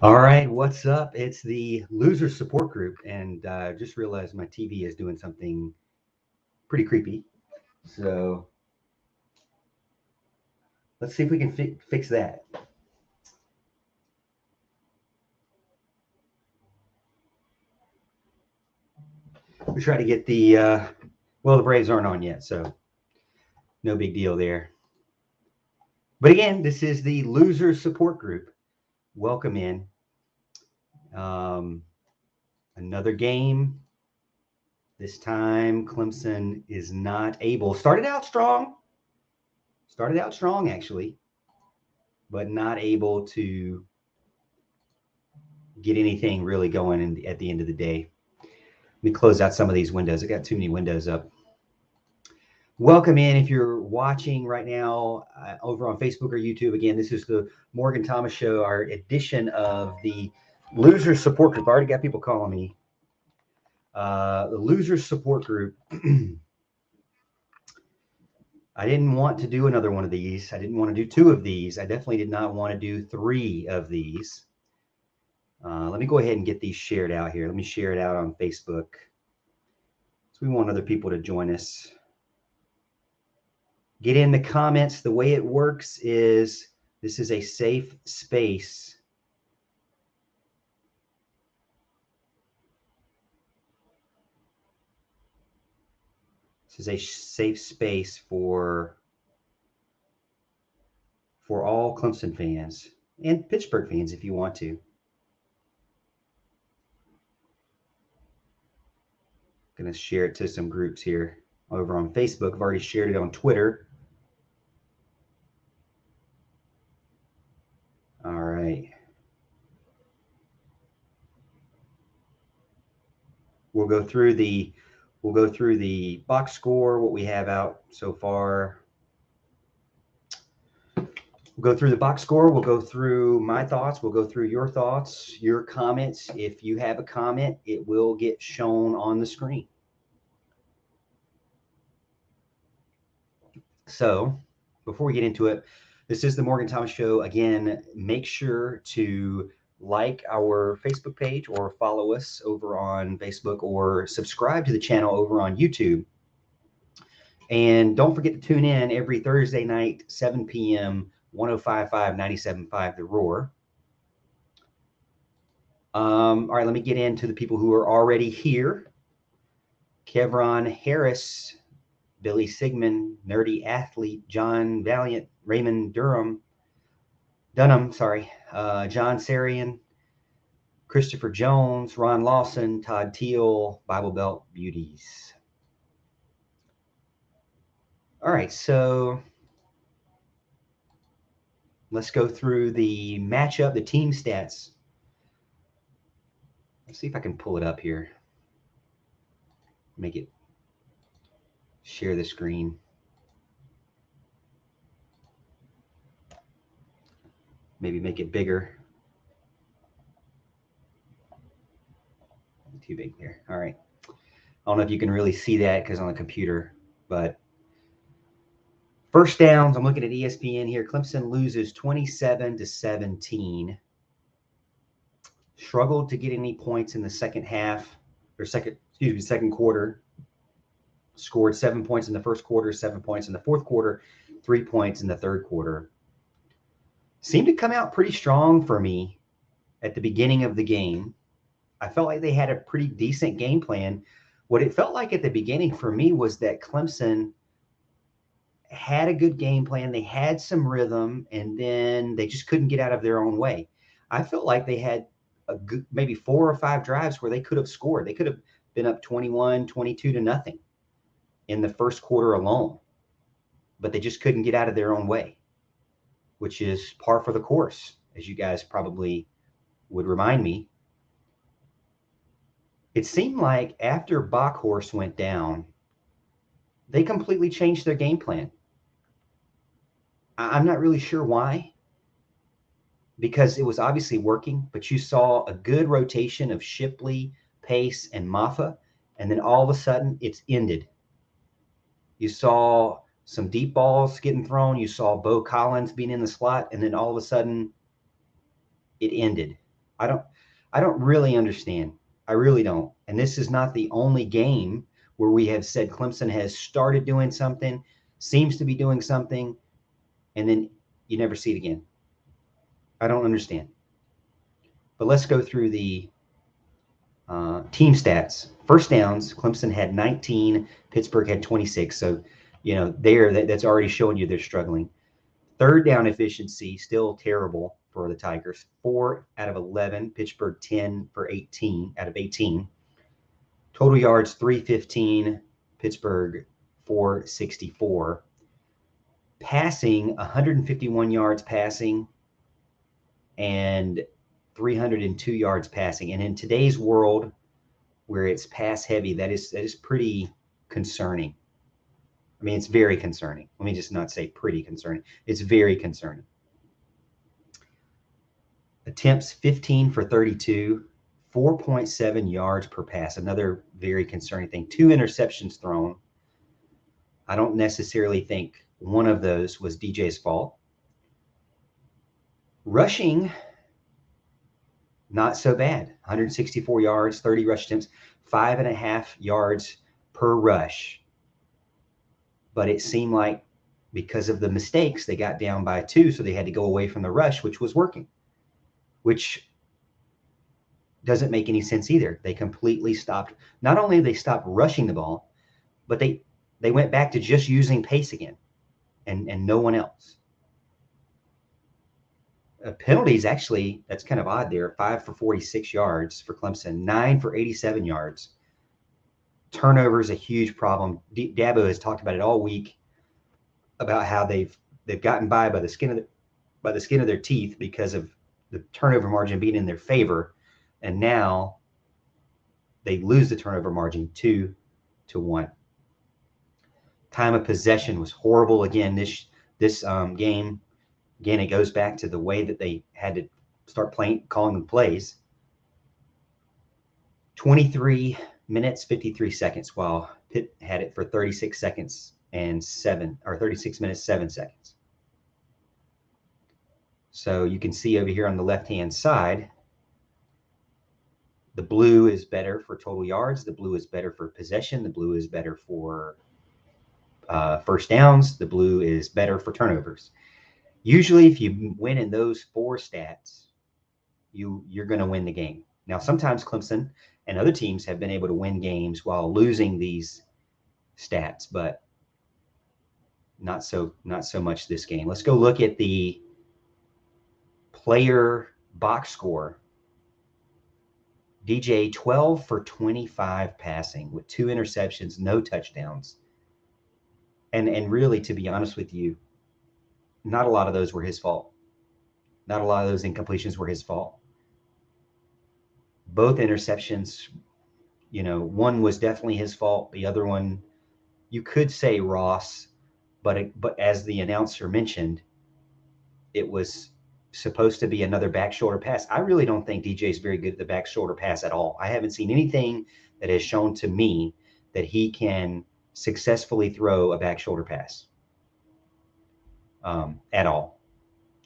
All right, what's up? It's the loser support group, and just realized my TV is doing something pretty creepy. So let's see if we can fix that. We try to get the Braves aren't on yet, so no big deal there. But again, this is the loser support group. Welcome in. Um, Another game. This time, Clemson is not able. Started out strong actually, but not able to get anything really going at the end of the day. Let me close out some of these windows. I got too many windows up. Welcome in if you're watching right now over on Facebook or YouTube. Again, this is the Morgan Thomas Show, our edition of the Losers Support Group. I already got people calling me. The Losers Support Group. I didn't want to do another one of these. I didn't want to do two of these. I definitely did not want to do three of these. Let me go ahead and get these shared out here. Let me share it out on Facebook. So we want other people to join us. Get in the comments. The way it works is this is a safe space. This is a safe space for all Clemson fans and Pittsburgh fans if you want to. I'm going to share it to some groups here over on Facebook. I've already shared it on Twitter. All right. We'll go through the box score, what we have out so far. We'll go through the box score. We'll go through my thoughts. We'll go through your thoughts, your comments. If you have a comment, it will get shown on the screen. So before we get into it, this is the Morgan Thomas Show. Again, make sure to like our Facebook page or follow us over on Facebook or subscribe to the channel over on YouTube. And don't forget to tune in every Thursday night, 7 p.m., 105.5, 97.5, The Roar. All right, let me get into the people who are already here. Kevron Harris, Billy Sigmund, Nerdy Athlete, John Valiant, Raymond Dunham, John Sarian, Christopher Jones, Ron Lawson, Todd Teal, Bible Belt Beauties. All right, so let's go through the matchup, the team stats. Let's see if I can pull it up here. Make it share the screen. Maybe make it bigger. Too big there. All right. I don't know if you can really see that because on the computer, but first downs, I'm looking at ESPN here. Clemson loses 27-17. Struggled to get any points in the second quarter. Scored 7 points in the first quarter, 7 points in the fourth quarter, 3 points in the third quarter. Seemed to come out pretty strong for me at the beginning of the game. I felt like they had a pretty decent game plan. What it felt like at the beginning for me was that Clemson had a good game plan. They had some rhythm, and then they just couldn't get out of their own way. I felt like they had maybe 4 or 5 drives where they could have scored. They could have been up 21, 22-0 in the first quarter alone, but they just couldn't get out of their own way, which is par for the course, as you guys probably would remind me. It seemed like after Bockhorst went down, they completely changed their game plan. I'm not really sure why, because it was obviously working, but you saw a good rotation of Shipley, Pace, and Maffa, and then all of a sudden it's ended. You saw some deep balls getting thrown. You saw Bo Collins being in the slot, and then all of a sudden it ended. I don't really understand. I really don't. And this is not the only game where we have said Clemson has started doing something, seems to be doing something, and then you never see it again. I don't understand. But let's go through the team stats. First downs, Clemson had 19, Pittsburgh had 26. So, that's already showing you they're struggling. Third down efficiency, still terrible for the Tigers. 4 out of 11, Pittsburgh 10 for 18 out of 18. Total yards, 315, Pittsburgh 464. Passing, 151 yards passing and 302 yards passing. And in today's world where it's pass heavy, that is pretty concerning. I mean, it's very concerning. Let me just not say pretty concerning. It's very concerning. Attempts 15 for 32, 4.7 yards per pass. Another very concerning thing. 2 interceptions thrown. I don't necessarily think one of those was DJ's fault. Rushing, not so bad. 164 yards, 30 rush attempts, 5.5 yards per rush. But it seemed like because of the mistakes, they got down by 2, so they had to go away from the rush, which was working, which doesn't make any sense either. They completely stopped. Not only they stopped rushing the ball, but they went back to just using pace again and no one else. Penalties, actually, that's kind of odd there. 5 for 46 yards for Clemson, 9 for 87 yards. Turnover is a huge problem. Dabo has talked about it all week about how they've gotten by the skin of their teeth because of the turnover margin being in their favor, and now they lose the turnover margin 2-1. Time of possession was horrible again. This game, again, it goes back to the way that they had to start calling the plays. 23 minutes, 53 seconds, while Pitt had it for 36 seconds and 36 minutes, 7 seconds. So you can see over here on the left-hand side, the blue is better for total yards. The blue is better for possession. The blue is better for first downs. The blue is better for turnovers. Usually, if you win in those 4 stats, you're going to win the game. Now, sometimes Clemson and other teams have been able to win games while losing these stats, but not so much this game. Let's go look at the player box score. DJ 12 for 25 passing with 2 interceptions, no touchdowns. And really, to be honest with you, not a lot of those were his fault. Not a lot of those incompletions were his fault. Both interceptions, one was definitely his fault. The other one, you could say Ross, but as the announcer mentioned, it was supposed to be another back shoulder pass. I really don't think DJ is very good at the back shoulder pass at all. I haven't seen anything that has shown to me that he can successfully throw a back shoulder pass at all.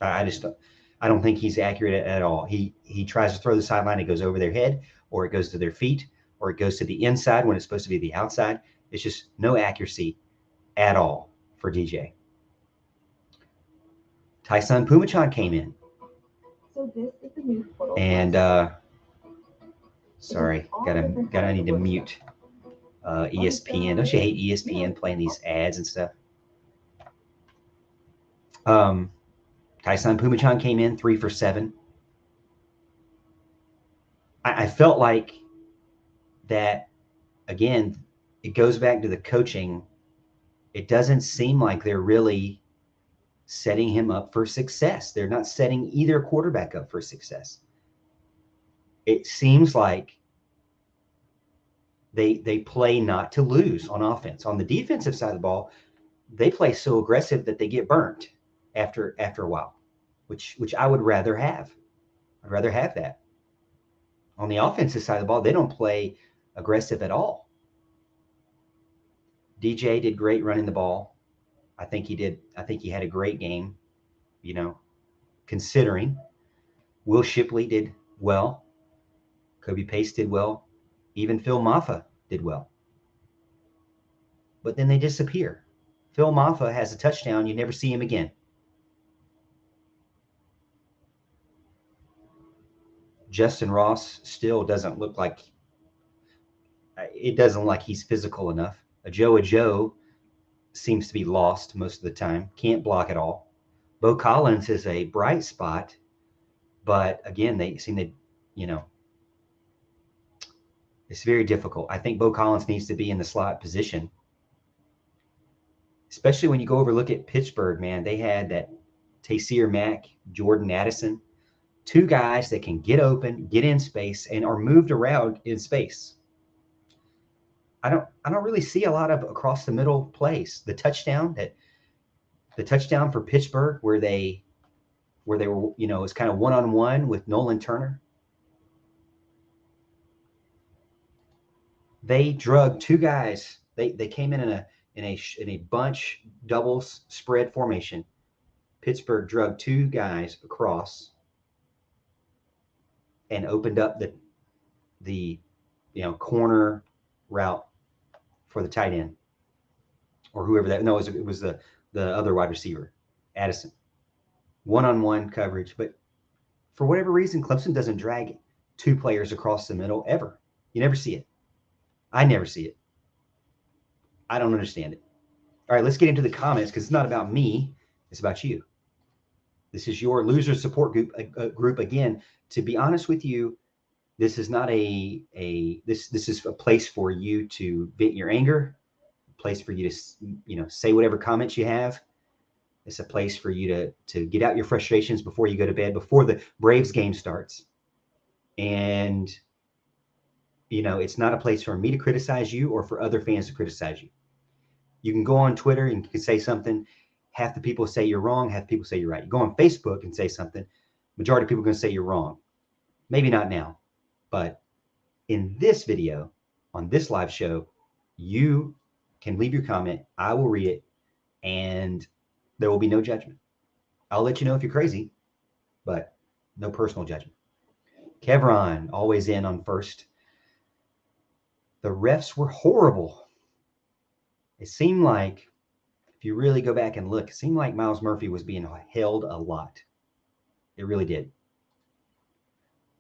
I don't think he's accurate at all. He tries to throw the sideline, it goes over their head, or it goes to their feet, or it goes to the inside when it's supposed to be the outside. It's just no accuracy at all for DJ. Tyson Pumachan came in. So this is the news portal. And sorry, I need to mute ESPN. Don't you hate ESPN playing these ads and stuff? Tyson Pumachan came in 3 for 7. I felt like that, again, it goes back to the coaching. It doesn't seem like they're really setting him up for success. They're not setting either quarterback up for success. It seems like they play not to lose on offense. On the defensive side of the ball, they play so aggressive that they get burnt after a while, which I would rather have. I'd rather have that. On the offensive side of the ball, they don't play aggressive at all. DJ did great running the ball. I think he had a great game, considering. Will Shipley did well. Kobe Pace did well. Even Phil Maffa did well. But then they disappear. Phil Maffa has a touchdown. You never see him again. Justin Ross still doesn't look like he's physical enough. Joe seems to be lost most of the time. Can't block at all. Bo Collins is a bright spot, but again, it's very difficult. I think Bo Collins needs to be in the slot position, especially when you go over look at Pittsburgh. Man, they had that Taysir Mack, Jordan Addison, two guys that can get open, get in space, and are moved around in space. I don't really see a lot of across the middle plays. The touchdown for Pittsburgh where they were, it was kind of one-on-one with Nolan Turner. They drug two guys. They came in a bunch doubles spread formation. Pittsburgh drug two guys across and opened up the corner route for the tight end or whoever that. No, it was the other wide receiver, Addison. One-on-one coverage, but for whatever reason, Clemson doesn't drag two players across the middle ever. You never see it. I never see it. I don't understand it. All right, let's get into the comments because it's not about me. It's about you. This is your loser support group again. To be honest with you, this is not this is a place for you to vent your anger, a place for you to say whatever comments you have. It's a place for you to get out your frustrations before you go to bed, before the Braves game starts. And it's not a place for me to criticize you or for other fans to criticize you. You can go on Twitter and you can say something. Half the people say you're wrong. Half the people say you're right. You go on Facebook and say something. Majority of people are going to say you're wrong. Maybe not now, but in this video, on this live show, you can leave your comment. I will read it, and there will be no judgment. I'll let you know if you're crazy, but no personal judgment. Kevron, always in on first. The refs were horrible. It seemed like, if you really go back and look, it seemed like Miles Murphy was being held a lot. It really did.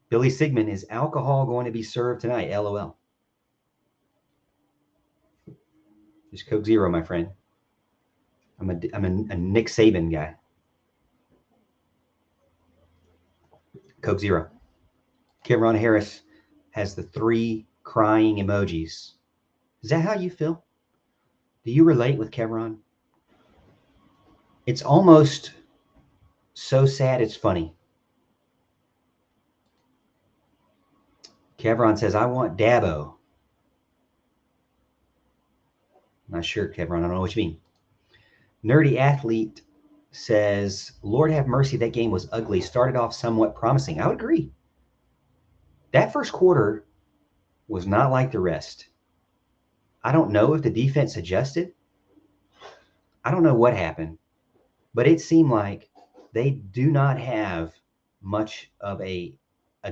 Billy Sigmund, is alcohol going to be served tonight? LOL. Just Coke Zero, my friend. I'm a Nick Saban guy. Coke Zero. Kevron Harris has the 3 crying emojis. Is that how you feel? Do you relate with Kevron? It's almost so sad it's funny. Kevron says, I want Dabo. Not sure, Kevron. I don't know what you mean. Nerdy Athlete says, Lord have mercy, that game was ugly. Started off somewhat promising. I would agree. That first quarter was not like the rest. I don't know if the defense adjusted. I don't know what happened, but it seemed like they do not have much of a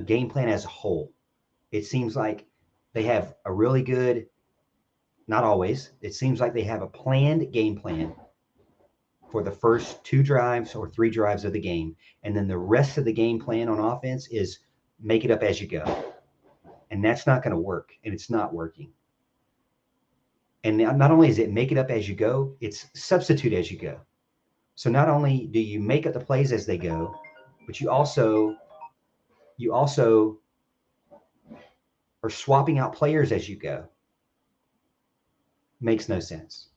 game plan as a whole. It seems like they have a really good, not always, it seems like they have a planned game plan for the first 2 drives or 3 drives of the game. And then the rest of the game plan on offense is make it up as you go. And that's not going to work. And it's not working. And not only is it make it up as you go, it's substitute as you go. So not only do you make up the plays as they go, but you also are swapping out players as you go. Makes no sense.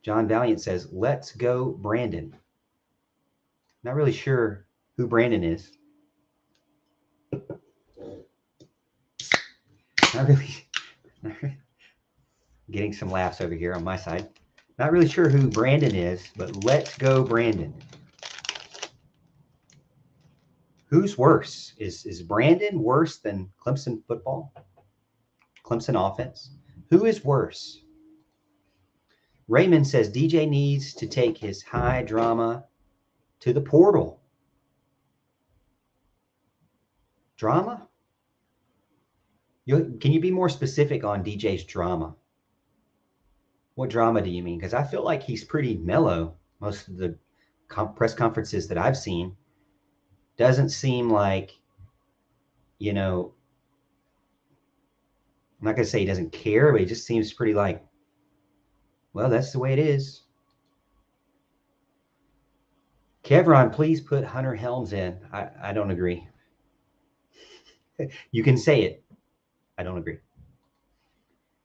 John Valiant says, let's go, Brandon. Not really sure who Brandon is. Not really. Getting some laughs over here on my side. Not really sure who Brandon is, but let's go, Brandon. Who's worse? Is Brandon worse than Clemson football? Clemson offense? Who is worse? Raymond says DJ needs to take his high drama to the portal. Drama? Can you be more specific on DJ's drama? What drama do you mean? Because I feel like he's pretty mellow most of the press conferences that I've seen. Doesn't seem like, I'm not going to say he doesn't care, but he just seems pretty like, well, that's the way it is. Kevron, please put Hunter Helms in. I don't agree. You can say it. I don't agree.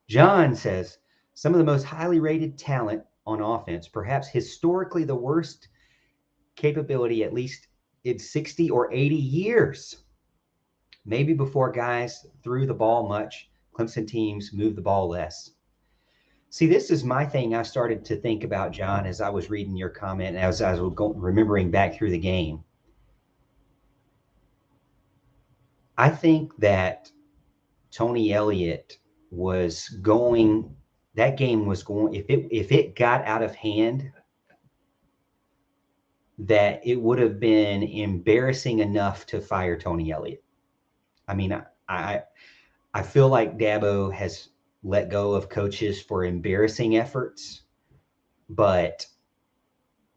John says, some of the most highly rated talent on offense, perhaps historically the worst capability, at least in 60 or 80 years. Maybe before guys threw the ball much, Clemson teams moved the ball less. See, this is my thing I started to think about, John, as I was reading your comment, as I was remembering back through the game. I think that Tony Elliott was going, that game was going, if it got out of hand, that it would have been embarrassing enough to fire Tony Elliott. I mean, I feel like Dabo has let go of coaches for embarrassing efforts, but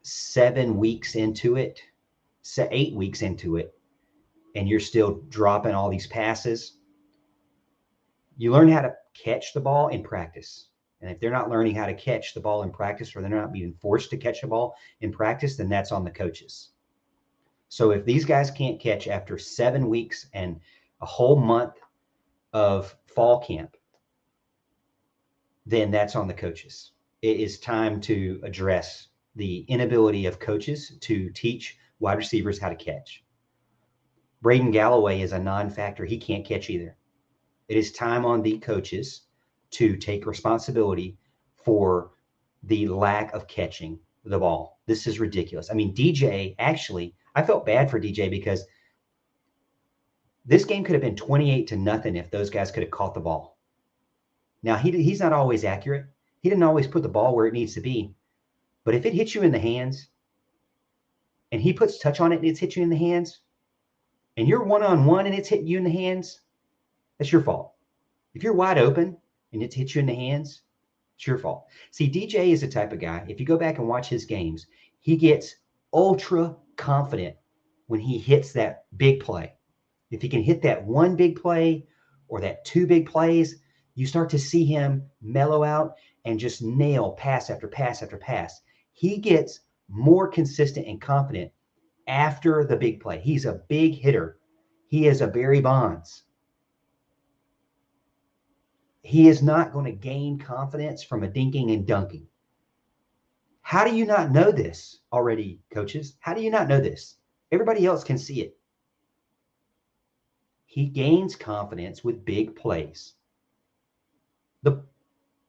7 weeks into it, 8 weeks into it, and you're still dropping all these passes. You learn how to catch the ball in practice. And if they're not learning how to catch the ball in practice, or they're not being forced to catch the ball in practice, then that's on the coaches. So if these guys can't catch after 7 weeks and a whole month of fall camp, then that's on the coaches. It is time to address the inability of coaches to teach wide receivers how to catch. Braden Galloway is a non-factor. He can't catch either. It is time on the coaches to take responsibility for the lack of catching the ball. This is ridiculous. I mean, DJ, actually, I felt bad for DJ because this game could have been 28-0 if those guys could have caught the ball. Now, he's not always accurate. He didn't always put the ball where it needs to be. But if it hits you in the hands and he puts touch on it and it's hit you in the hands and you're one-on-one and it's hitting you in the hands, that's your fault. If you're wide open and it's hit you in the hands, it's your fault. See, DJ is the type of guy, if you go back and watch his games, he gets ultra confident when he hits that big play. If he can hit that one big play or that two big plays, you start to see him mellow out and just nail pass after pass after pass. He gets more consistent and confident after the big play. He's a big hitter. He is a Barry Bonds. He is not going to gain confidence from a dinking and dunking. How do you not know this already, coaches? How do you not know this? Everybody else can see it. He gains confidence with big plays.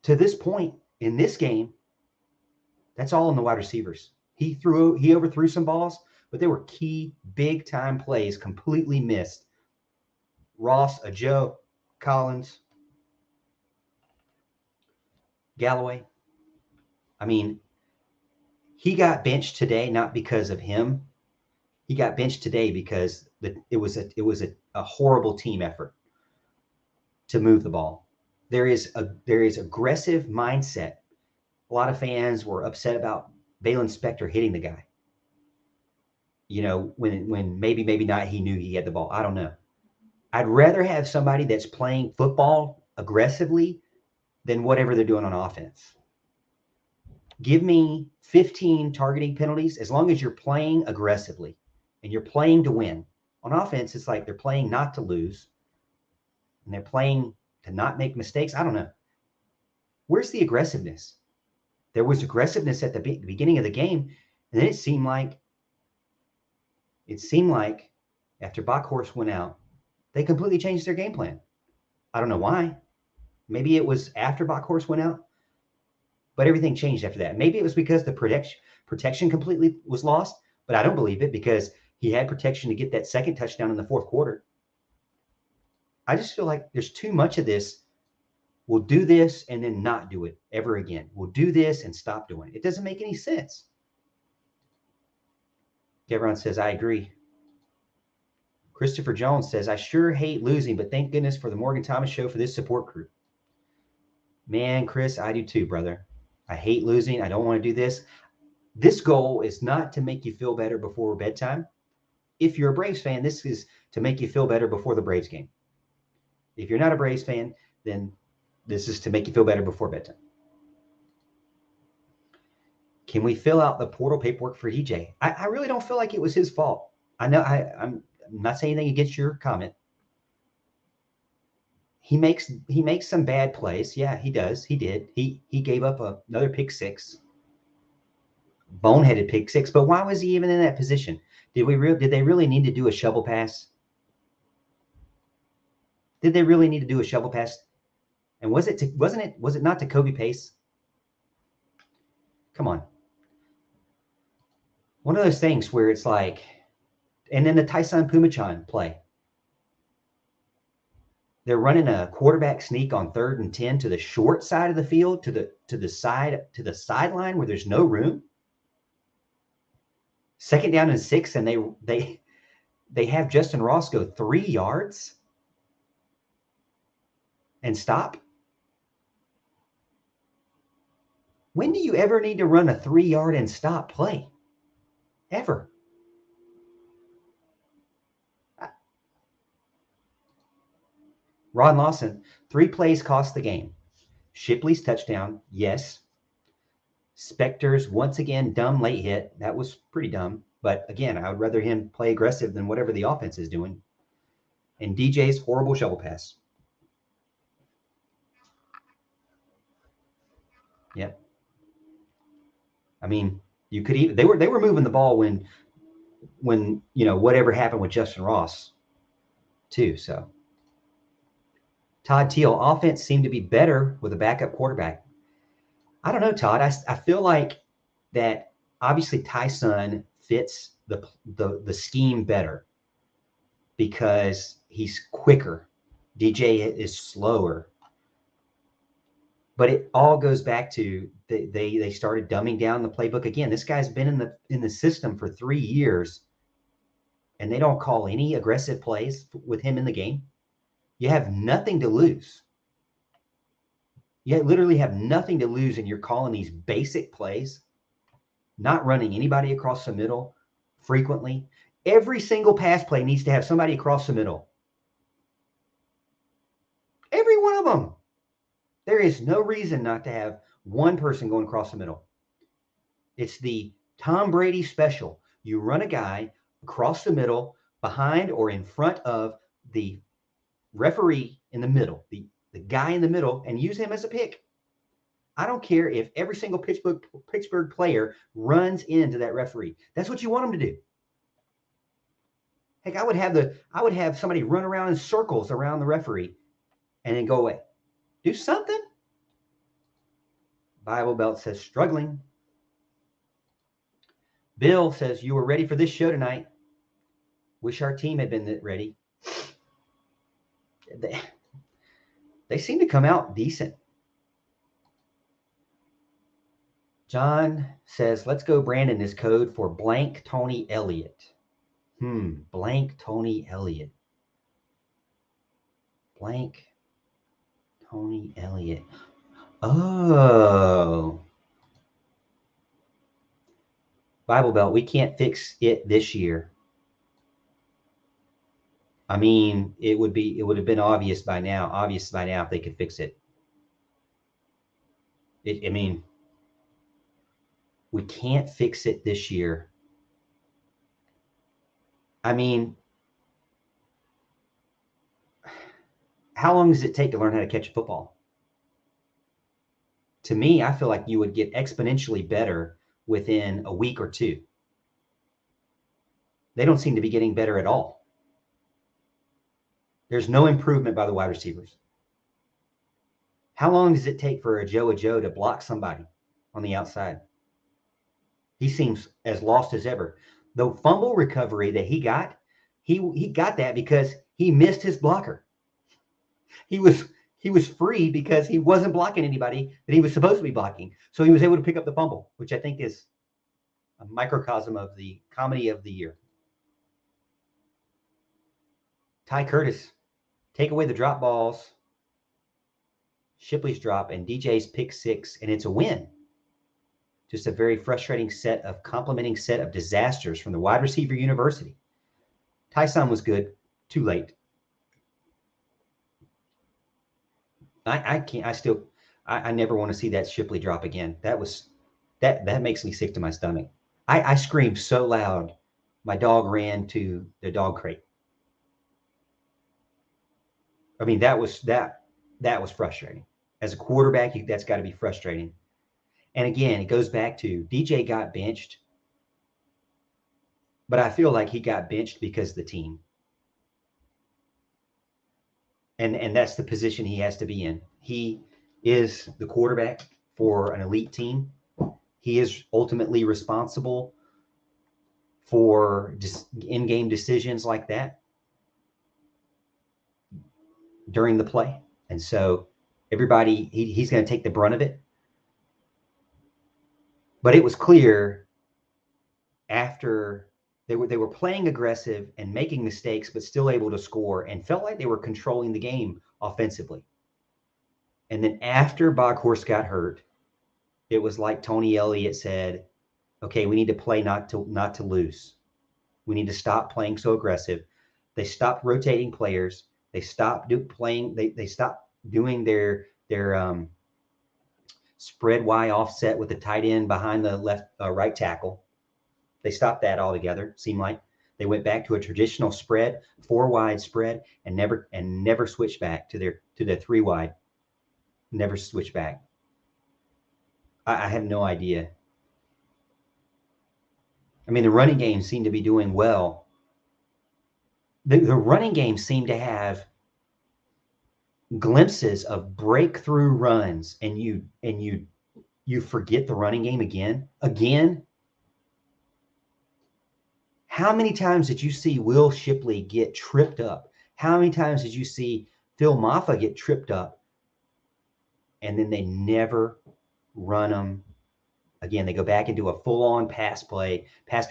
To this point in this game, that's all on the wide receivers. He overthrew some balls, but they were key big time plays completely missed. Ross, Joe, Collins, Galloway. I mean, he got benched today not because of him. He got benched today because it was a horrible team effort to move the ball. There is aggressive mindset. A lot of fans were upset about Valen Spector hitting the guy. You know, when maybe not he knew he had the ball. I don't know. I'd rather have somebody that's playing football aggressively than whatever they're doing on offense. Give me 15 targeting penalties as long as you're playing aggressively and you're playing to win. On offense, it's like they're playing not to lose and they're playing to not make mistakes. I don't know. Where's the aggressiveness? There was aggressiveness at the beginning of the game, and then it seemed like after Bockhorst went out, they completely changed their game plan. I don't know why. Maybe it was after Bockhorst went out, but everything changed after that. Maybe it was because the protection completely was lost, but I don't believe it because he had protection to get that second touchdown in the fourth quarter. I just feel like there's too much of this. We'll do this and then not do it ever again. We'll do this and stop doing it. It doesn't make any sense. Everyone says, I agree. Christopher Jones says, I sure hate losing, but thank goodness for the Morgan Thomas Show for this support group. Man, Chris, I do too, brother. I hate losing. I don't want to do this. This goal is not to make you feel better before bedtime. If you're a Braves fan, this is to make you feel better before the Braves game. If you're not a Braves fan, then this is to make you feel better before bedtime. Can we fill out the portal paperwork for EJ? I really don't feel like it was his fault. I know I'm not saying anything against your comment. He makes some bad plays. Yeah, he does. He did. He gave up another pick six. Boneheaded pick six. But why was he even in that position? Did they really need to do a shovel pass? Did they really need to do a shovel pass? And was it not to Kobe Pace? Come on. One of those things where it's like, and then the Tyson Pumachan play. They're running a quarterback sneak on 3rd and 10 to the short side of the field, to the sideline where there's no room. 2nd down and 6, and they have Justin Ross go 3 yards and stop. When do you ever need to run a 3-yard and stop play? Ever? Ron Lawson, 3 plays cost the game. Shipley's touchdown, yes. Spector's once again dumb late hit. That was pretty dumb. But again, I would rather him play aggressive than whatever the offense is doing. And DJ's horrible shovel pass. Yep. I mean, you could even they were moving the ball when whatever happened with Justin Ross too. So Todd Teal, offense seemed to be better with a backup quarterback. I don't know, Todd. I feel like that obviously Tyson fits the scheme better because he's quicker. DJ is slower. But it all goes back to they started dumbing down the playbook again. This guy's been in the system for 3 years, and they don't call any aggressive plays with him in the game. You have nothing to lose. You literally have nothing to lose, and you're calling these basic plays, not running anybody across the middle frequently. Every single pass play needs to have somebody across the middle. Every one of them. There is no reason not to have one person going across the middle. It's the Tom Brady special. You run a guy across the middle, behind or in front of the referee in the middle, the guy in the middle, and use him as a pick. I don't care if every single Pittsburgh player runs into that referee. That's what you want them to do. Heck, I would have somebody run around in circles around the referee and then go away. Do something. Bible Belt says struggling. Bill says you were ready for this show tonight. Wish our team had been ready. They seem to come out decent. John says, let's go, Brandon, is code for blank Tony Elliott. Blank Tony Elliott. Blank Tony Elliott. Oh. Bible Belt, we can't fix it this year. I mean, it would have been obvious by now if they could fix it. I mean, we can't fix it this year. I mean, how long does it take to learn how to catch a football? To me, I feel like you would get exponentially better within a week or 2. They don't seem to be getting better at all. There's no improvement by the wide receivers. How long does it take for a Joe to block somebody on the outside? He seems as lost as ever. The fumble recovery that he got that because he missed his blocker. He was free because he wasn't blocking anybody that he was supposed to be blocking. So he was able to pick up the fumble, which I think is a microcosm of the comedy of the year. Ty Curtis, take away the drop balls, Shipley's drop, and DJ's pick six, and it's a win. Just a very frustrating complimenting set of disasters from the wide receiver university. Tyson was good, too late. I can't. I never want to see that Shipley drop again. That makes me sick to my stomach. I screamed so loud, my dog ran to the dog crate. I mean, that was frustrating. As a quarterback, that's got to be frustrating. And again, it goes back to DJ got benched, but I feel like he got benched because of the team. And that's the position he has to be in. He is the quarterback for an elite team. He is ultimately responsible for just in-game decisions like that during the play. And so everybody, he's going to take the brunt of it. But it was clear after they were playing aggressive and making mistakes, but still able to score and felt like they were controlling the game offensively. And then after Boghorst got hurt, it was like Tony Elliott said, okay, we need to play not to lose. We need to stop playing so aggressive. They stopped rotating players. They stopped playing. They stopped doing their spread Y offset with the tight end behind the right tackle. They stopped that altogether. Seemed like they went back to a traditional spread, 4 wide spread, and never switched back to the 3 wide. Never switched back. I have no idea. I mean, the running game seemed to be doing well. The running game seemed to have glimpses of breakthrough runs, and you forget the running game again. How many times did you see Will Shipley get tripped up? How many times did you see Phil Maffa get tripped up? And then they never run them again. They go back into a full-on pass play. Pass.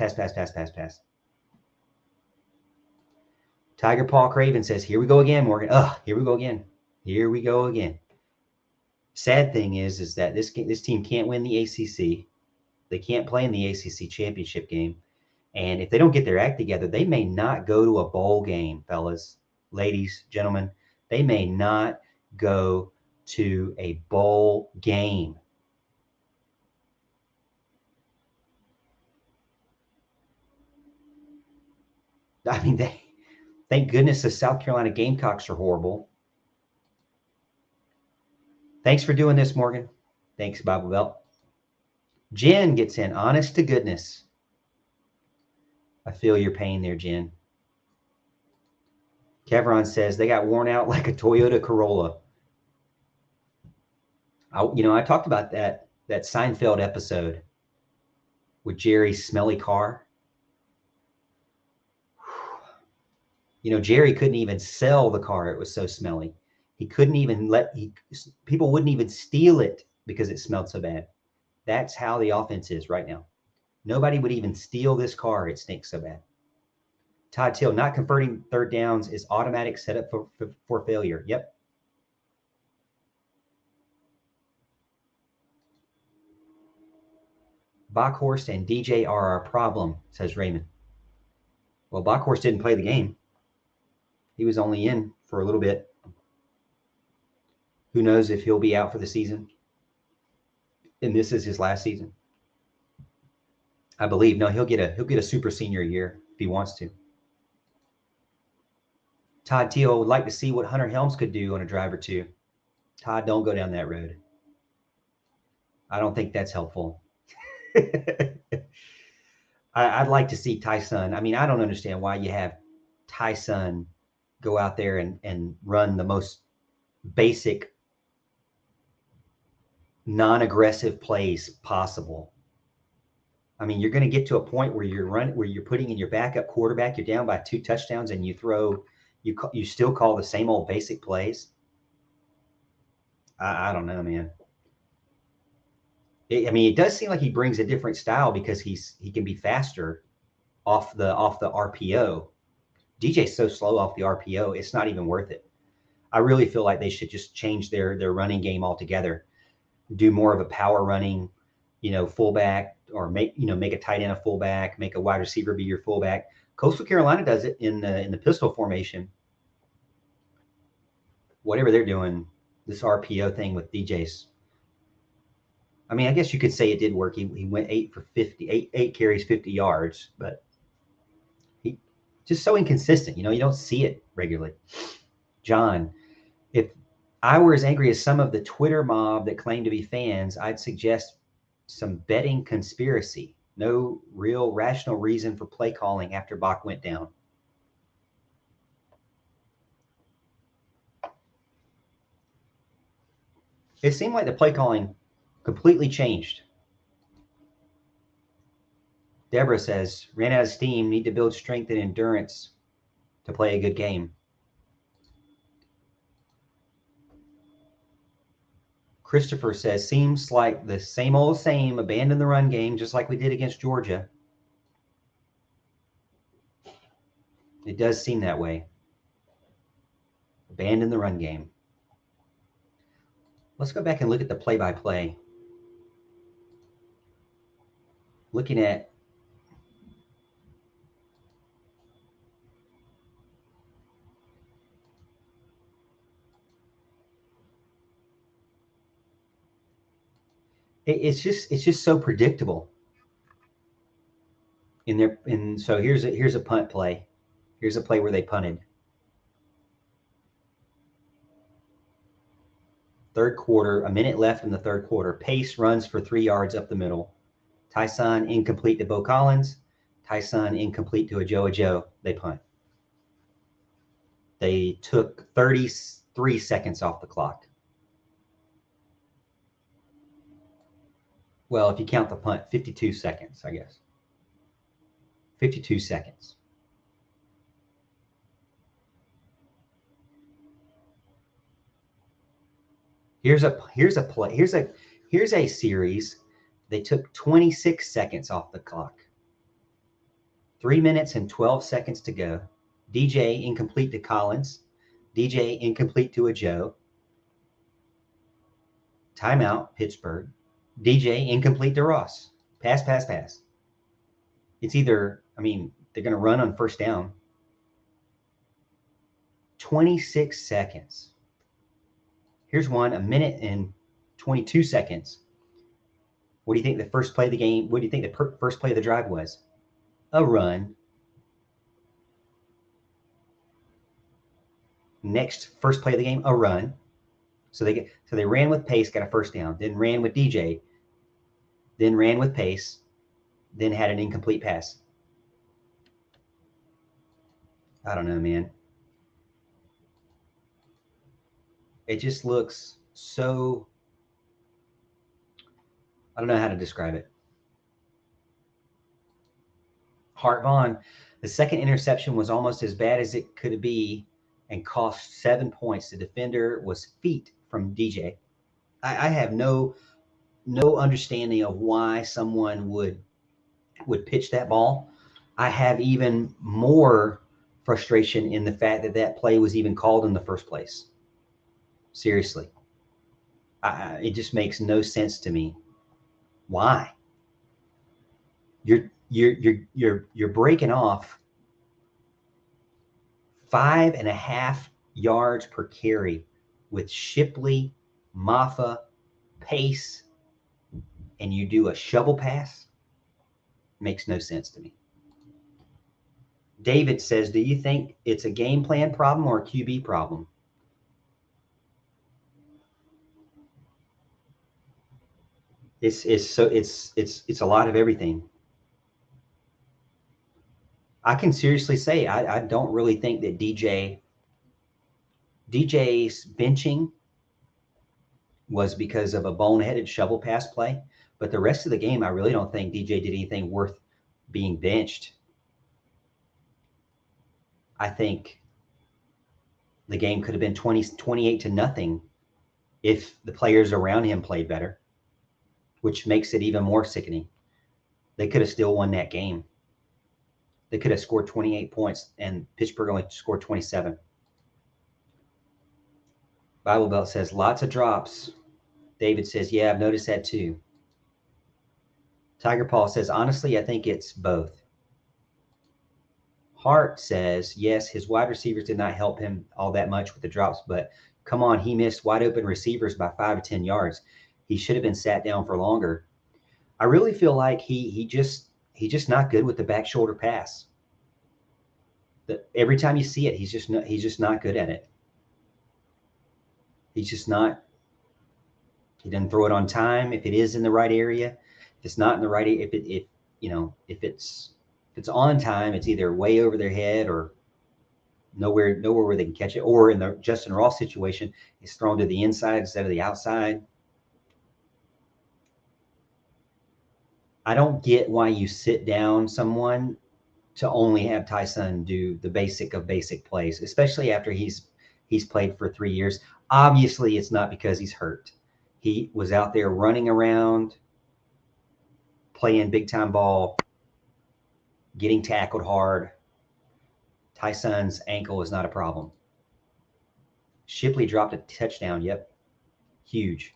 Tiger Paw Craven says, here we go again, Morgan. Here we go again. Sad thing is that this team can't win the ACC. They can't play in the ACC championship game. And if they don't get their act together, they may not go to a bowl game, fellas, ladies, gentlemen. They may not go to a bowl game. I mean, thank goodness the South Carolina Gamecocks are horrible. Thanks for doing this, Morgan. Thanks, Bible Belt. Jen gets in, honest to goodness. I feel your pain there, Jen. Kevron says they got worn out like a Toyota Corolla. I talked about that Seinfeld episode with Jerry's smelly car. Jerry couldn't even sell the car. It was so smelly. He couldn't even people wouldn't even steal it because it smelled so bad. That's how the offense is right now. Nobody would even steal this car. It stinks so bad. Todd Till, not converting third downs is automatic setup for failure. Yep. Boghorst and DJ are our problem, says Raymond. Well, Boghorst didn't play the game. He was only in for a little bit. Who knows if he'll be out for the season? And this is his last season. I believe. No, he'll get a super senior year if he wants to. Todd Teal would like to see what Hunter Helms could do on a drive or two. Todd, don't go down that road. I don't think that's helpful. I'd like to see Tyson. I mean, I don't understand why you have Tyson go out there and run the most basic non-aggressive plays possible. I mean, you're going to get to a point where you're putting in your backup quarterback, you're down by 2 touchdowns, and you still call the same old basic plays. I don't know, man. It does seem like he brings a different style because he can be faster off the RPO. DJ's so slow off the RPO, it's not even worth it. I really feel like they should just change their running game altogether. Do more of a power running, fullback, or make a tight end a fullback, make a wide receiver be your fullback. Coastal Carolina does it in the pistol formation. Whatever they're doing, this RPO thing with DJ's. I mean, I guess you could say it did work. He went 8 for 50, eight carries, 50 yards, but he just so inconsistent. You don't see it regularly. John, if I were as angry as some of the Twitter mob that claim to be fans, I'd suggest some betting conspiracy. No real rational reason for play calling after Bach went down. It seemed like the play calling completely changed. Deborah says, ran out of steam, need to build strength and endurance to play a good game. Christopher says, seems like the same old same, abandon the run game, just like we did against Georgia. It does seem that way. Abandon the run game. Let's go back and look at the play-by-play. Looking at it's just so predictable. So here's a punt play. Here's a play where they punted. Third quarter, a minute left in the third quarter. Pace runs for 3 yards up the middle. Tyson incomplete to Bo Collins. Tyson incomplete to Ajoa. They punt. They took 33 seconds off the clock. Well, if you count the punt, 52 seconds, I guess. 52 seconds. Here's a series. They took 26 seconds off the clock. 3 minutes and 12 seconds to go. DJ incomplete to Collins. DJ incomplete to Ajoa. Timeout, Pittsburgh. DJ incomplete to Ross. Pass. It's either, they're going to run on first down. 26 seconds. Here's one, a minute and 22 seconds. What do you think the first play of the game, what do you think the first play of the drive was? A run. Next, first play of the game, a run. So they ran with pace, got a first down, then ran with DJ, then ran with pace, then had an incomplete pass. I don't know, man. It just looks so, I don't know how to describe it. Hart Vaughn, the second interception was almost as bad as it could be and cost 7 points. The defender was feet from DJ. I have no understanding of why someone would pitch that ball. I have even more frustration in the fact that play was even called in the first place. Seriously. It just makes no sense to me. Why? You're breaking off 5.5 yards per carry with Shipley, Maffa, Pace, and you do a shovel pass? Makes no sense to me. David says, do you think it's a game plan problem or a QB problem? It's a lot of everything. I can seriously say I don't really think that DJ's benching was because of a boneheaded shovel pass play, but the rest of the game, I really don't think DJ did anything worth being benched. I think the game could have been 28-0 if the players around him played better, which makes it even more sickening. They could have still won that game. They could have scored 28 points, and Pittsburgh only scored 27. Bible Belt says, lots of drops. David says, yeah, I've noticed that too. Tiger Paul says, honestly, I think it's both. Hart says, yes, his wide receivers did not help him all that much with the drops, but come on, he missed wide open receivers by 5 to 10 yards. He should have been sat down for longer. I really feel like he's just not good with the back shoulder pass. Every time you see it, he's just not good at it. He's just not. He doesn't throw it on time. If it is in the right area, if it's not in the right, if it's on time, it's either way over their head or nowhere where they can catch it. Or in the Justin Ross situation, it's thrown to the inside instead of the outside. I don't get why you sit down someone to only have Tyson do the basic of basic plays, especially after he's played for 3 years. Obviously, it's not because he's hurt. He was out there running around, playing big-time ball, getting tackled hard. Tyson's ankle is not a problem. Shipley dropped a touchdown. Yep. Huge.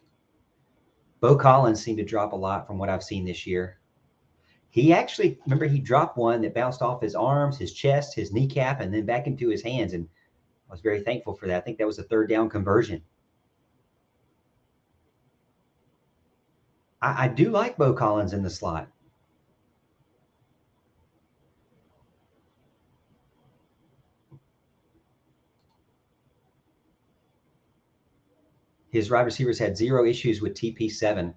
Bo Collins seemed to drop a lot from what I've seen this year. He actually, remember, he dropped one that bounced off his arms, his chest, his kneecap, and then back into his hands. And I was very thankful for that. I think that was a 3rd down conversion. I do like Bo Collins in the slot. His wide receivers had 0 issues with TP7.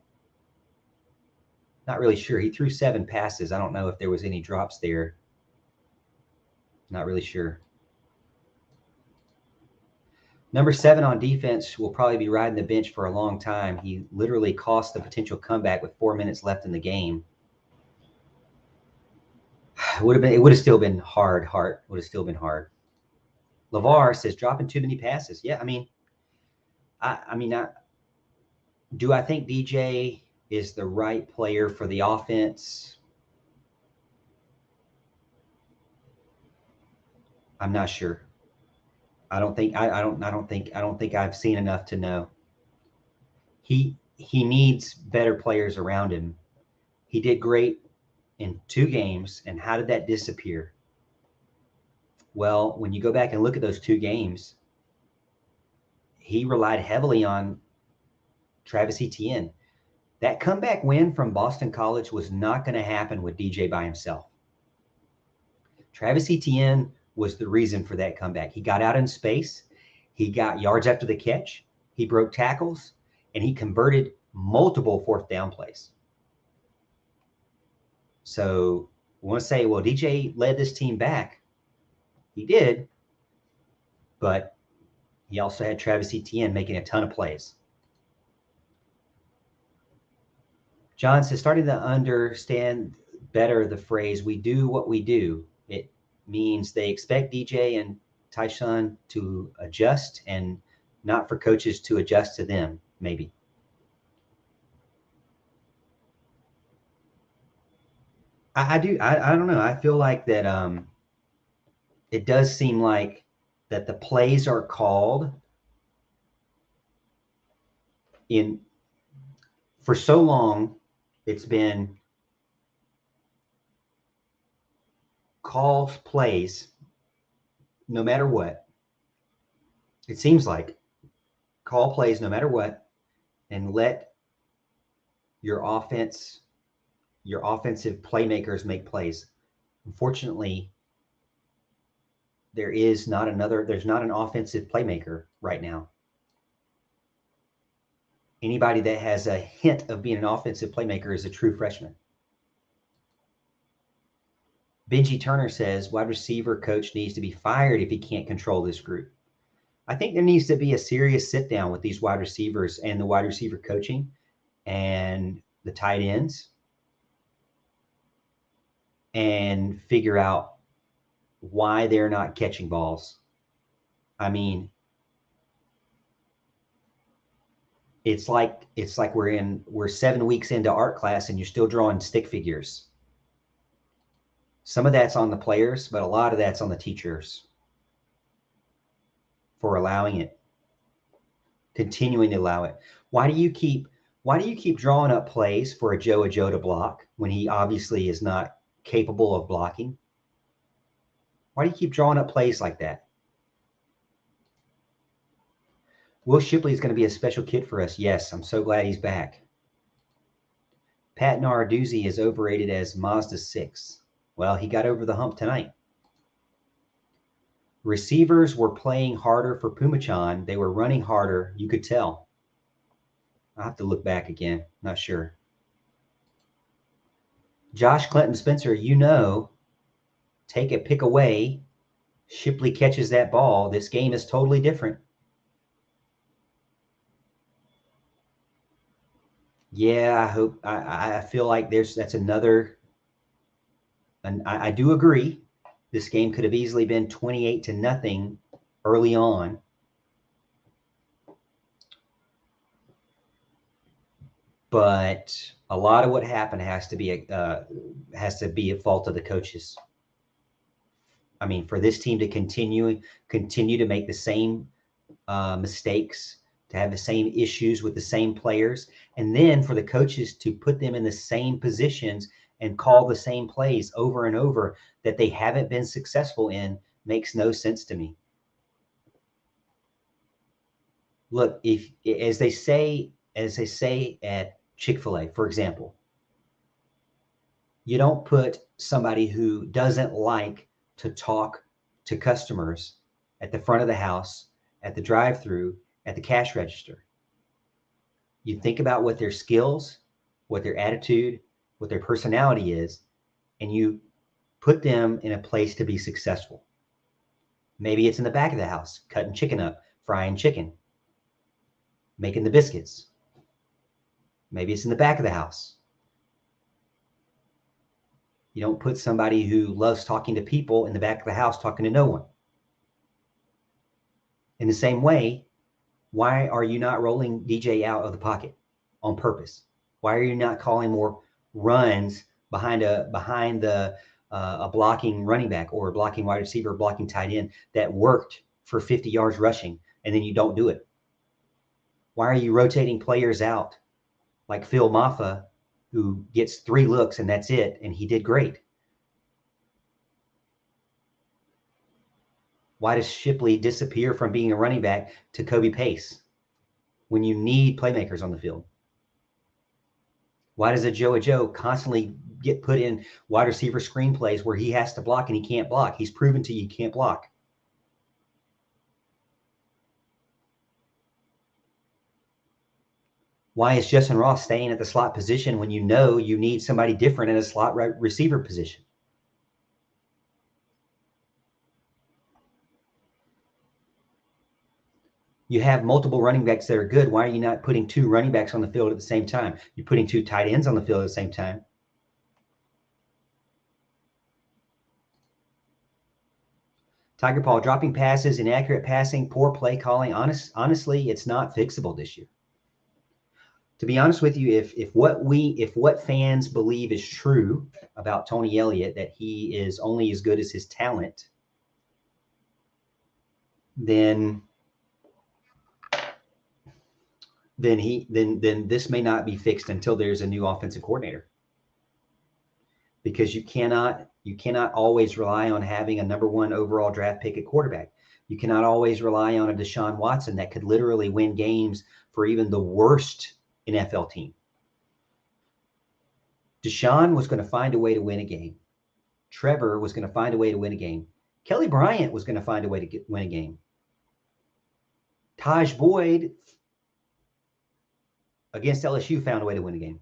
Not really sure. He threw 7 passes. I don't know if there was any drops there. Not really sure. Number 7 on defense will probably be riding the bench for a long time. He literally cost the potential comeback with 4 minutes left in the game. It would have still been hard. Hart would have still been hard. LeVar says dropping too many passes. Yeah, do I think DJ is the right player for the offense? I'm not sure. I don't think I've seen enough to know. He needs better players around him. He did great in 2 games, and how did that disappear? Well, when you go back and look at those 2 games, he relied heavily on Travis Etienne. That comeback win from Boston College was not going to happen with DJ by himself. Travis Etienne was the reason for that comeback. He got out in space. He got yards after the catch. He broke tackles, and he converted multiple 4th down plays. So we want to say, well, DJ led this team back. He did, but he also had Travis Etienne making a ton of plays. John says, starting to understand better the phrase, we do what we do. It means they expect DJ and Tyson to adjust and not for coaches to adjust to them, maybe. I don't know. I feel like that it does seem like that the plays are called in for so long. It's been calls plays no matter what. It seems like call plays no matter what and let your offensive playmakers make plays. Unfortunately, there's not an offensive playmaker right now. Anybody that has a hint of being an offensive playmaker is a true freshman. Benji Turner says wide receiver coach needs to be fired if he can't control this group. I think there needs to be a serious sit down with these wide receivers and the wide receiver coaching and the tight ends and figure out why they're not catching balls. I mean, it's like we're 7 weeks into art class and you're still drawing stick figures. Some of that's on the players, but a lot of that's on the teachers for allowing it, continuing to allow it. Why do you keep drawing up plays for a Joe to block when he obviously is not capable of blocking? Why do you keep drawing up plays like that? Will Shipley is going to be a special kid for us. Yes, I'm so glad he's back. Pat Narduzzi is overrated as Mazda 6. Well, he got over the hump tonight. Receivers were playing harder for Pumachan. They were running harder. You could tell. I'll have to look back again. Not sure. Josh Clinton Spencer, take a pick away. Shipley catches that ball. This game is totally different. Yeah, I feel like that's another, and I do agree. This game could have easily been 28-0 early on. But a lot of what happened has to be a fault of the coaches. I mean, for this team to continue to make the same mistakes, to have the same issues with the same players, and then for the coaches to put them in the same positions and call the same plays over and over that they haven't been successful in makes no sense to me. Look, if as they say at Chick-fil-A, for example, you don't put somebody who doesn't like to talk to customers at the front of the house, at the drive-through, at the cash register. You think about what their skills, what their attitude, what their personality is, and you put them in a place to be successful. Maybe it's in the back of the house, cutting chicken up, frying chicken, making the biscuits. Maybe it's in the back of the house. You don't put somebody who loves talking to people in the back of the house talking to no one. In the same way, why are you not rolling DJ out of the pocket on purpose? Why are you not calling more runs behind a blocking running back or a blocking wide receiver, or blocking tight end that worked for 50 yards rushing, and then you don't do it? Why are you rotating players out like Phil Maffa, who gets 3 looks and that's it, and he did great? Why does Shipley disappear from being a running back to Kobe Pace when you need playmakers on the field? Why does a Joe constantly get put in wide receiver screenplays where he has to block and he can't block? He's proven to you can't block. Why is Justin Ross staying at the slot position when you know you need somebody different in a slot receiver position? You have multiple running backs that are good. Why are you not putting 2 running backs on the field at the same time? You're putting 2 tight ends on the field at the same time. Tiger Paul, dropping passes, inaccurate passing, poor play calling. Honestly, it's not fixable this year. To be honest with you, if what fans believe is true about Tony Elliott, that he is only as good as his talent, then this may not be fixed until there's a new offensive coordinator. Because you cannot always rely on having a number 1 overall draft pick at quarterback. You cannot always rely on a Deshaun Watson that could literally win games for even the worst NFL team. Deshaun was going to find a way to win a game. Trevor was going to find a way to win a game. Kelly Bryant was going to find a way to win a game. Taj Boyd against LSU found a way to win a game.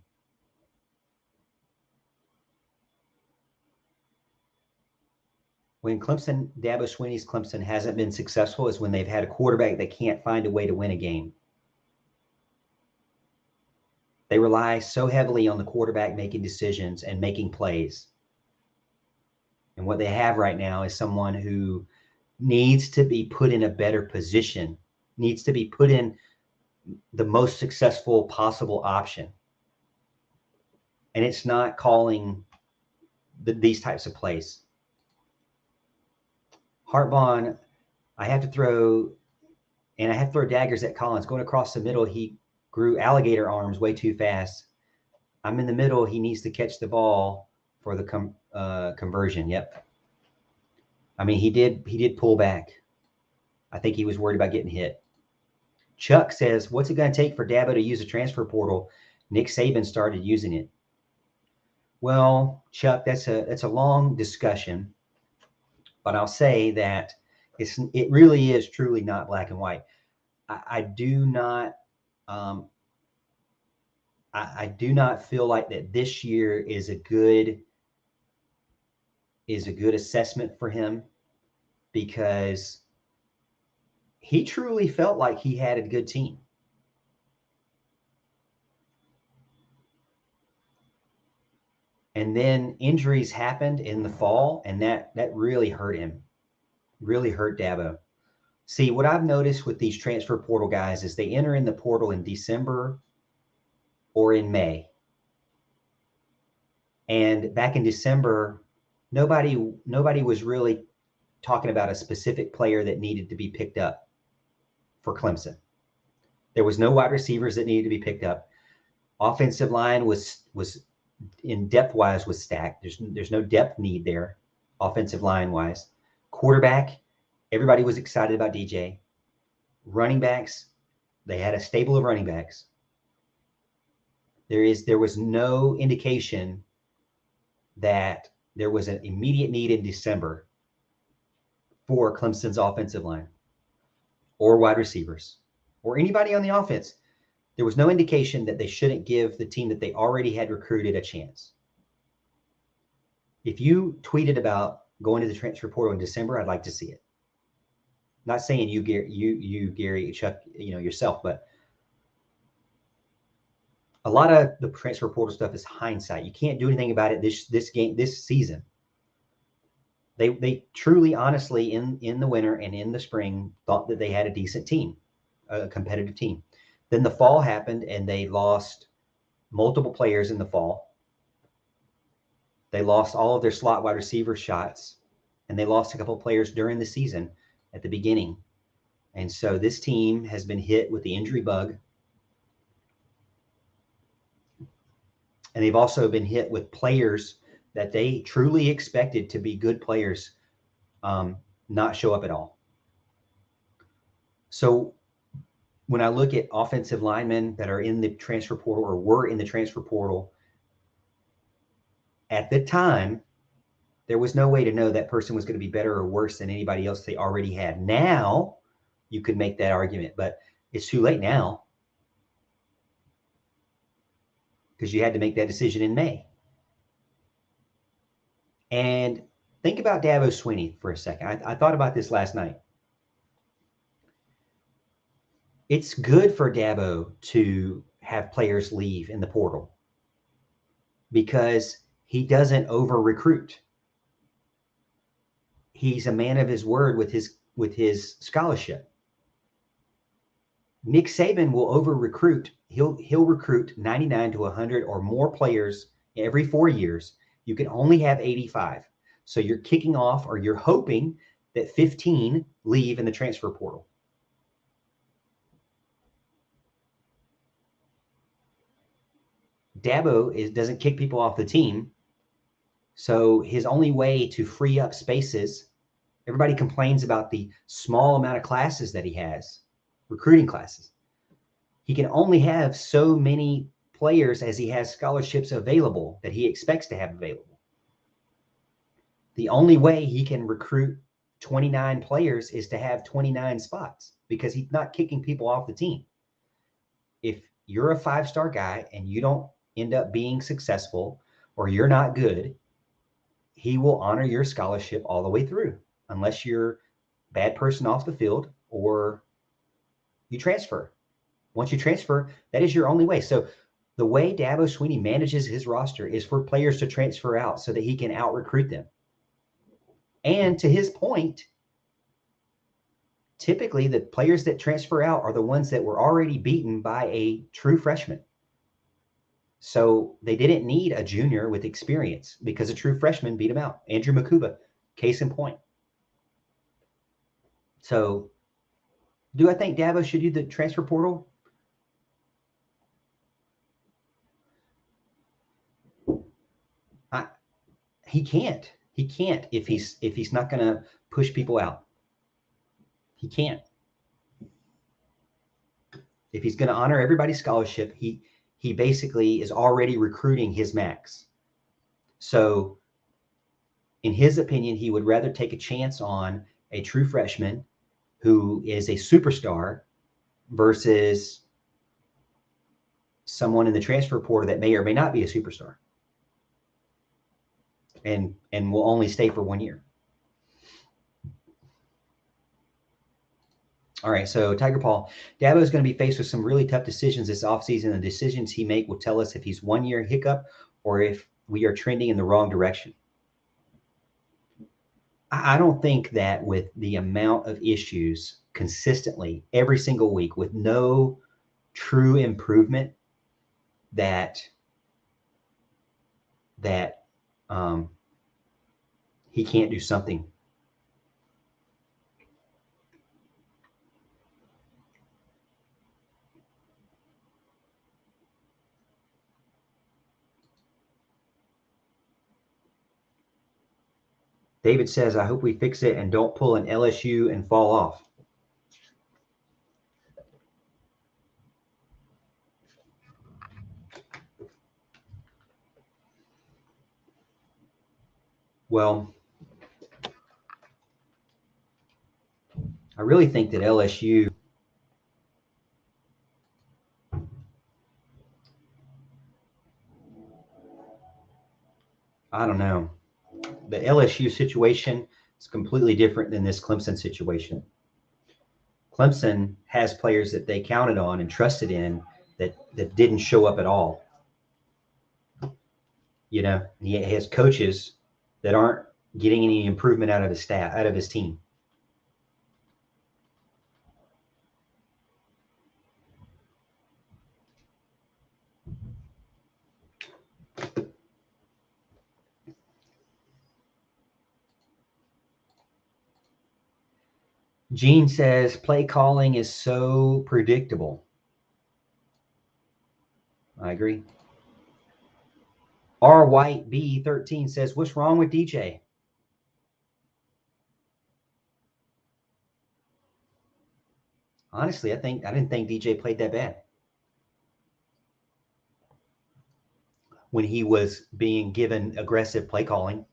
When Clemson, Dabo Swinney's Clemson hasn't been successful is when they've had a quarterback that can't find a way to win a game. They rely so heavily on the quarterback making decisions and making plays. And what they have right now is someone who needs to be put in a better position, needs to be put in the most successful possible option. And it's not calling these types of plays. Hartbon, I have to throw daggers at Collins. Going across the middle, he grew alligator arms way too fast. I'm in the middle. He needs to catch the ball for the conversion. Yep. I mean, he did pull back. I think he was worried about getting hit. Chuck says, what's it going to take for Dabo to use a transfer portal? Nick Saban started using it. Well, Chuck, that's a long discussion, but I'll say that it really is truly not black and white. I do not feel like that this year is a good assessment for him, because he truly felt like he had a good team. And then injuries happened in the fall, and that really hurt him, really hurt Dabo. See, what I've noticed with these transfer portal guys is they enter in the portal in December or in May. And back in December, nobody was really talking about a specific player that needed to be picked up for Clemson. There was no wide receivers that needed to be picked up. Offensive line was in depth wise was stacked. There's no depth need there, offensive line wise. Quarterback, everybody was excited about DJ. Running backs, they had a stable of running backs. There was no indication that there was an immediate need in December for Clemson's offensive line or wide receivers or anybody on the offense. There was no indication that they shouldn't give the team that they already had recruited a chance. If you tweeted about going to the transfer portal in December, I'd like to see it. Not saying you, Gary, Chuck, yourself, but a lot of the transfer portal stuff is hindsight. You can't do anything about it this season. They truly, honestly, in the winter and in the spring, thought that they had a decent team, a competitive team. Then the fall happened, and they lost multiple players in the fall. They lost all of their slot wide receiver shots, and they lost a couple of players during the season at the beginning. And so this team has been hit with the injury bug. And they've also been hit with players that they truly expected to be good players not show up at all. So when I look at offensive linemen that are in the transfer portal or were in the transfer portal, at the time, there was no way to know that person was going to be better or worse than anybody else they already had. Now, you could make that argument, but it's too late now because you had to make that decision in May. And think about Dabo Swinney for a second. I thought about this last night. It's good for Dabo to have players leave in the portal because he doesn't over-recruit. He's a man of his word with his scholarship. Nick Saban will over-recruit. He'll recruit 99 to 100 or more players every 4 years. You can only have 85. So you're kicking off, or you're hoping that 15 leave in the transfer portal. Dabo doesn't kick people off the team. So his only way to free up spaces, everybody complains about the small amount of classes that he has, recruiting classes. He can only have so many players as he has scholarships available that he expects to have available. The only way he can recruit 29 players is to have 29 spots because he's not kicking people off the team. If you're a 5-star guy and you don't end up being successful or you're not good, he will honor your scholarship all the way through unless you're a bad person off the field or you transfer. Once you transfer, that is your only way. So the way Dabo Swinney manages his roster is for players to transfer out so that he can out-recruit them. And to his point, typically the players that transfer out are the ones that were already beaten by a true freshman. So they didn't need a junior with experience because a true freshman beat him out. Andrew Makuba, case in point. So do I think Dabo should do the transfer portal? He can't. He can't if he's not going to push people out. He can't. If he's going to honor everybody's scholarship, he basically is already recruiting his max. So in his opinion, he would rather take a chance on a true freshman who is a superstar versus someone in the transfer portal that may or may not be a superstar and will only stay for 1 year. All right, so Tiger Paul, Dabo is going to be faced with some really tough decisions this offseason. The decisions he make will tell us if he's 1 year hiccup or if we are trending in the wrong direction. I don't think that with the amount of issues consistently every single week with no true improvement that he can't do something. David says, I hope we fix it and don't pull an LSU and fall off. Well, I really think that LSU I don't know. The LSU situation is completely different than this Clemson situation. Clemson has players that they counted on and trusted in that didn't show up at all. You know, he has coaches that aren't getting any improvement out of his staff, out of his team. Gene says play calling is so predictable. I agree. R White B13 says, what's wrong with DJ? Honestly, I didn't think DJ played that bad when he was being given aggressive play calling.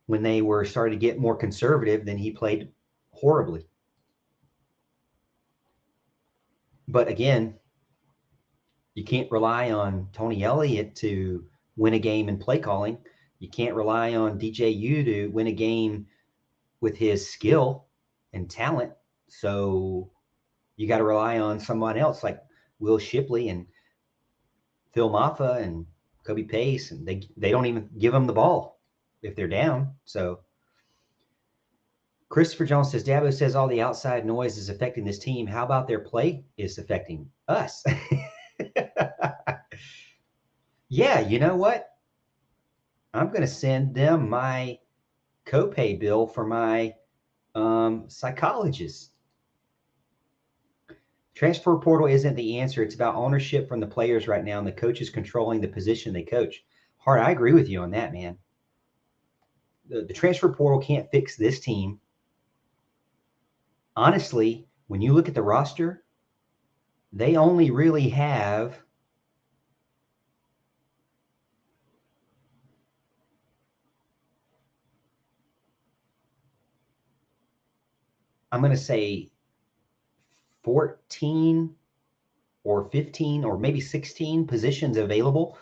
When they were starting to get more conservative, then he played horribly. But again, you can't rely on Tony Elliott to win a game in play calling. You can't rely on DJU to win a game with his skill and talent. So you got to rely on someone else like Will Shipley and Phil Maffa and Kobe Pace, and they don't even give them the ball if they're down. So Christopher Jones says, Dabo says all the outside noise is affecting this team. How about their play is affecting us? Yeah, you know what? I'm going to send them my copay bill for my psychologist. Transfer portal isn't the answer. It's about ownership from the players right now and the coaches controlling the position they coach. Hart, I agree with you on that, man. The transfer portal can't fix this team. Honestly, when you look at the roster, they only really have I'm going to say 14 or 15 or maybe 16 positions available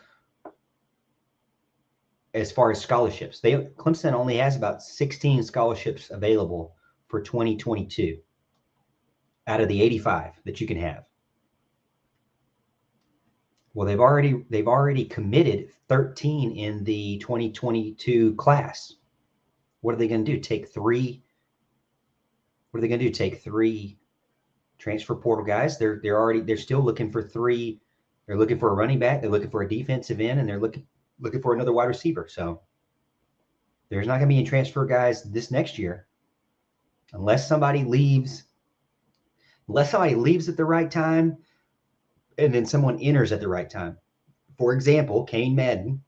as far as scholarships. Clemson only has about 16 scholarships available for 2022 out of the 85 that you can have. Well, they've already committed 13 in the 2022 class. What are they going to do? Take three? What are they going to do? Take three transfer portal guys? They're still looking for three They're looking for a running back. They're looking for a defensive end, and they're looking for another wide receiver. So there's not going to be any transfer guys this next year unless somebody leaves. Unless somebody leaves at the right time, and then someone enters at the right time. For example, Kane Madden.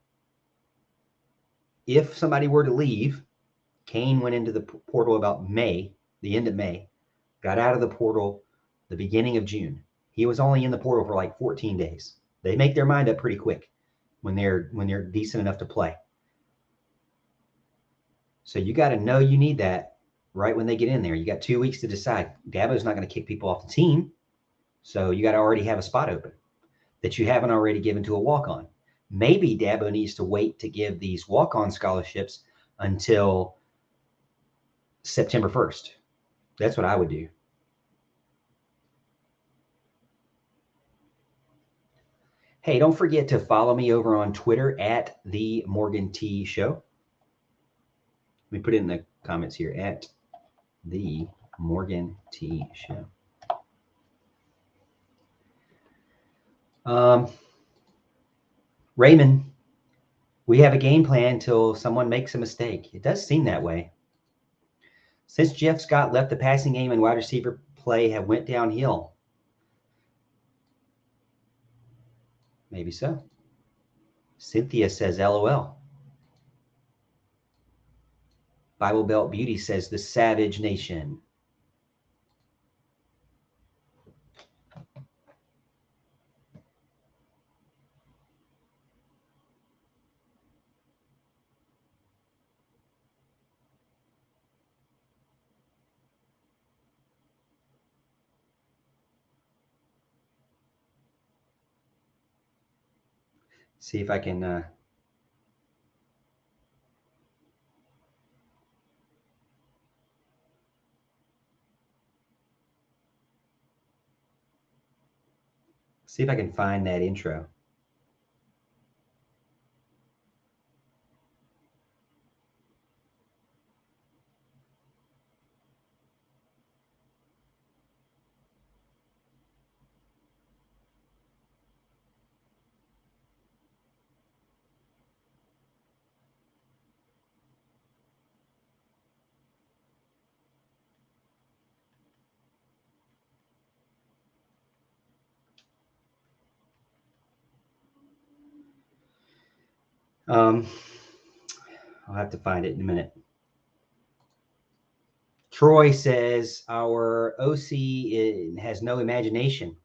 If somebody were to leave, Kane went into the portal about May, the end of May, got out of the portal the beginning of June. He was only in the portal for like 14 days. They make their mind up pretty quick when they're decent enough to play. So you got to know you need that right when they get in there. You got 2 weeks to decide. Dabo's not going to kick people off the team, so you got to already have a spot open that you haven't already given to a walk-on. Maybe Dabo needs to wait to give these walk-on scholarships until September 1st. That's what I would do. Hey, don't forget to follow me over on Twitter at The Morgan T Show. Let me put it in the comments here, at The Morgan T Show. Raymond, we have a game plan until someone makes a mistake. It does seem that way. Since Jeff Scott left, the passing game and wide receiver play have went downhill. Maybe so. Cynthia says, LOL. Bible Belt Beauty says, the Savage Nation. See if I can find that intro. I'll have to find it in a minute. Troy says our OC has no imagination.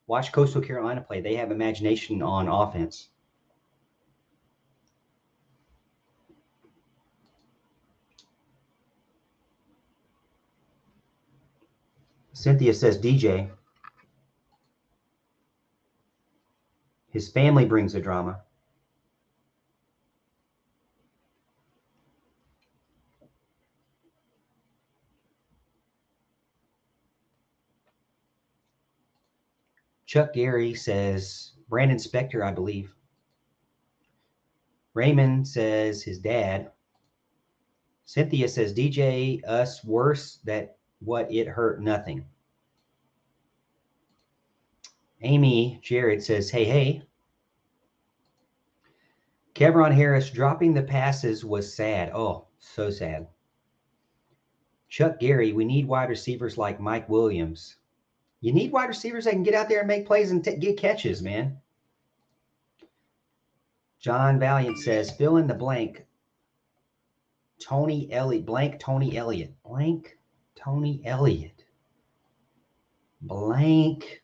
Watch Coastal Carolina play. They have imagination on offense. Cynthia says DJ. His family brings the drama. Chuck Gary says Brandon Spector, I believe. Raymond says his dad. Cynthia says DJ, us worse, that what it hurt nothing. Amy Jared says, hey. Kevron Harris dropping the passes was sad. Oh, so sad. Chuck Gary, we need wide receivers like Mike Williams. You need wide receivers that can get out there and make plays and get catches, man. John Valiant says, fill in the blank. Tony Elliott, blank Tony Elliott. Blank Tony Elliott. Blank.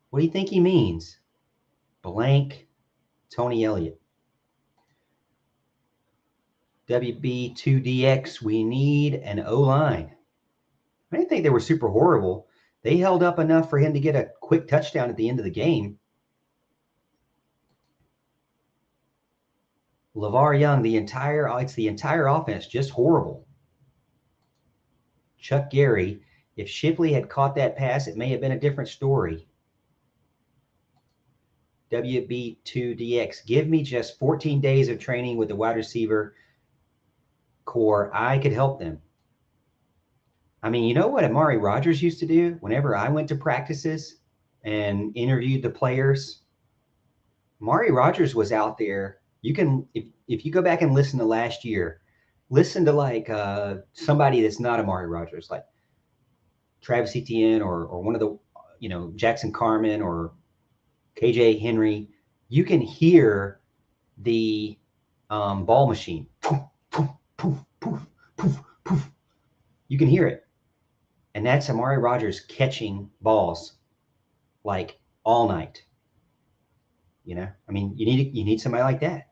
What do you think he means? Blank Tony Elliott. WB2DX, we need an O-line. I didn't think they were super horrible. They held up enough for him to get a quick touchdown at the end of the game. LeVar Young, it's the entire offense, just horrible. Chuck Gary, if Shipley had caught that pass, it may have been a different story. WB2DX, give me just 14 days of training with the wide receiver core. I could help them. I mean, you know what Amari Rogers used to do whenever I went to practices and interviewed the players? Amari Rogers was out there. You can, if you go back and listen to last year, listen to like somebody that's not Amari Rogers, like Travis Etienne or one of the, Jackson Carmen or KJ Henry. You can hear the ball machine. Poof, poof, poof, poof, poof, poof. You can hear it. And that's Amari Rogers catching balls like all night. I mean, you need somebody like that.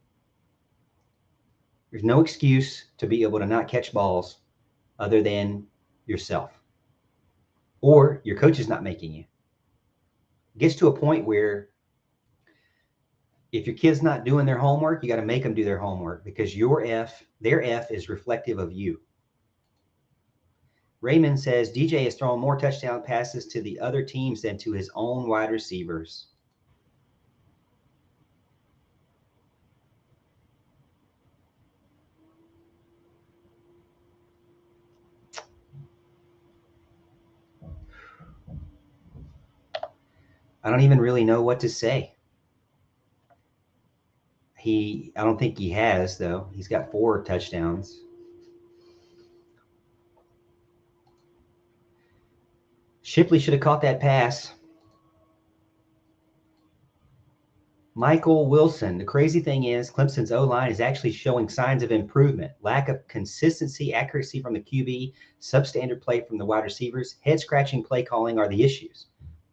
There's no excuse to be able to not catch balls other than yourself. Or your coach is not making you. It gets to a point where if your kid's not doing their homework, you got to make them do their homework because their F is reflective of you. Raymond says DJ has thrown more touchdown passes to the other teams than to his own wide receivers. I don't even really know what to say. I don't think he has, though. He's got 4 touchdowns. Shipley should have caught that pass. Michael Wilson. The crazy thing is Clemson's O-line is actually showing signs of improvement. Lack of consistency, accuracy from the QB, substandard play from the wide receivers, head-scratching play calling are the issues.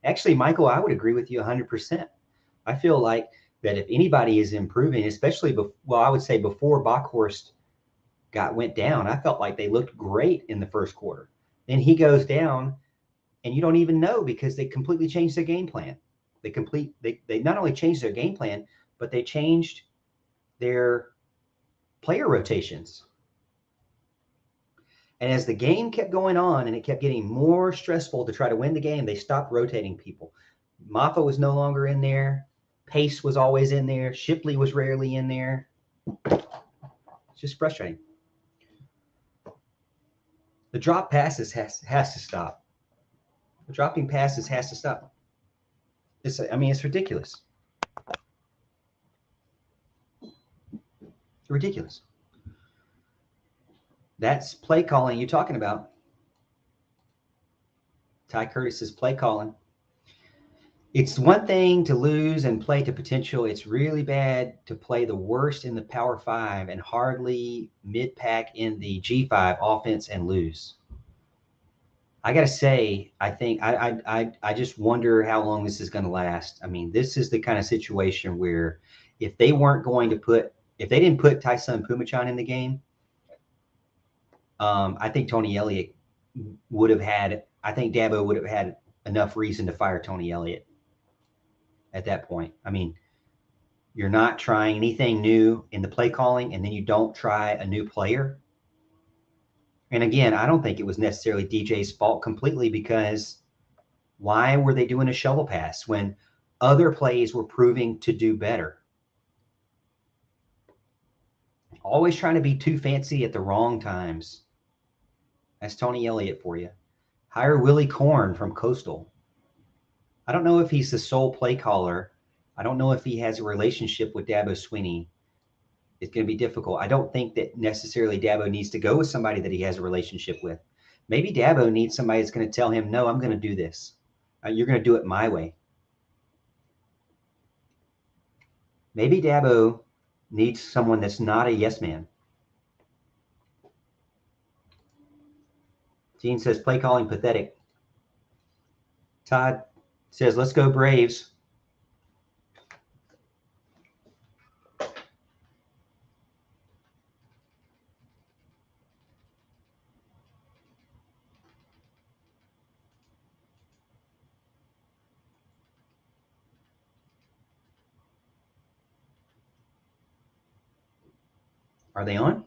Actually, Michael, I would agree with you 100%. I feel like that if anybody is improving, especially, I would say before Bockhorst went down, I felt like they looked great in the first quarter. Then he goes down, and you don't even know because they completely changed their game plan. They not only changed their game plan, but they changed their player rotations. And as the game kept going on and it kept getting more stressful to try to win the game, they stopped rotating people. Maffa was no longer in there. Pace was always in there. Shipley was rarely in there. It's just frustrating. The drop passes has to stop. The dropping passes has to stop. It's ridiculous. It's ridiculous. That's play calling you're talking about. Ty Curtis's play calling. It's one thing to lose and play to potential. It's really bad to play the worst in the Power 5 and hardly mid-pack in the G5 offense and lose. I got to say, I think I just wonder how long this is going to last. I mean, this is the kind of situation where if they didn't put Tyson Pumachan in the game, I think Tony Elliott I think Dabo would have had enough reason to fire Tony Elliott at that point. I mean, you're not trying anything new in the play calling, and then you don't try a new player. And again, I don't think it was necessarily DJ's fault completely because why were they doing a shovel pass when other plays were proving to do better? Always trying to be too fancy at the wrong times. That's Tony Elliott for you. Hire Willie Korn from Coastal. I don't know if he's the sole play caller. I don't know if he has a relationship with Dabo Swinney. It's going to be difficult. I don't think that necessarily Dabo needs to go with somebody that he has a relationship with. Maybe Dabo needs somebody that's going to tell him, no, I'm going to do this. You're going to do it my way. Maybe Dabo needs someone that's not a yes man. Gene says, play calling pathetic. Todd says, let's go Braves. Are they on?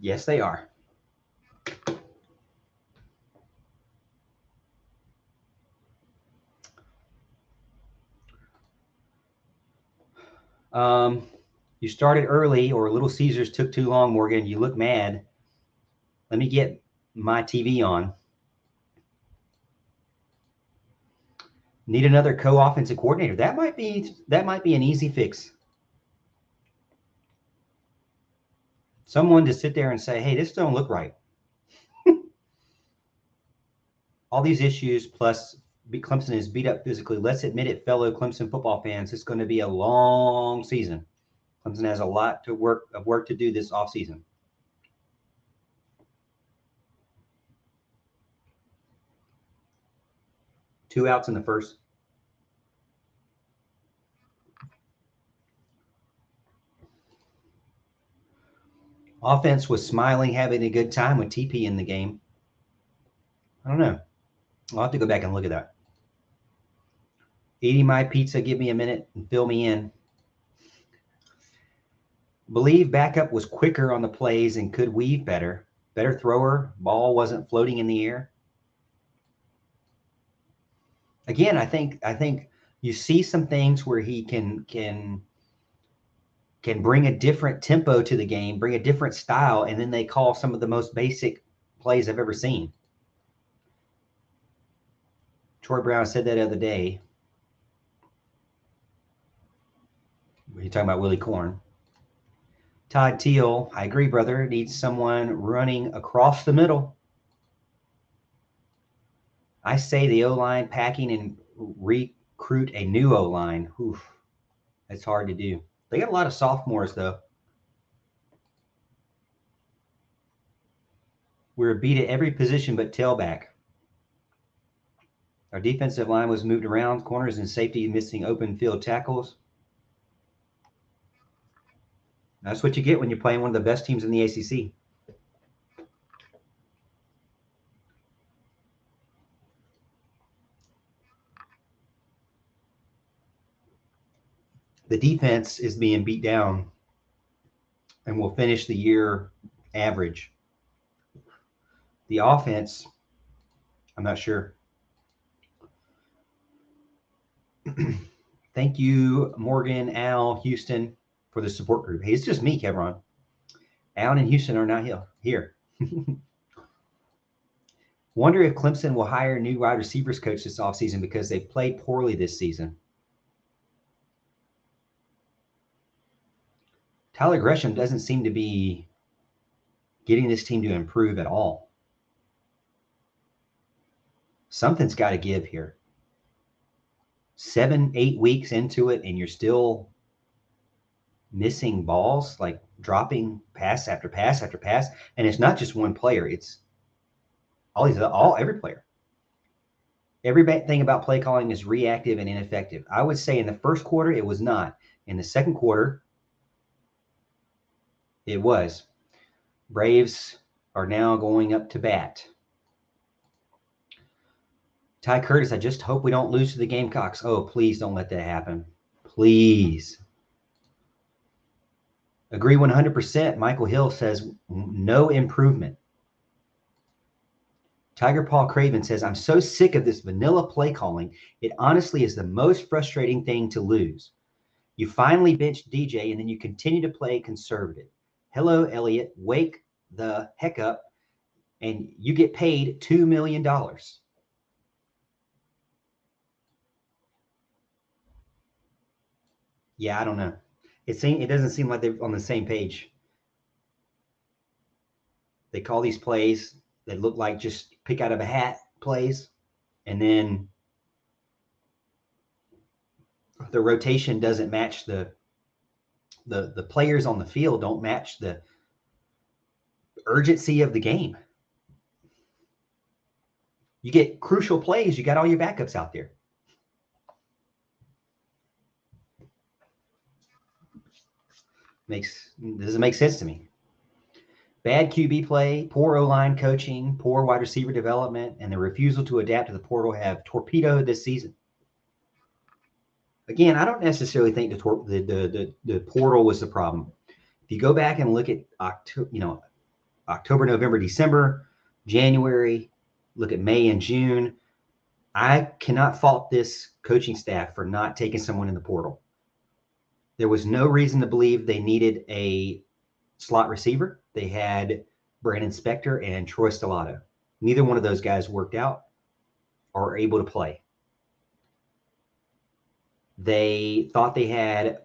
Yes, they are. You started early, or Little Caesars took too long, Morgan. You look mad. Let me get my TV on. Need another co-offensive coordinator. That might be an easy fix. Someone to sit there and say, hey, this don't look right. All these issues, plus Clemson is beat up physically. Let's admit it, fellow Clemson football fans. It's going to be a long season. Clemson has a lot of work to do this offseason. Two outs in the first. Offense was smiling, having a good time with TP in the game. I don't know. I'll have to go back and look at that. Eating my pizza, give me a minute and fill me in. Believe backup was quicker on the plays and could weave better. Better thrower. Ball wasn't floating in the air. Again, I think you see some things where he can bring a different tempo to the game, bring a different style, and then they call some of the most basic plays I've ever seen. Troy Brown said that the other day. You're talking about Willie Corn. Todd Teal, I agree, brother, needs someone running across the middle. I say the O-line packing and recruit a new O-line. Oof, that's hard to do. They got a lot of sophomores, though. We're beat at every position but tailback. Our defensive line was moved around, corners and safety missing open field tackles. That's what you get when you're playing one of the best teams in the ACC. The defense is being beat down and will finish the year average. The offense, I'm not sure. Thank you, Morgan, Al, Houston, for the support group. Hey, it's just me, Kevron. Al and Houston are not here. Wonder if Clemson will hire a new wide receivers coach this offseason because they played poorly this season. Tyler Gresham doesn't seem to be getting this team to improve at all. Something's got to give here. 7-8 weeks into it, and you're still missing balls, like dropping pass after pass after pass. And it's not just one player; it's every player. Every thing about play calling is reactive and ineffective. I would say in the first quarter it was not. In the second quarter, it was. Braves are now going up to bat. Ty Curtis, I just hope we don't lose to the Gamecocks. Oh, please don't let that happen. Please. Agree 100%. Michael Hill says no improvement. Tiger Paul Craven says, I'm so sick of this vanilla play calling. It honestly is the most frustrating thing to lose. You finally bench DJ and then you continue to play conservative. Hello, Elliott. Wake the heck up and you get paid $2 million. Yeah, I don't know. It doesn't seem like they're on the same page. They call these plays that look like just pick out of a hat plays, and then the rotation doesn't match the players on the field don't match the urgency of the game. You get crucial plays, you got all your backups out there. Doesn't make sense to me. Bad QB play, poor O-line coaching, poor wide receiver development, and the refusal to adapt to the portal have torpedoed this season. Again, I don't necessarily think the portal was the problem. If you go back and look at October, November, December, January, look at May and June, I cannot fault this coaching staff for not taking someone in the portal. There was no reason to believe they needed a slot receiver. They had Brandon Spector and Troy Stellato. Neither one of those guys worked out or were able to play. They thought they had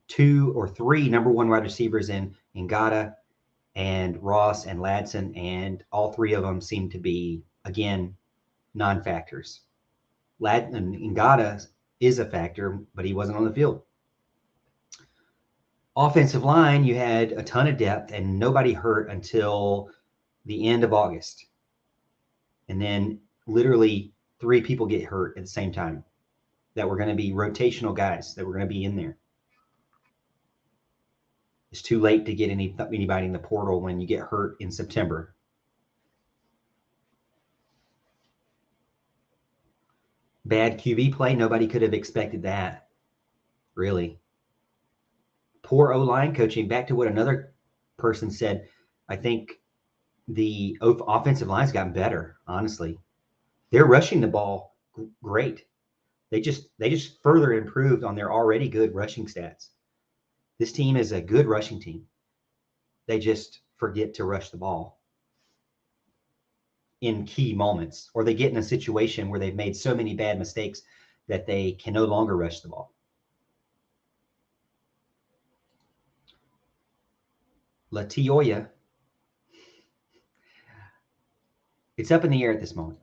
2 or 3 number 1 wide receivers in Ngata and Ross and Ladson, and all 3 of them seemed to be, again, non-factors. Ngata is a factor, but he wasn't on the field. Offensive line, you had a ton of depth and nobody hurt until the end of August. And then literally 3 people get hurt at the same time that were going to be rotational guys that were going to be in there. It's too late to get anybody in the portal when you get hurt in September. Bad QB play. Nobody could have expected that, really. Poor O-line coaching. Back to what another person said, I think the offensive line's gotten better, honestly. They're rushing the ball great. They just further improved on their already good rushing stats. This team is a good rushing team. They just forget to rush the ball in key moments, or they get in a situation where they've made so many bad mistakes that they can no longer rush the ball. Latioya, it's up in the air at this moment.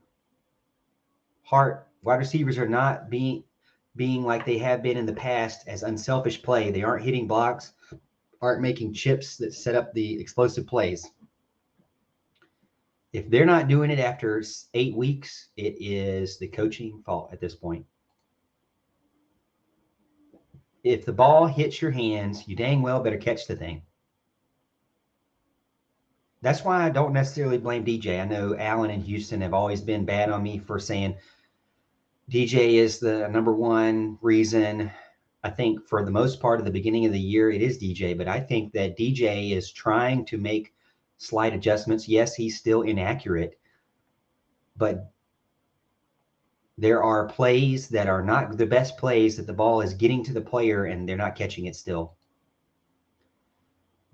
Hart, wide receivers are not being like they have been in the past as unselfish play. They aren't hitting blocks, aren't making chips that set up the explosive plays. If they're not doing it after 8 weeks, it is the coaching fault at this point. If the ball hits your hands, you dang well better catch the thing. That's why I don't necessarily blame DJ. I know Allen and Houston have always been bad on me for saying DJ is the number 1 reason. I think for the most part of the beginning of the year, it is DJ, but I think that DJ is trying to make slight adjustments. Yes, he's still inaccurate, but there are plays that are not the best plays that the ball is getting to the player and they're not catching it still.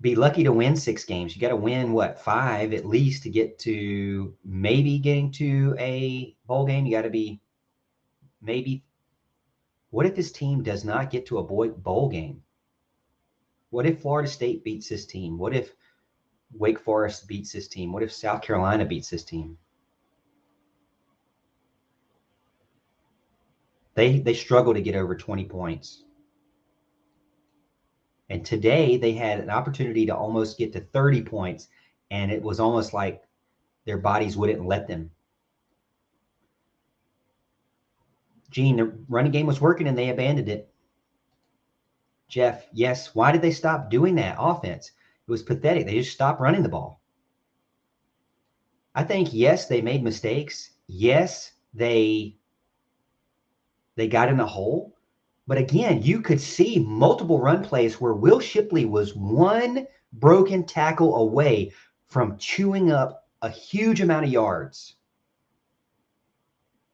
Be lucky to win 6 games. You got to win, 5 at least to get to maybe getting to a bowl game. You got to be maybe. What if this team does not get to a bowl game? What if Florida State beats this team? What if Wake Forest beats this team? What if South Carolina beats this team? They struggle to get over 20 points. And today they had an opportunity to almost get to 30 points, and it was almost like their bodies wouldn't let them. Gene, the running game was working and they abandoned it. Jeff, yes. Why did they stop doing that offense? It was pathetic. They just stopped running the ball. I think, yes, they made mistakes. Yes, they got in a hole. But again, you could see multiple run plays where Will Shipley was 1 broken tackle away from chewing up a huge amount of yards.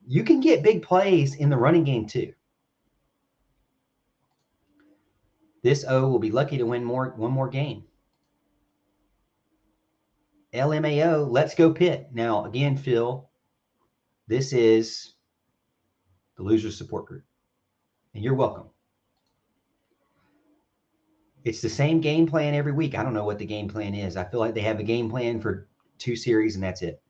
You can get big plays in the running game too. This O will be lucky to win one more game. LMAO, let's go Pitt. Now, again, Phil, this is the Loser Support Group. And you're welcome. It's the same game plan every week. I don't know what the game plan is. I feel like they have a game plan for 2 series and that's it.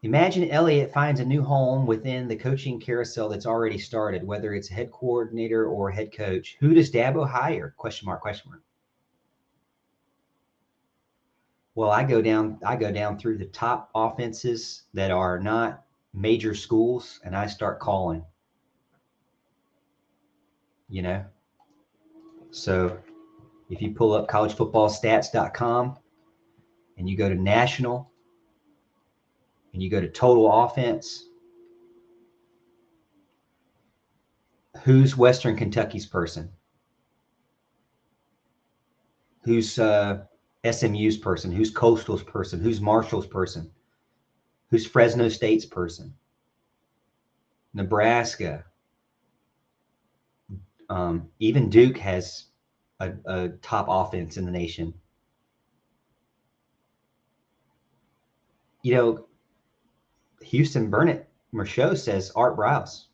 Imagine Elliott finds a new home within the coaching carousel that's already started, whether it's head coordinator or head coach. Who does Dabo hire? Question mark. Well, I go down through the top offenses that are not major schools, and I start calling. So if you pull up collegefootballstats.com and you go to national and you go to total offense, who's Western Kentucky's person? Who's SMU's person? Who's Coastal's person? Who's Marshall's person? Who's Fresno State's person? Nebraska. Even Duke has a top offense in the nation. You know, Houston Burnett Merchot says Art Browse.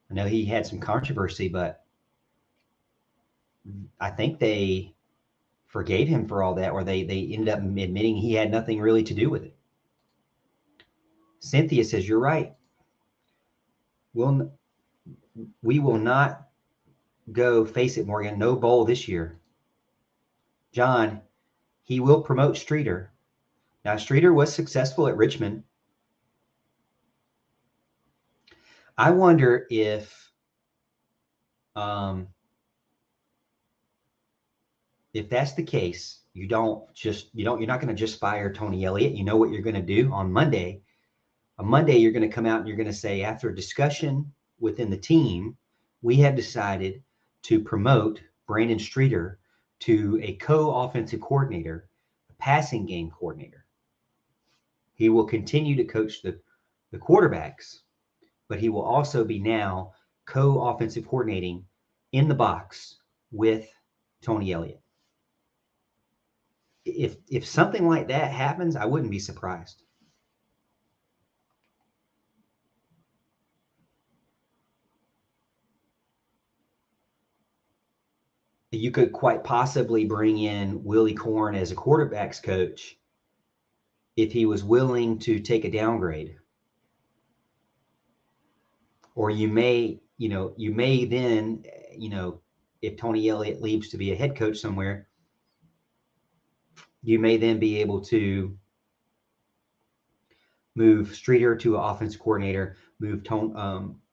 I know he had some controversy, but I think they forgave him for all that, or they ended up admitting he had nothing really to do with it. Cynthia says, you're right. We will not go, face it, Morgan. No bowl this year. John, he will promote Streeter. Now, Streeter was successful at Richmond. I wonder if that's the case, you're not going to just fire Tony Elliott. You know what you're going to do on Monday. On Monday, you're going to come out and you're going to say, after a discussion within the team, we have decided to promote Brandon Streeter to a co-offensive coordinator, a passing game coordinator. He will continue to coach the quarterbacks, but he will also be now co-offensive coordinating in the box with Tony Elliott. If something like that happens, I wouldn't be surprised. You could quite possibly bring in Willie Corn as a quarterbacks coach if he was willing to take a downgrade. Or you may then, if Tony Elliott leaves to be a head coach somewhere, you may then be able to move Streeter to an offensive coordinator, move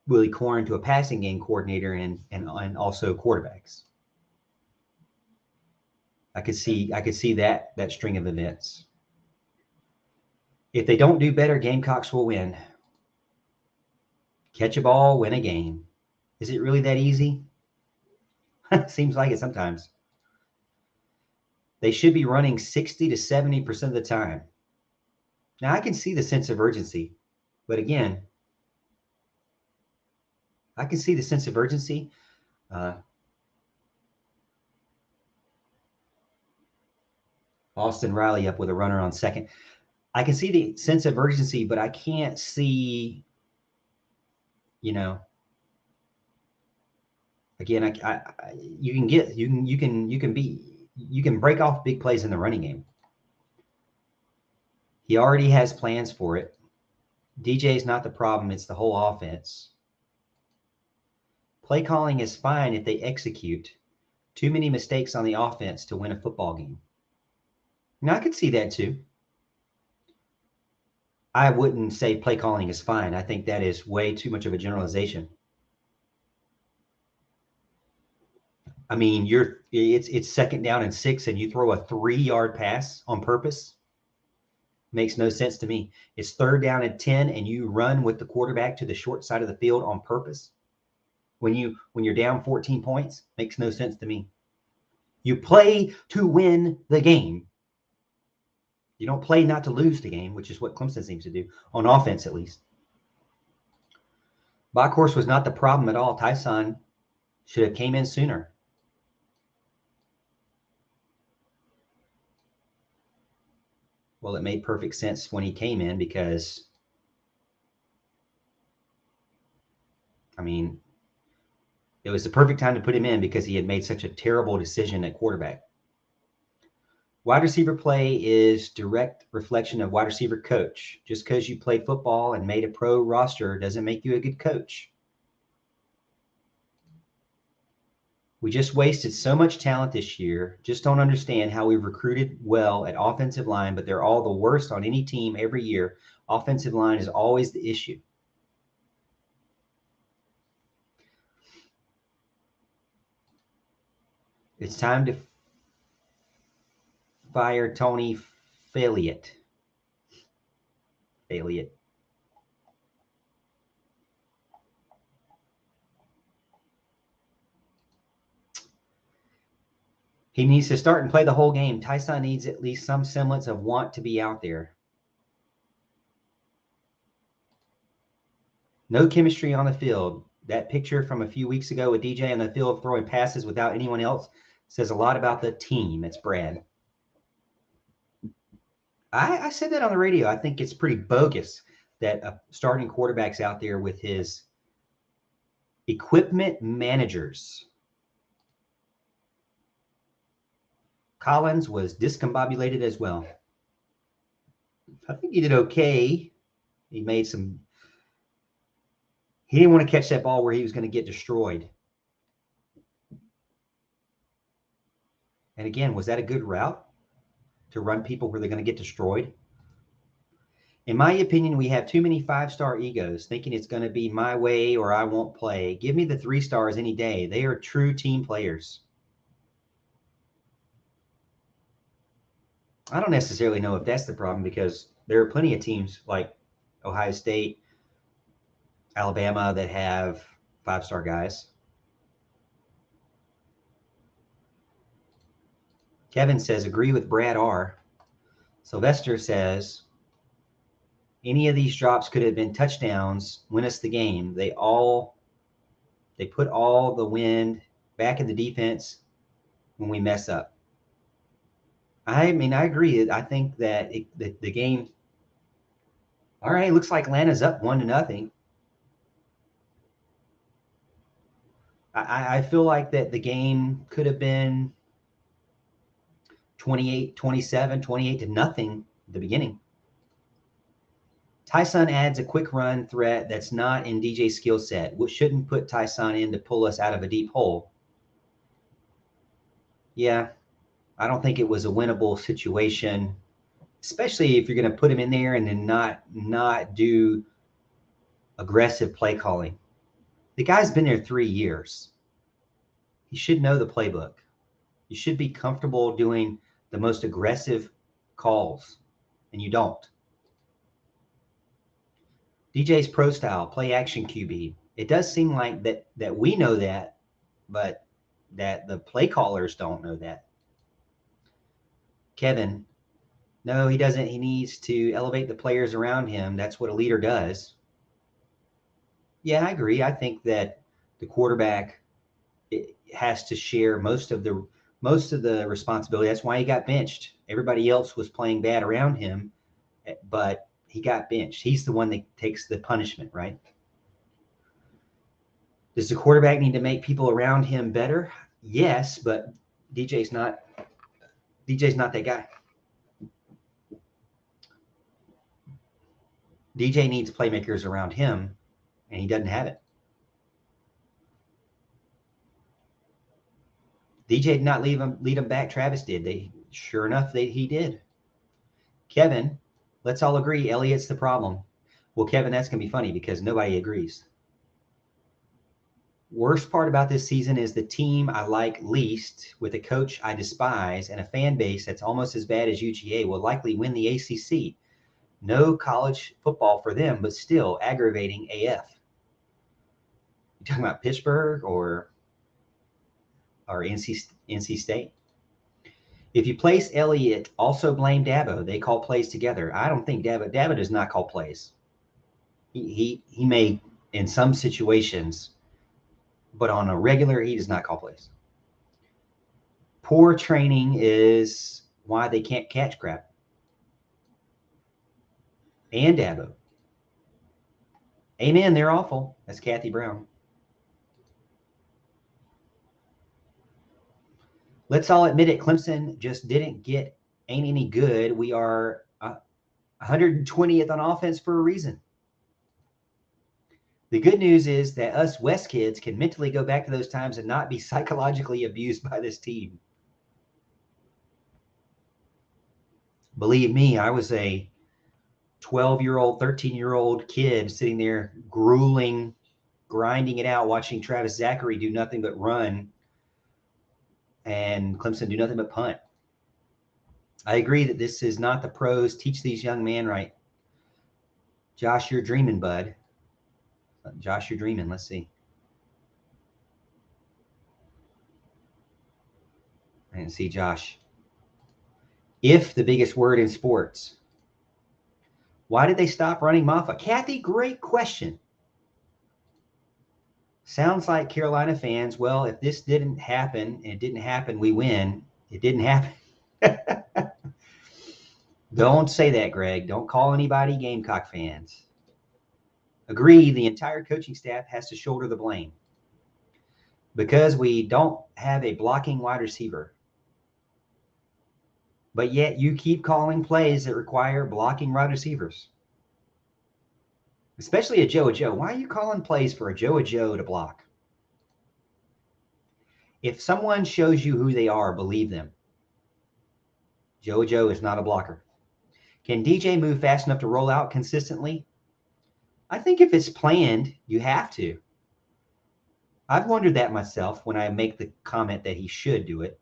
Willie Corn to a passing game coordinator, and also quarterbacks. I could see that string of events. If they don't do better, Gamecocks will win. Catch a ball, win a game. Is it really that easy? Seems like it sometimes. They should be running 60 to 70% of the time. Now, I can see the sense of urgency, but again, I can see the sense of urgency. Austin Riley up with a runner on second. I can see the sense of urgency, but I can't see, again, you can break off big plays in the running game. He already has plans for it. DJ is not the problem. It's the whole offense. Play calling is fine if they execute. Too many mistakes on the offense to win a football game. Now, I could see that too. I wouldn't say play calling is fine. I think that is way too much of a generalization. I mean, it's second down and 6, and you throw a 3-yard pass on purpose. Makes no sense to me. It's third down and 10, and you run with the quarterback to the short side of the field on purpose. When you're down 14 points, makes no sense to me. You play to win the game. You don't play not to lose the game, which is what Clemson seems to do, on offense at least. Backhorse was not the problem at all. Tyson should have came in sooner. Well, it made perfect sense when he came in because, I mean, it was the perfect time to put him in because he had made such a terrible decision at quarterback. Wide receiver play is direct reflection of wide receiver coach. Just because you played football and made a pro roster doesn't make you a good coach. We just wasted so much talent this year. Just don't understand how we've recruited well at offensive line, but they're all the worst on any team every year. Offensive line is always the issue. It's time to fire Tony Elliott. He needs to start and play the whole game. Tyson needs at least some semblance of want to be out there. No chemistry on the field. That picture from a few weeks ago with DJ on the field throwing passes without anyone else says a lot about the team. It's Brad. I said that on the radio. I think it's pretty bogus that a starting quarterback's out there with his equipment managers. Collins was discombobulated as well. I think he did okay. He didn't want to catch that ball where he was going to get destroyed. And again, was that a good route to run people where they're going to get destroyed? In my opinion, we have too many 5-star egos thinking it's going to be my way or I won't play. Give me the 3 stars any day. They are true team players. I don't necessarily know if that's the problem because there are plenty of teams like Ohio State, Alabama that have 5-star guys. Kevin says, agree with Brad R. Sylvester says, any of these drops could have been touchdowns, win us the game. They put all the wind back in the defense when we mess up. I mean, I agree. I think that the game, all right, looks like Atlanta's up 1-0. I feel like that the game could have been 28-27, 28-0 at the beginning. Tyson adds a quick run threat that's not in DJ's skill set, which shouldn't put Tyson in to pull us out of a deep hole. Yeah, I don't think it was a winnable situation, especially if you're going to put him in there and then not do aggressive play calling. The guy's been there 3 years. He should know the playbook. You should be comfortable doing the most aggressive calls, and you don't. DJ's pro style, play action QB. It does seem like that we know that, but that the play callers don't know that. Kevin, no, he doesn't. He needs to elevate the players around him. That's what a leader does. Yeah, I agree. I think that the quarterback has to share most of the responsibility. That's why he got benched. Everybody else was playing bad around him, but he got benched. He's the one that takes the punishment, right? Does the quarterback need to make people around him better? Yes, but DJ's not that guy. DJ needs playmakers around him, and he doesn't have it. DJ did not lead him back. Travis did. Sure enough, he did. Kevin, let's all agree Elliott's the problem. Well, Kevin, that's going to be funny because nobody agrees. Worst part about this season is the team I like least, with a coach I despise, and a fan base that's almost as bad as UGA, will likely win the ACC. No college football for them, but still aggravating AF. You talking about Pittsburgh or NC State? If you place Elliott, also blame Dabo. They call plays together. I don't think Dabo does not call plays. He may in some situations, but on a regular, he does not call plays. Poor training is why they can't catch crap. And Dabo. Amen, they're awful. That's Kathy Brown. Let's all admit it, Clemson just ain't any good. We are 120th on offense for a reason. The good news is that us West kids can mentally go back to those times and not be psychologically abused by this team. Believe me, I was a 12-year-old, 13-year-old kid sitting there grueling, grinding it out, watching Travis Zachary do nothing but run and Clemson do nothing but punt. I agree that this is not the pros. Teach these young men right. Josh, you're dreaming, bud. Josh, you're dreaming. Let's see. I didn't see Josh. If the biggest word in sports. Why did they stop running Maffa? Kathy, great question. Sounds like Carolina fans, well, if this didn't happen, and it didn't happen, we win. It didn't happen. Don't say that, Greg. Don't call anybody Gamecock fans. Agree, the entire coaching staff has to shoulder the blame because we don't have a blocking wide receiver. But yet you keep calling plays that require blocking wide receivers, especially a Joe. Why are you calling plays for a Joe to block? If someone shows you who they are, believe them. Joe is not a blocker. Can DJ move fast enough to roll out consistently? I think if it's planned, you have to. I've wondered that myself when I make the comment that he should do it.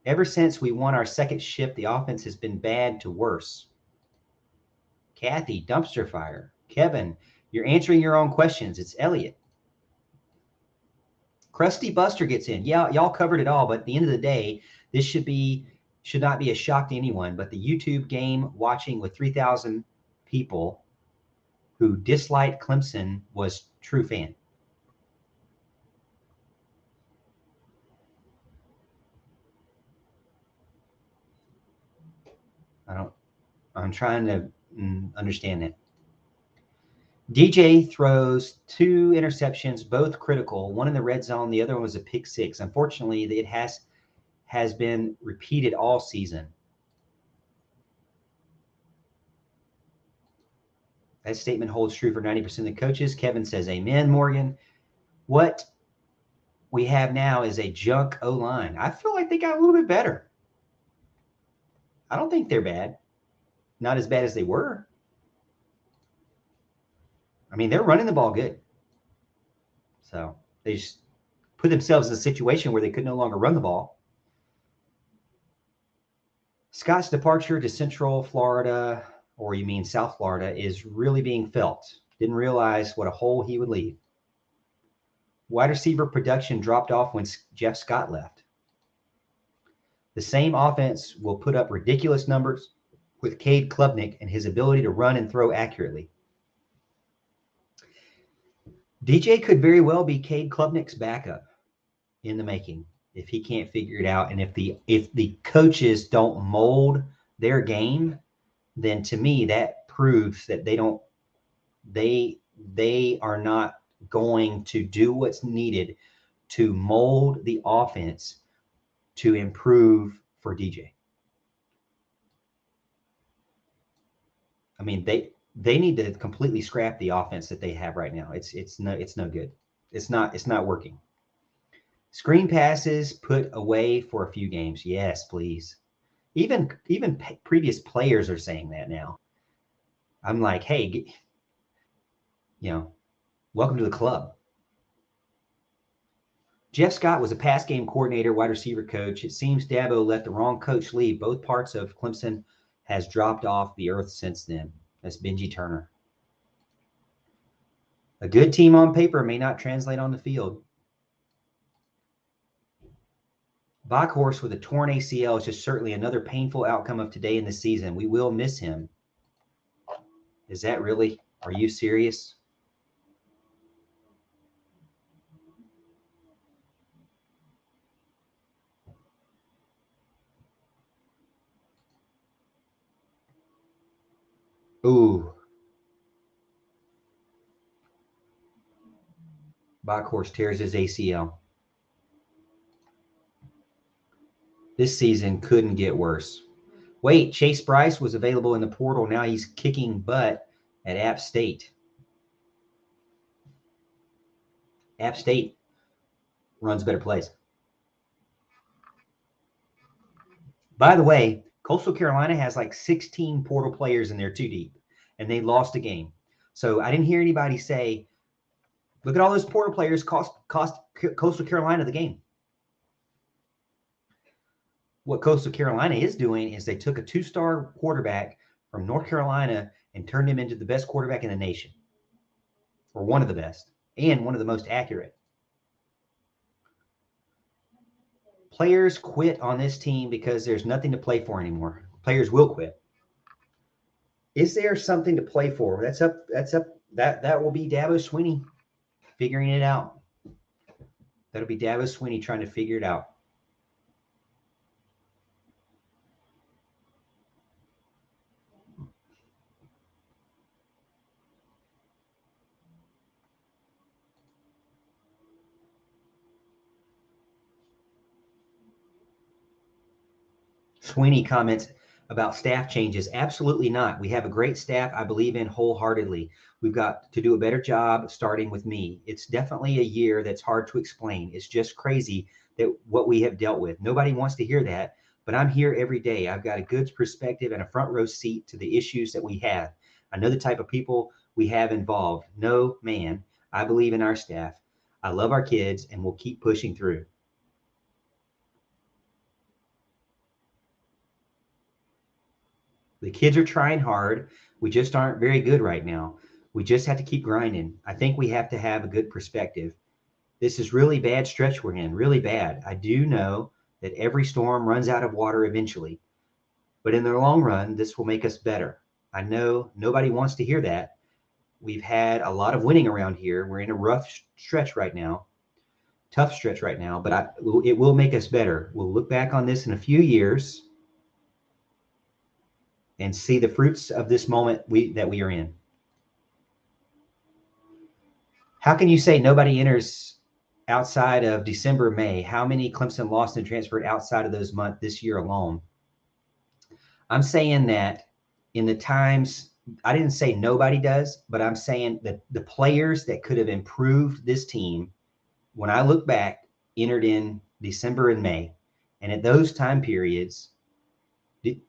Ever since we won our second shift, the offense has been bad to worse. Kathy, dumpster fire. Kevin, you're answering your own questions. It's Elliot. Krusty Buster gets in. Yeah, y'all covered it all, but at the end of the day, this should not be a shock to anyone. But the YouTube game watching with 3,000 people who disliked Clemson was true fan. I'm trying to understand that. DJ throws 2 interceptions, both critical. One in the red zone, the other one was a pick 6. Unfortunately, it has been repeated all season. That statement holds true for 90% of the coaches. Kevin says, amen, Morgan. What we have now is a junk O-line. I feel like they got a little bit better. I don't think they're bad. Not as bad as they were. I mean, they're running the ball good. So they just put themselves in a situation where they could no longer run the ball. Scott's departure to Central Florida, or you mean South Florida, is really being felt. Didn't realize what a hole he would leave. Wide receiver production dropped off when Jeff Scott left. The same offense will put up ridiculous numbers with Cade Klubnik and his ability to run and throw accurately. DJ could very well be Cade Klubnik's backup in the making if he can't figure it out. And if the coaches don't mold their game, then to me that proves that they are not going to do what's needed to mold the offense to improve for DJ. I mean, they need to completely scrap the offense that they have right now. It's no good. It's not working. Screen passes put away for a few games. Yes, please. Even previous players are saying that now. I'm like, hey, welcome to the club. Jeff Scott was a pass game coordinator, wide receiver coach. It seems Dabo let the wrong coach leave. Both parts of Clemson has dropped off the earth since then. That's Benji Turner. A good team on paper may not translate on the field. Backhorse with a torn ACL is just certainly another painful outcome of today in the season. We will miss him. Is that really? Are you serious? Ooh. Backhorse tears his ACL. This season couldn't get worse. Wait, Chase Bryce was available in the portal. Now he's kicking butt at App State. App State runs better plays. By the way, Coastal Carolina has like 16 portal players in there too deep, and they lost a game. So I didn't hear anybody say, look at all those portal players cost Coastal Carolina the game. What Coastal Carolina is doing is they took a 2-star quarterback from North Carolina and turned him into the best quarterback in the nation, or one of the best, and one of the most accurate. Players quit on this team because there's nothing to play for anymore. Players will quit. Is there something to play for? That will be Dabo Swinney. figuring it out. That'll be Dabo Swinney trying to figure it out. Sweeney comments about staff changes. Absolutely not. We have a great staff I believe in wholeheartedly. We've got to do a better job starting with me. It's definitely a year that's hard to explain. It's just crazy that what we have dealt with. Nobody wants to hear that, but I'm here every day. I've got a good perspective and a front row seat to the issues that we have. I know the type of people we have involved. No, man, I believe in our staff. I love our kids and we'll keep pushing through. The kids are trying hard. We just aren't very good right now. We just have to keep grinding. I think we have to have a good perspective. This is really bad stretch we're in, really bad. I do know that every storm runs out of water eventually, but in the long run, this will make us better. I know nobody wants to hear that. We've had a lot of winning around here. We're in a rough stretch right now, tough stretch right now, but it will make us better. We'll look back on this in a few years and see the fruits of this moment that we are in. How can you say nobody enters outside of December, May? How many Clemson lost and transferred outside of those months this year alone? I'm saying that in the times, I didn't say nobody does, but I'm saying that the players that could have improved this team, when I look back, entered in December and May. And at those time periods,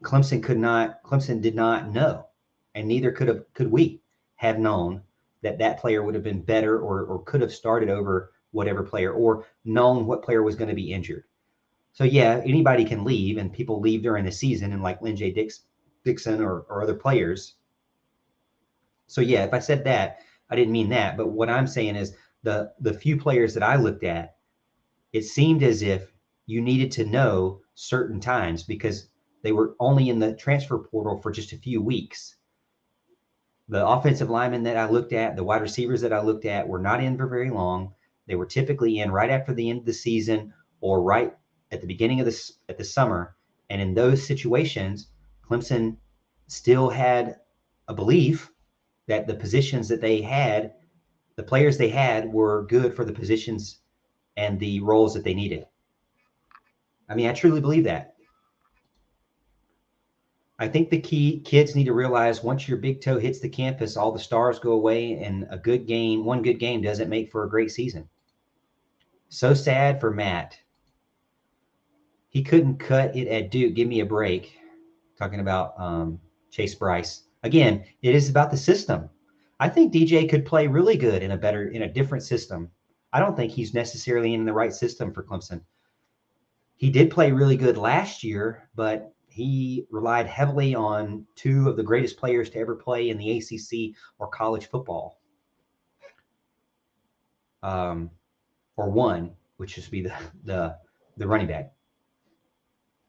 Clemson did not know, and neither could we have known that player would have been better or could have started over whatever player or known what player was going to be injured. So yeah, anybody can leave, and people leave during the season, and like Lynn J. Dixon or other players. So yeah, if I said that, I didn't mean that. But what I'm saying is the few players that I looked at, it seemed as if you needed to know certain times because they were only in the transfer portal for just a few weeks. The offensive linemen that I looked at, the wide receivers that I looked at were not in for very long. They were typically in right after the end of the season or right at the beginning of the summer. And in those situations, Clemson still had a belief that the positions that they had, the players they had were good for the positions and the roles that they needed. I mean, I truly believe that. I think the key kids need to realize once your big toe hits the campus, all the stars go away, and one good game doesn't make for a great season. So sad for Matt. He couldn't cut it at Duke. Give me a break. Talking about Chase Bryce. Again, it is about the system. I think DJ could play really good in a different system. I don't think he's necessarily in the right system for Clemson. He did play really good last year, but he relied heavily on two of the greatest players to ever play in the ACC or college football. Or one, which would be the running back.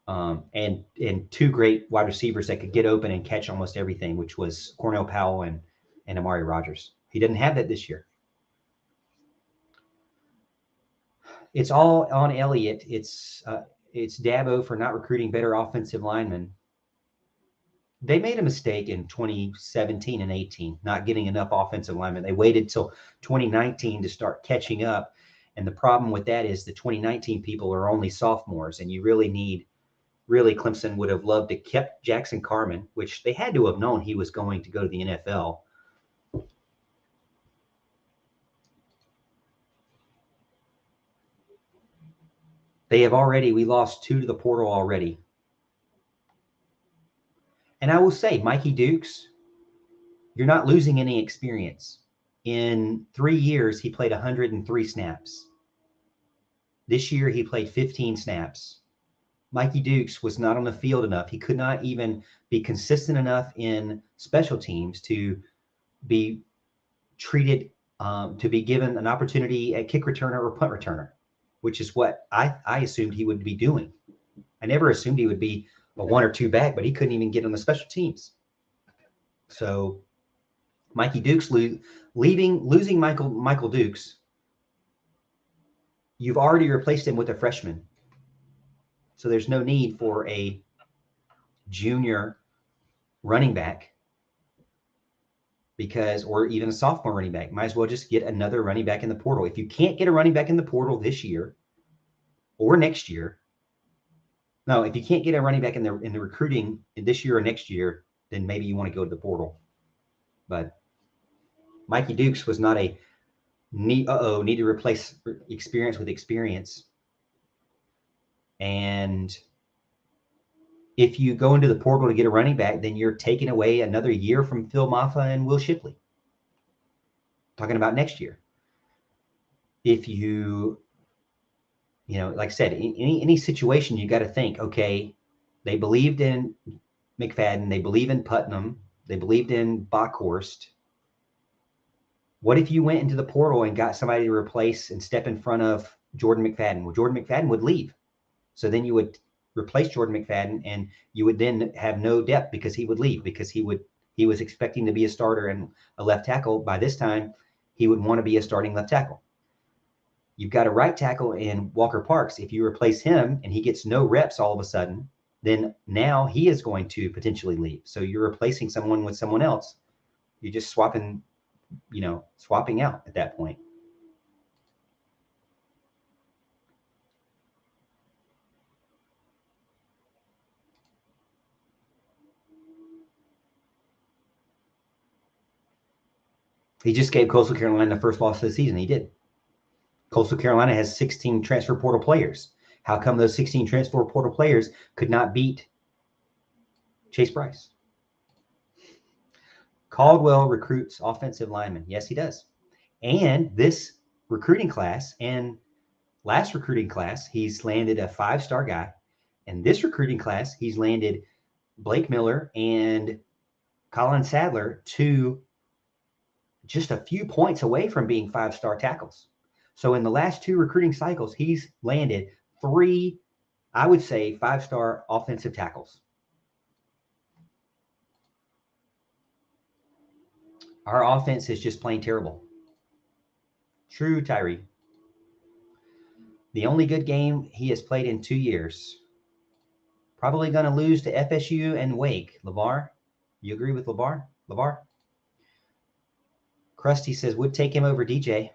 And two great wide receivers that could get open and catch almost everything, which was Cornell Powell and Amari Rodgers. He didn't have that this year. It's all on Elliott. It's Dabo for not recruiting better offensive linemen. They made a mistake in 2017 and 18, not getting enough offensive linemen. They waited till 2019 to start catching up. And the problem with that is the 2019 people are only sophomores, and you really Clemson would have loved to kept Jackson Carman, which they had to have known he was going to go to the NFL. We lost 2 to the portal already. And I will say, Mikey Dukes, you're not losing any experience. In 3 years, he played 103 snaps. This year, he played 15 snaps. Mikey Dukes was not on the field enough. He could not even be consistent enough in special teams to be treated, to be given an opportunity at kick returner or punt returner, which is what I assumed he would be doing. I never assumed he would be a 1 or 2 back, but he couldn't even get on the special teams. So Mikey Dukes losing Michael Dukes you've already replaced him with a freshman. So there's no need for a junior running back or even a sophomore running back. Might as well just get another running back in the portal. If you can't get a running back in the portal this year or next year, no, if you can't get a running back in the recruiting this year or next year, then maybe you want to go to the portal. But Mikey Dukes was not a need to replace experience with experience. And if you go into the portal to get a running back, then you're taking away another year from Phil Maffa and Will Shipley. Talking about next year. If you like I said, any situation, you got to think, okay, they believed in McFadden, they believe in Putnam, they believed in Bockhorst. What if you went into the portal and got somebody to replace and step in front of Jordan McFadden? Well, Jordan McFadden would leave. So then you would replace Jordan McFadden, and you would then have no depth because he would leave, because he was expecting to be a starter and a left tackle. By this time, he would want to be a starting left tackle. You've got a right tackle in Walker Parks. If you replace him and he gets no reps all of a sudden, then now he is going to potentially leave. So you're replacing someone with someone else. You're just swapping out at that point. He just gave Coastal Carolina the first loss of the season. He did. Coastal Carolina has 16 transfer portal players. How come those 16 transfer portal players could not beat Chase Bryce? Caldwell recruits offensive linemen. Yes, he does. And this recruiting class and last recruiting class, he's landed a 5-star guy. And this recruiting class, he's landed Blake Miller and Colin Sadler, to just a few points away from being 5-star tackles. So in the last 2 recruiting cycles, he's landed 3, I would say, 5-star offensive tackles. Our offense is just plain terrible. True, Tyree. The only good game he has played in 2 years. Probably going to lose to FSU and Wake. LeVar, you agree with LeVar? LeVar? Krusty says, would take him over DJ.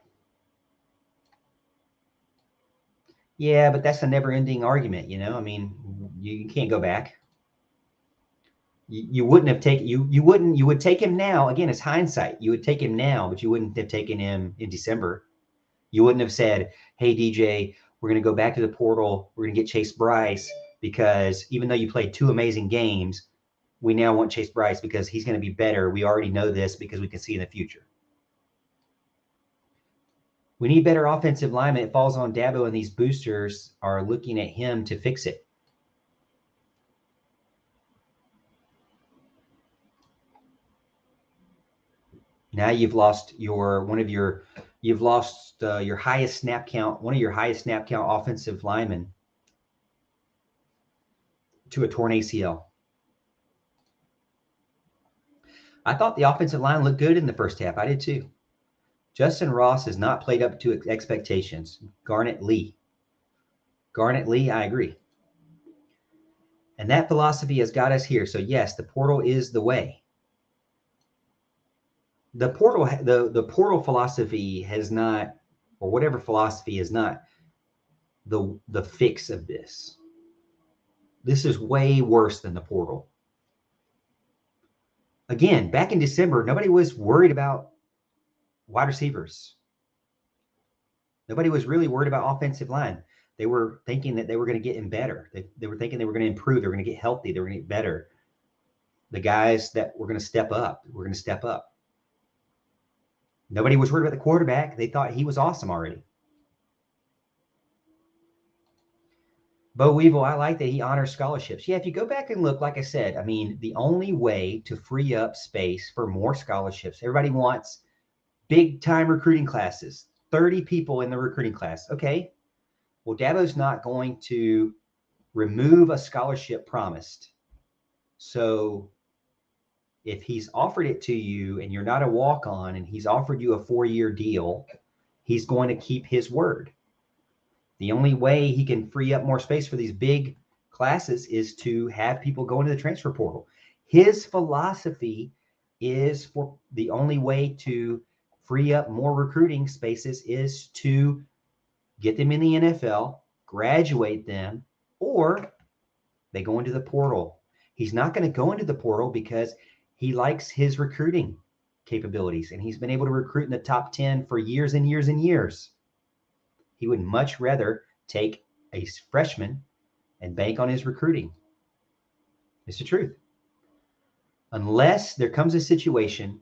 Yeah, but that's a never-ending argument, I mean, you can't go back. You wouldn't have taken you would take him now. Again, it's hindsight. You would take him now, but you wouldn't have taken him in December. You wouldn't have said, hey, DJ, we're going to go back to the portal. We're going to get Chase Bryce, because even though you played 2 amazing games, we now want Chase Bryce because he's going to be better. We already know this because we can see in the future. We need better offensive linemen. It falls on Dabo, and these boosters are looking at him to fix it. Now you've lost your highest snap count, one of your highest snap count offensive linemen to a torn ACL. I thought the offensive line looked good in the first half. I did too. Justin Ross has not played up to expectations. Garnett Lee, I agree. And that philosophy has got us here. So yes, the portal is the way. The portal philosophy has not, or whatever philosophy is not the fix of this. This is way worse than the portal. Again, back in December, nobody was worried about wide receivers. Nobody was really worried about offensive line. They were thinking that they were going to get better. They were thinking they were going to improve. They were going to get healthy. They were going to get better. The guys that were going to step up were going to step up. Nobody was worried about the quarterback. They thought he was awesome already. Bo Weevil, I like that he honors scholarships. Yeah, if you go back and look, like I said, I mean, the only way to free up space for more scholarships, everybody wants big-time recruiting classes, 30 people in the recruiting class. Okay, well, Dabo's not going to remove a scholarship promised. So if he's offered it to you and you're not a walk-on and he's offered you a 4-year deal, he's going to keep his word. The only way he can free up more space for these big classes is to have people go into the transfer portal. His philosophy is for the only way to free up more recruiting spaces is to get them in the NFL, graduate them, or they go into the portal. He's not going to go into the portal because he likes his recruiting capabilities, and he's been able to recruit in the top 10 for years and years and years. He would much rather take a freshman and bank on his recruiting. It's the truth. Unless there comes a situation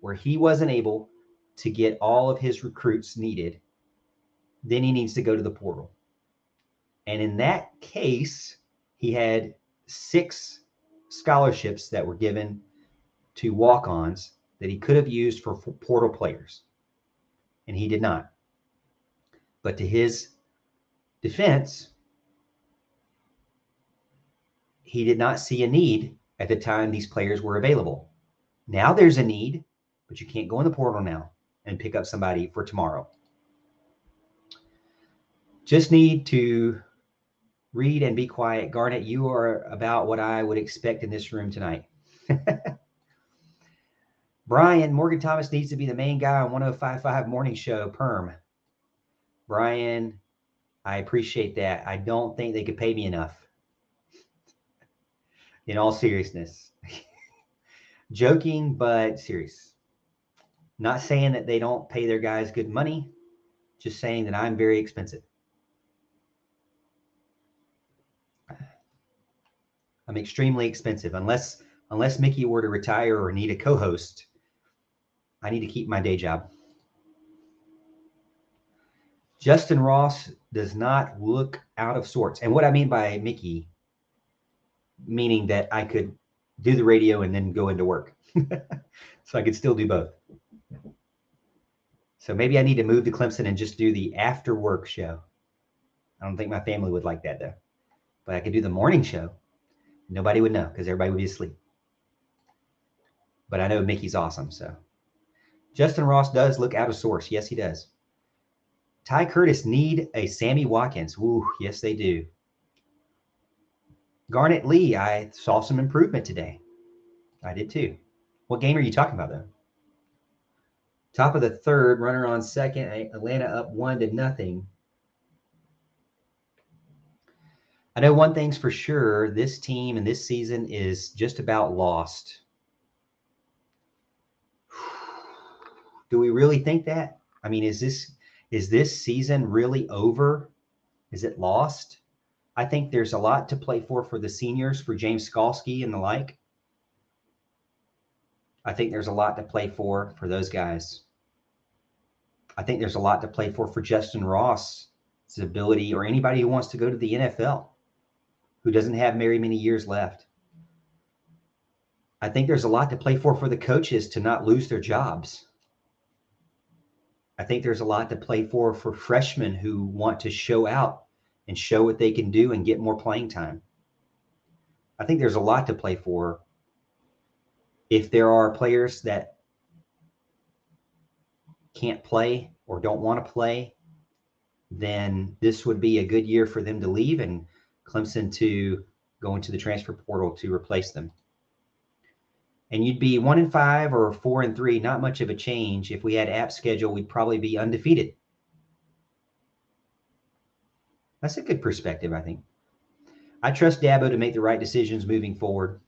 where he wasn't able to get all of his recruits needed, then he needs to go to the portal. And in that case, he had 6 scholarships that were given to walk-ons that he could have used for portal players, and he did not. But to his defense, he did not see a need at the time these players were available. Now there's a need, but you can't go in the portal now and pick up somebody for tomorrow. Just need to read and be quiet. Garnet, you are about what I would expect in this room tonight. Brian, Morgan Thomas needs to be the main guy on 105.5 Morning Show, Perm. Brian, I appreciate that. I don't think they could pay me enough. In all seriousness. Joking, but serious. Not saying that they don't pay their guys good money, just saying that I'm very expensive. I'm extremely expensive. Unless Mickey were to retire or need a co-host, I need to keep my day job. Justin Ross does not look out of sorts. And what I mean by Mickey, meaning that I could do the radio and then go into work. So I could still do both. So maybe I need to move to Clemson and just do the after work show. I don't think my family would like that though. But I could do the morning show. Nobody would know because everybody would be asleep. But I know Mickey's awesome. So Justin Ross does look out of sorts. Yes, he does. Ty Curtis need a Sammy Watkins. Ooh, yes, they do. Garnet Lee, I saw some improvement today. I did too. What game are you talking about, though? Top of the third, runner on second. Atlanta up 1-0. I know one thing's for sure. This team and this season is just about lost. Do we really think that? I mean, is this season really over? Is it lost? I think there's a lot to play for the seniors, for James Skalski and the like. I think there's a lot to play for those guys. I think there's a lot to play for Justin Ross' ability, or anybody who wants to go to the NFL, who doesn't have very many years left. I think there's a lot to play for the coaches to not lose their jobs. I think there's a lot to play for freshmen who want to show out and show what they can do and get more playing time. I think there's a lot to play for. If there are players that can't play or don't want to play, then this would be a good year for them to leave and Clemson to go into the transfer portal to replace them. And you'd be 1-5 or 4-3, not much of a change. If we had app schedule, we'd probably be undefeated. That's a good perspective, I think. I trust Dabo to make the right decisions moving forward.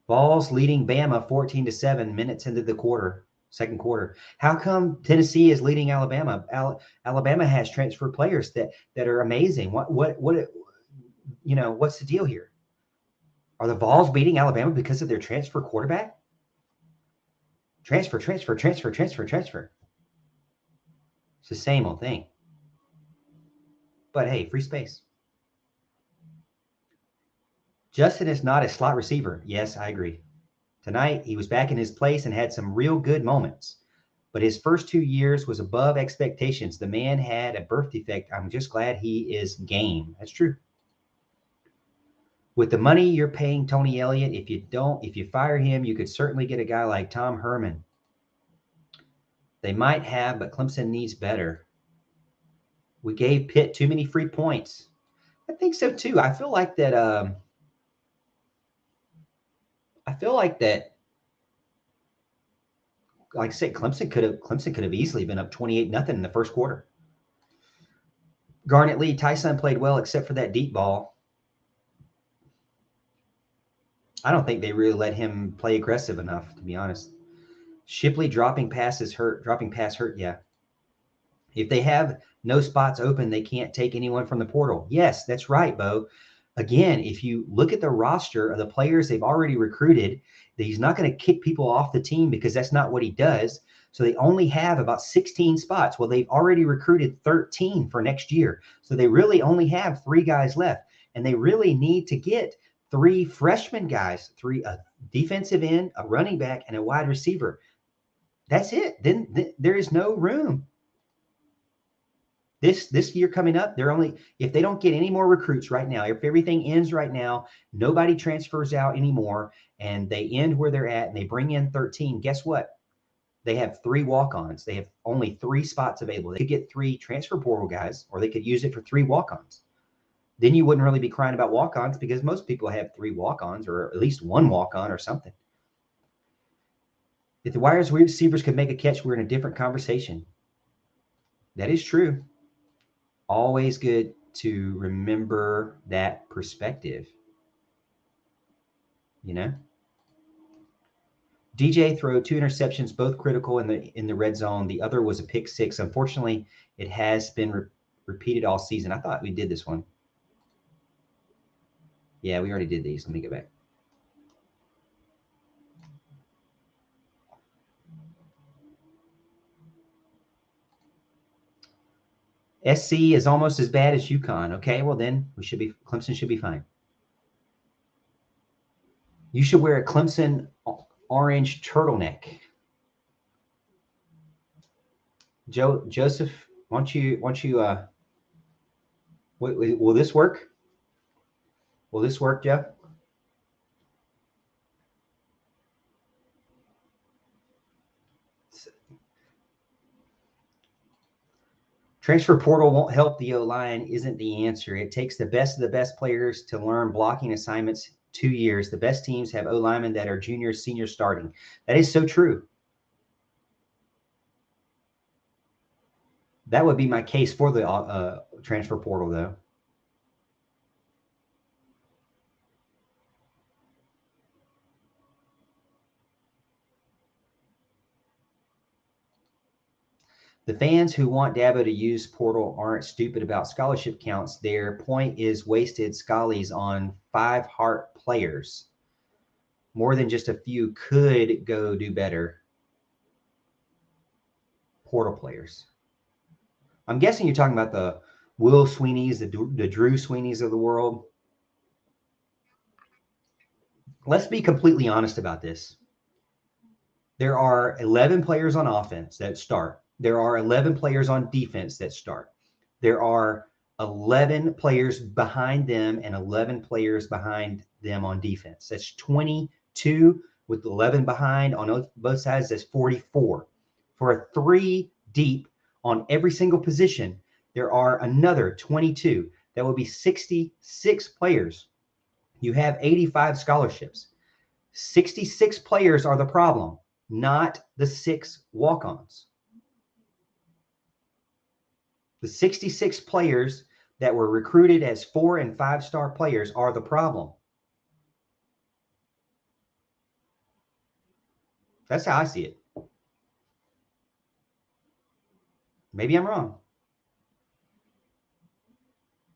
Vols leading Bama 14-7 minutes into the second quarter. How come Tennessee is leading Alabama? Alabama has transfer players that are amazing. What's the deal here? Are the Vols beating Alabama because of their transfer quarterback? Transfer. It's the same old thing. But hey, free space. Justin is not a slot receiver. Yes, I agree. Tonight, he was back in his place and had some real good moments. But his first 2 years was above expectations. The man had a birth defect. I'm just glad he is game. That's true. With the money you're paying Tony Elliott, if you fire him, you could certainly get a guy like Tom Herman. They might have, but Clemson needs better. We gave Pitt too many free points. I think so too. I feel like that. Like I said, Clemson could have easily been up 28-0 in the first quarter. Garnett Lee, Tyson played well except for that deep ball. I don't think they really let him play aggressive enough, to be honest. Shipley dropping pass hurt. Yeah. If they have no spots open, they can't take anyone from the portal. Yes, that's right, Bo. Again, if you look at the roster of the players they've already recruited, he's not going to kick people off the team because that's not what he does. So they only have about 16 spots. Well, they've already recruited 13 for next year. So they really only have 3 guys left. And they really need to get 3 freshman guys, 3 defensive end, a running back, and a wide receiver. That's it. Then there is no room. This year coming up, if they don't get any more recruits right now, if everything ends right now, nobody transfers out anymore, and they end where they're at, and they bring in 13, guess what? They have 3 walk-ons. They have only 3 spots available. They could get 3 transfer portal guys, or they could use it for 3 walk-ons. Then you wouldn't really be crying about walk-ons because most people have 3 walk-ons or at least 1 walk-on or something. If the wide receivers could make a catch, we're in a different conversation. That is true. Always good to remember that perspective. You know? DJ threw 2 interceptions, both critical in the red zone. The other was a pick 6. Unfortunately, it has been repeated all season. I thought we did this one. Yeah, we already did these. Let me go back. SC is almost as bad as UConn. Okay, well then Clemson should be fine. You should wear a Clemson orange turtleneck. Joseph, will this work? Will this work, Jeff? Transfer portal won't help the O-line isn't the answer. It takes the best of the best players to learn blocking assignments 2 years. The best teams have O-linemen that are juniors, seniors starting. That is so true. That would be my case for the transfer portal, though. The fans who want Dabo to use portal aren't stupid about scholarship counts. Their point is wasted schollies on 5 heart players. More than just a few could go do better. Portal players. I'm guessing you're talking about the Will Sweeneys, the Drew Sweeneys of the world. Let's be completely honest about this. There are 11 players on offense that start. There are 11 players on defense that start. There are 11 players behind them and 11 players behind them on defense. That's 22 with 11 behind on both sides. That's 44. For a 3 deep on every single position, there are another 22. That would be 66 players. You have 85 scholarships. 66 players are the problem, not the 6 walk-ons. The 66 players that were recruited as 4- and 5-star players are the problem. That's how I see it. Maybe I'm wrong.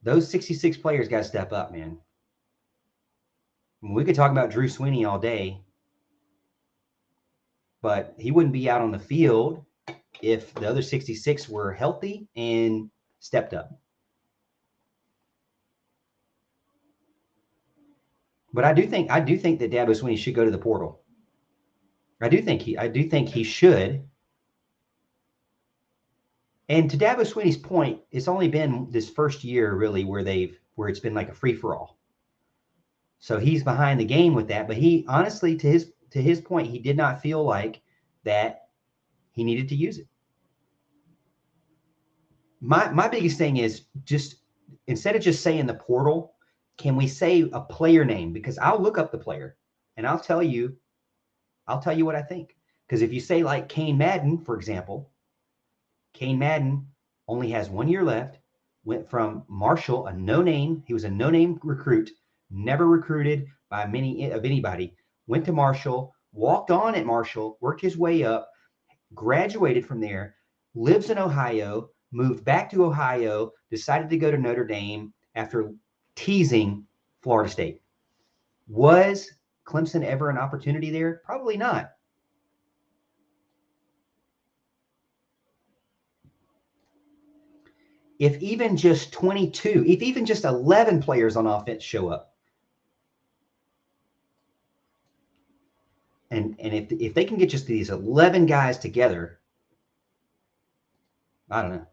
Those 66 players got to step up, man. We could talk about Drew Sweeney all day, but he wouldn't be out on the field if the other 66 were healthy and stepped up. But I do think that Dabo Swinney should go to the portal. I do think he should. And to Dabo Swinney's point, it's only been this first year really where it's been like a free-for-all. So he's behind the game with that. But he honestly, to his point, he did not feel like that he needed to use it. My biggest thing is just instead of just saying the portal, can we say a player name? Because I'll look up the player and I'll tell you what I think. Because if you say like Kane Madden, for example, Kane Madden only has 1 year left, went from Marshall, a no-name, he was a no-name recruit, never recruited by many of anybody, went to Marshall, walked on at Marshall, worked his way up, graduated from there, lives in Ohio, moved back to Ohio, decided to go to Notre Dame after teasing Florida State. Was Clemson ever an opportunity there? Probably not. If even just 22, if even just 11 players on offense show up, and if they can get just these 11 guys together, I don't know.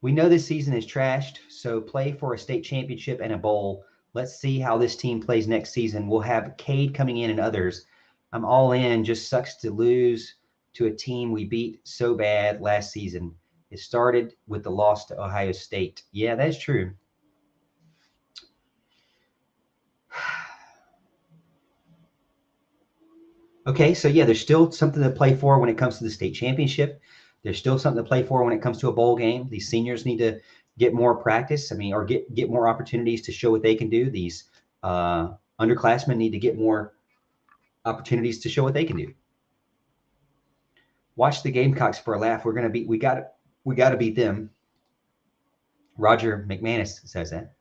We know this season is trashed, so play for a state championship and a bowl. Let's see how this team plays next season. We'll have Cade coming in and others. I'm all in. Just sucks to lose to a team we beat so bad last season. It started with the loss to Ohio State. Yeah, that's true. Okay, so yeah, there's still something to play for when it comes to the state championship. There's still something to play for when it comes to a bowl game. These seniors need to get more practice. I mean, or get more opportunities to show what they can do. These underclassmen need to get more opportunities to show what they can do. Watch the Gamecocks for a laugh. We got to beat them. Roger McManus says that.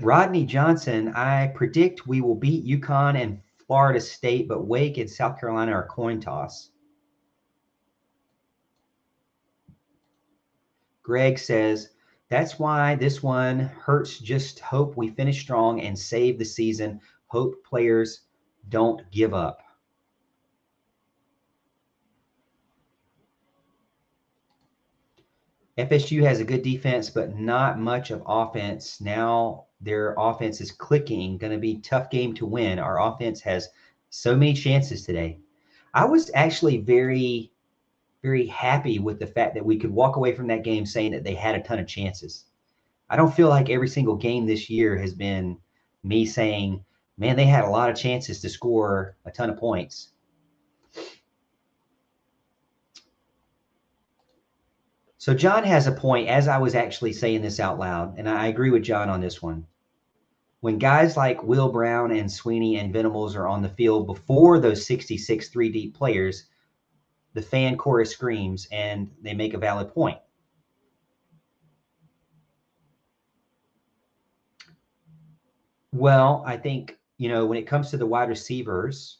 Rodney Johnson, I predict we will beat UConn and Florida State, but Wake and South Carolina are coin toss. Greg says, that's why this one hurts. Just hope we finish strong and save the season. Hope players don't give up. FSU has a good defense, but not much of offense. Now their offense is clicking. Going to be a tough game to win. Our offense has so many chances today. I was actually very, very happy with the fact that we could walk away from that game saying that they had a ton of chances. I don't feel like every single game this year has been me saying, man, they had a lot of chances to score a ton of points. So John has a point as I was actually saying this out loud, and I agree with John on this one. When guys like Will Brown and Swinney and Venables are on the field before those 66 3-deep players, the fan chorus screams and they make a valid point. Well, I think, when it comes to the wide receivers,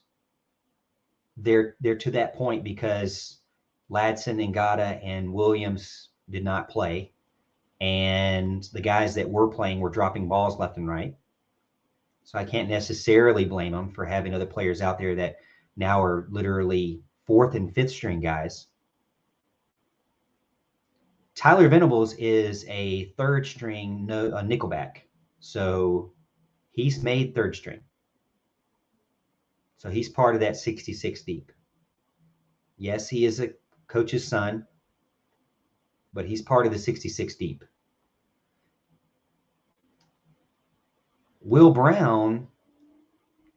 they're to that point because Ladson, Ngata, and Williams did not play. And the guys that were playing were dropping balls left and right. So I can't necessarily blame them for having other players out there that now are literally fourth and fifth string guys. Tyler Venables is a third string, a nickelback. So he's made third string. So he's part of that 66 deep. Yes, he is a coach's son, but he's part of the 66 deep. Will Brown,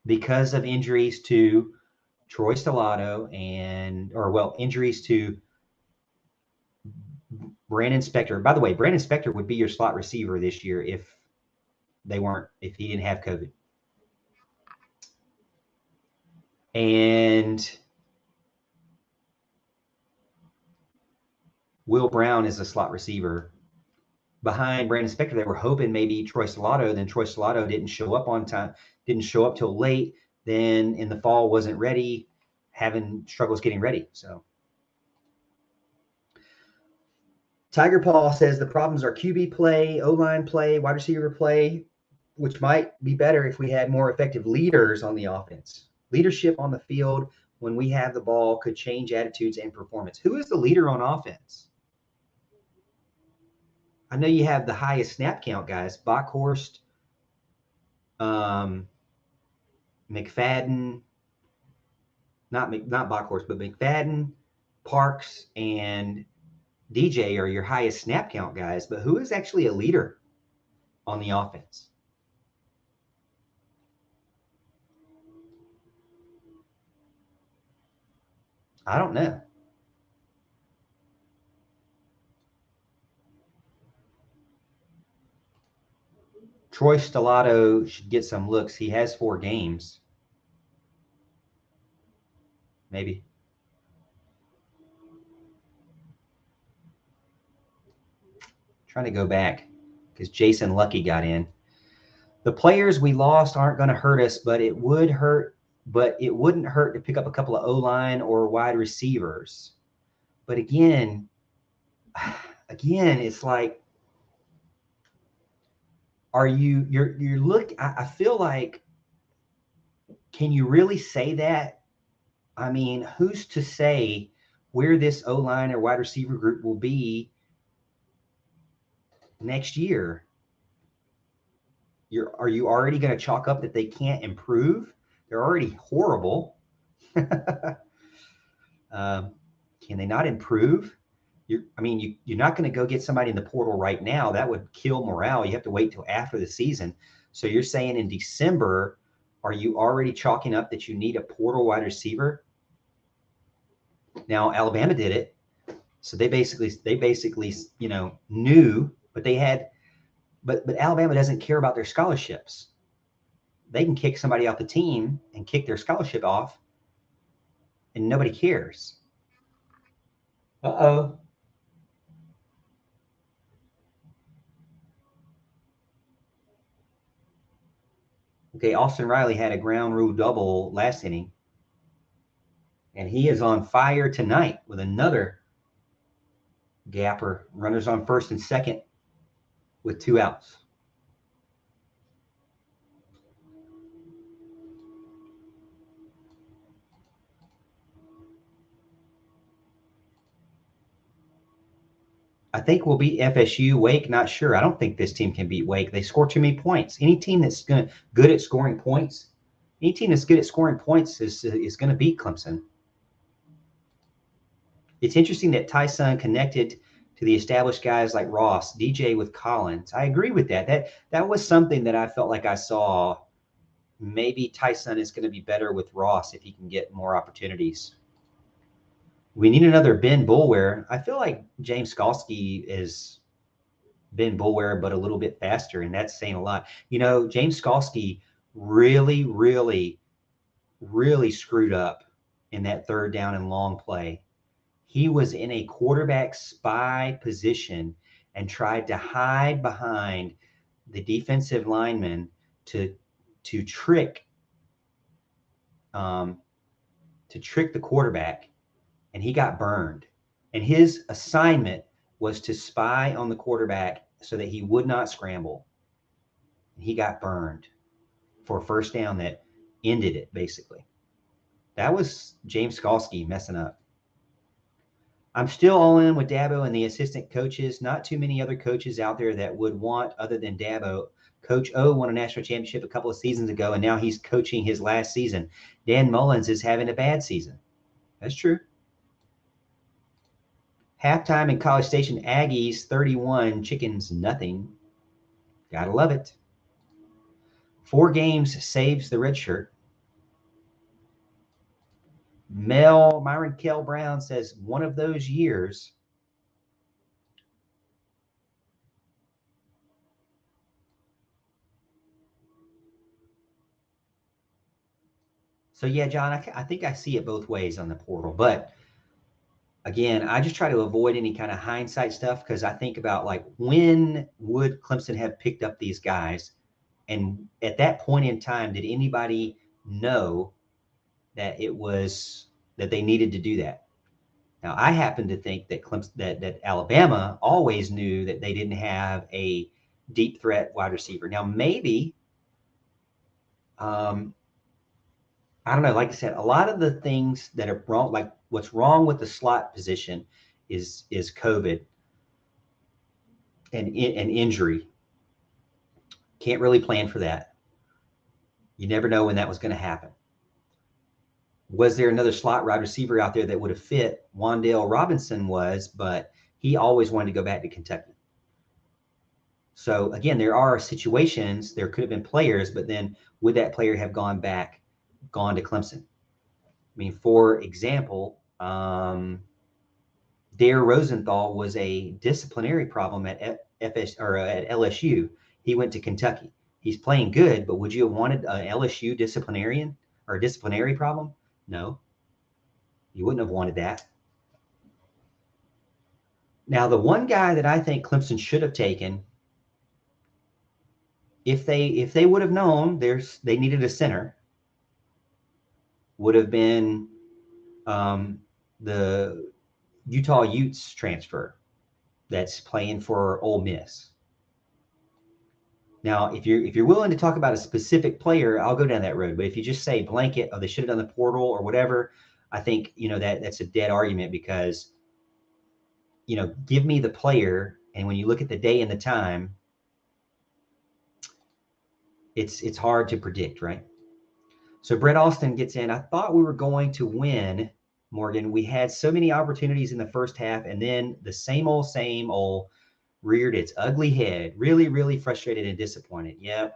because of injuries to Troy Stellato injuries to Brandon Spector. By the way, Brandon Spector would be your slot receiver this year if he didn't have COVID. And Will Brown is a slot receiver behind Brandon Spector. They were hoping maybe Troy Stellato. Then Troy Stellato didn't show up on time, didn't show up till late. Then in the fall wasn't ready, having struggles getting ready. So Tiger Paul says the problems are QB play, O-line play, wide receiver play, which might be better if we had more effective leaders on the offense. Leadership on the field when we have the ball could change attitudes and performance. Who is the leader on offense? I know you have the highest snap count guys, Bockhorst, McFadden, not Bockhorst, but McFadden, Parks, and DJ are your highest snap count guys, but who is actually a leader on the offense? I don't know. Troy Stellato should get some looks. He has 4 games. Maybe. Trying to go back because Jason Lucky got in. The players we lost aren't going to hurt us, but it would hurt. But it wouldn't hurt to pick up a couple of O-line or wide receivers. But again, it's like, you're look. I feel like, can you really say that? I mean, who's to say where this O-line or wide receiver group will be next year? Are you already going to chalk up that they can't improve? They're already horrible. Can they not improve? You're not going to go get somebody in the portal right now. That would kill morale. You have to wait till after the season. So you're saying in December, are you already chalking up that you need a portal wide receiver? Now, Alabama did it. So they basically, knew, but Alabama doesn't care about their scholarships. They can kick somebody off the team and kick their scholarship off, and nobody cares. Uh-oh. Okay, Austin Riley had a ground rule double last inning, and he is on fire tonight with another gapper. Runners on first and second with 2 outs. I think we'll beat FSU. Wake, not sure. I don't think this team can beat Wake. They score too many points. Any team that's good at scoring points, is going to beat Clemson. It's interesting that Tyson connected to the established guys like Ross, DJ with Collins. I agree with that. That was something that I felt like I saw. Maybe Tyson is going to be better with Ross if he can get more opportunities. We need another Ben Boulware. I feel like James Skalski is Ben Boulware, but a little bit faster, and that's saying a lot. James Skalski really, really, really screwed up in that 3rd down and long play. He was in a quarterback spy position and tried to hide behind the defensive lineman to trick the quarterback, and he got burned. And his assignment was to spy on the quarterback so that he would not scramble. And he got burned for a 1st down that ended it, basically. That was James Skalski messing up. I'm still all in with Dabo and the assistant coaches. Not too many other coaches out there that would want other than Dabo. Coach O won a national championship a couple of seasons ago, and now he's coaching his last season. Dan Mullins is having a bad season. That's true. Halftime in College Station, Aggies 31, Chickens nothing. Gotta love it. 4 games saves the red shirt. Myron Kell Brown says one of those years. So yeah, John, I think I see it both ways on the portal, but again, I just try to avoid any kind of hindsight stuff because I think about, like, when would Clemson have picked up these guys? And at that point in time, did anybody know that that they needed to do that? Now, I happen to think that that Alabama always knew that they didn't have a deep threat wide receiver. Now, maybe, I don't know. Like I said, a lot of the things that are wrong, like what's wrong with the slot position, is COVID and injury. Can't really plan for that. You never know when that was going to happen. Was there another slot wide receiver out there that would have fit? Wan'Dale Robinson was, but he always wanted to go back to Kentucky. So again, there are situations, there could have been players, but then would that player have gone to Clemson? I mean, for example, Dare Rosenthal was a disciplinary problem at LSU. He went to Kentucky. He's playing good, but would you have wanted an LSU disciplinarian or a disciplinary problem? No, you wouldn't have wanted that. Now, the one guy that I think Clemson should have taken, if they would have known they needed a center, would have been the Utah Utes transfer that's playing for Ole Miss. Now, if you're willing to talk about a specific player, I'll go down that road. But if you just say blanket, they should have done the portal or whatever, I think that's a dead argument because give me the player, and when you look at the day and the time, it's hard to predict, right? So Brett Austin gets in. I thought we were going to win, Morgan. We had so many opportunities in the first half, and then the same old reared its ugly head. Really, really frustrated and disappointed. Yep.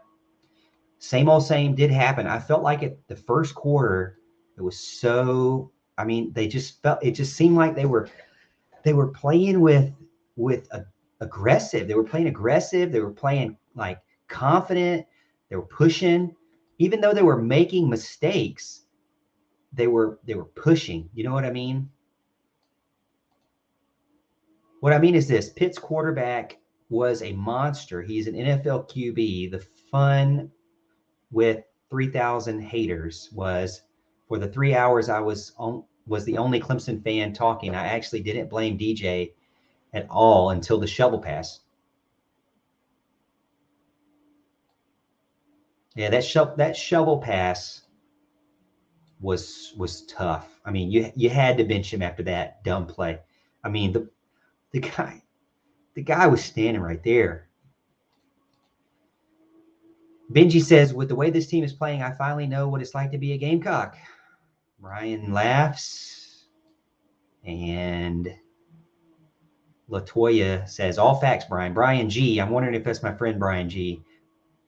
Same old same did happen. I felt like the first quarter, it was so, it just seemed like they were playing with aggressive. They were playing aggressive. They were playing like confident. They were pushing. Even though they were making mistakes, they were pushing. You know what I mean? What I mean is this: Pitt's quarterback was a monster. He's an NFL QB. The fun with 3,000 haters was, for the 3 hours I was the only Clemson fan talking, I actually didn't blame DJ at all until the shovel pass. Yeah, that shovel pass was tough. I mean, you had to bench him after that dumb play. I mean, the guy was standing right there. Benji says, with the way this team is playing, I finally know what it's like to be a Gamecock. Brian laughs. And Latoya says, all facts, Brian. Brian G. I'm wondering if that's my friend Brian G.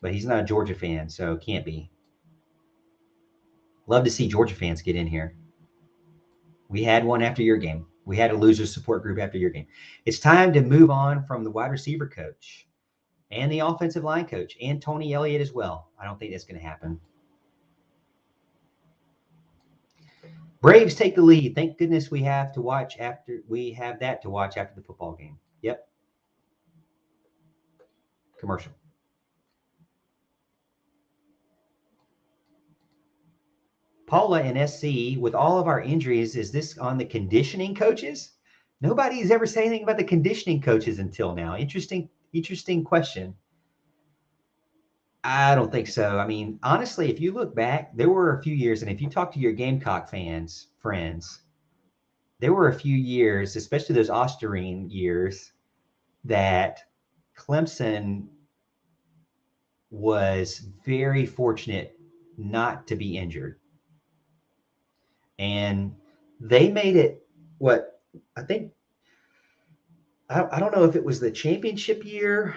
But he's not a Georgia fan, so can't be. Love to see Georgia fans get in here. We had one after your game. We had a loser support group after your game. It's time to move on from the wide receiver coach and the offensive line coach and Tony Elliott as well. I don't think that's going to happen. Braves take the lead. Thank goodness we have that to watch after the football game. Yep. Commercial. Paula and SC, with all of our injuries, is this on the conditioning coaches? Nobody's ever said anything about the conditioning coaches until now. Interesting question. I don't think so. I mean, honestly, if you look back, there were a few years, and if you talk to your Gamecock friends, there were a few years, especially those Osterine years, that Clemson was very fortunate not to be injured. And they made it, I think, I don't know if it was the championship year,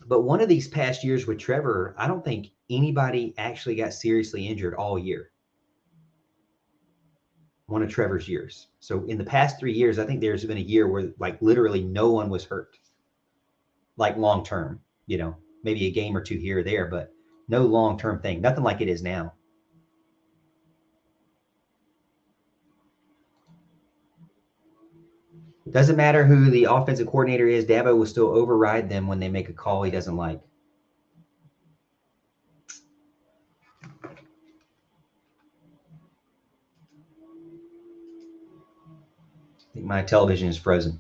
but one of these past years with Trevor, I don't think anybody actually got seriously injured all year. One of Trevor's years. So in the past 3 years, I think there's been a year where literally no one was hurt. Long term, maybe a game or two here or there, but no long-term thing. Nothing like it is now. Doesn't matter who the offensive coordinator is, Dabo will still override them when they make a call he doesn't like. I think my television is frozen.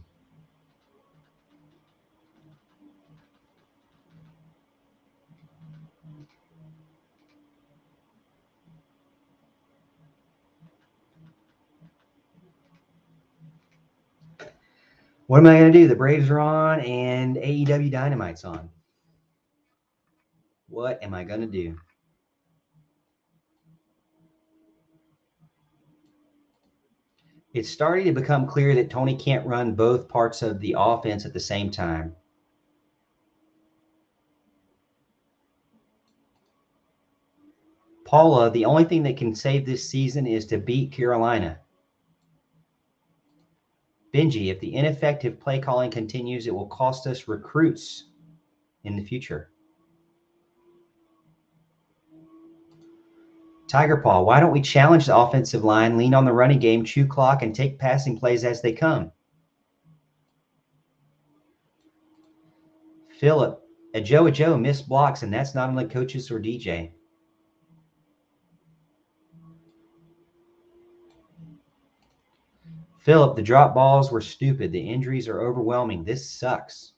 What am I going to do? The Braves are on and AEW Dynamite's on. What am I going to do? I 've It's starting to become clear that Tony can't run both parts of the offense at the same time. Paula, the only thing that can save this season is to beat Carolina. Benji, if the ineffective play calling continues, it will cost us recruits in the future. Tiger Paw, why don't we challenge the offensive line, lean on the running game, chew clock, and take passing plays as they come? Philip, a Joe missed blocks, and that's not on the coaches or DJ. Philip, the drop balls were stupid. The injuries are overwhelming. This sucks.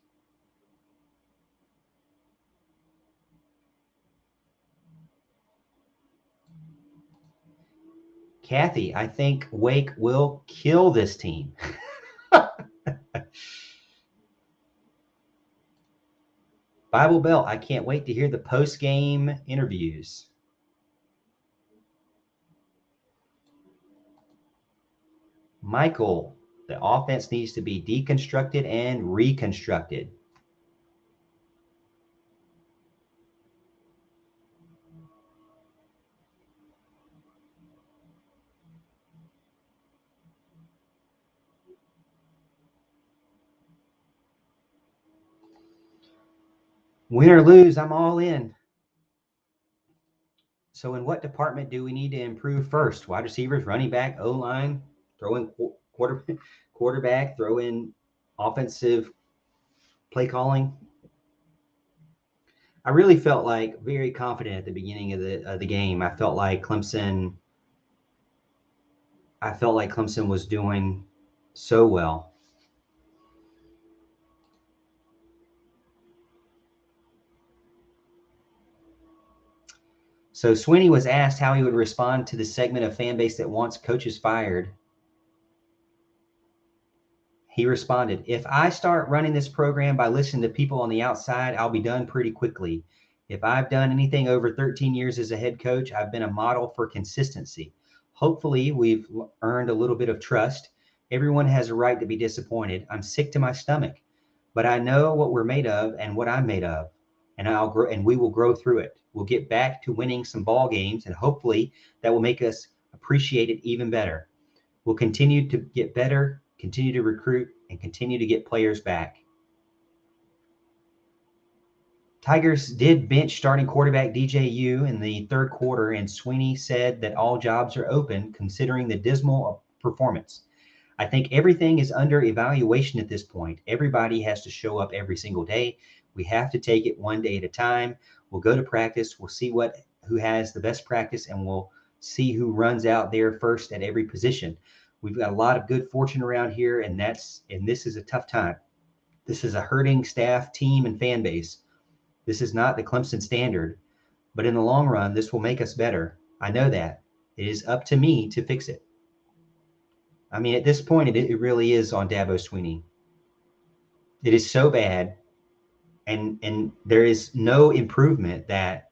Kathy, I think Wake will kill this team. Bible Belt, I can't wait to hear the post-game interviews. Michael, the offense needs to be deconstructed and reconstructed. Win or lose, I'm all in. So in what department do we need to improve first? Wide receivers, running back, O-line, throw in quarterback, throw in offensive play calling. I really felt like very confident at the beginning of the game. I felt like Clemson was doing so well. So Swinney was asked how he would respond to the segment of fan base that wants coaches fired. He responded, if I start running this program by listening to people on the outside, I'll be done pretty quickly. If I've done anything over 13 years as a head coach, I've been a model for consistency. Hopefully, we've earned a little bit of trust. Everyone has a right to be disappointed. I'm sick to my stomach, but I know what we're made of and what I'm made of, and I'll grow, and we will grow through it. We'll get back to winning some ball games, and hopefully that will make us appreciate it even better. We'll continue to get better, continue to recruit, and continue to get players back. Tigers did bench starting quarterback DJU in the third quarter, and Swinney said that all jobs are open considering the dismal performance. I think everything is under evaluation at this point. Everybody has to show up every single day. We have to take it one day at a time. We'll go to practice. We'll see who has the best practice, and we'll see who runs out there first at every position. We've got a lot of good fortune around here, and this is a tough time. This is a hurting staff, team, and fan base. This is not the Clemson standard, but in the long run, this will make us better. I know that. It is up to me to fix it. I mean, at this point, it really is on Dabo Swinney. It is so bad, and there is no improvement that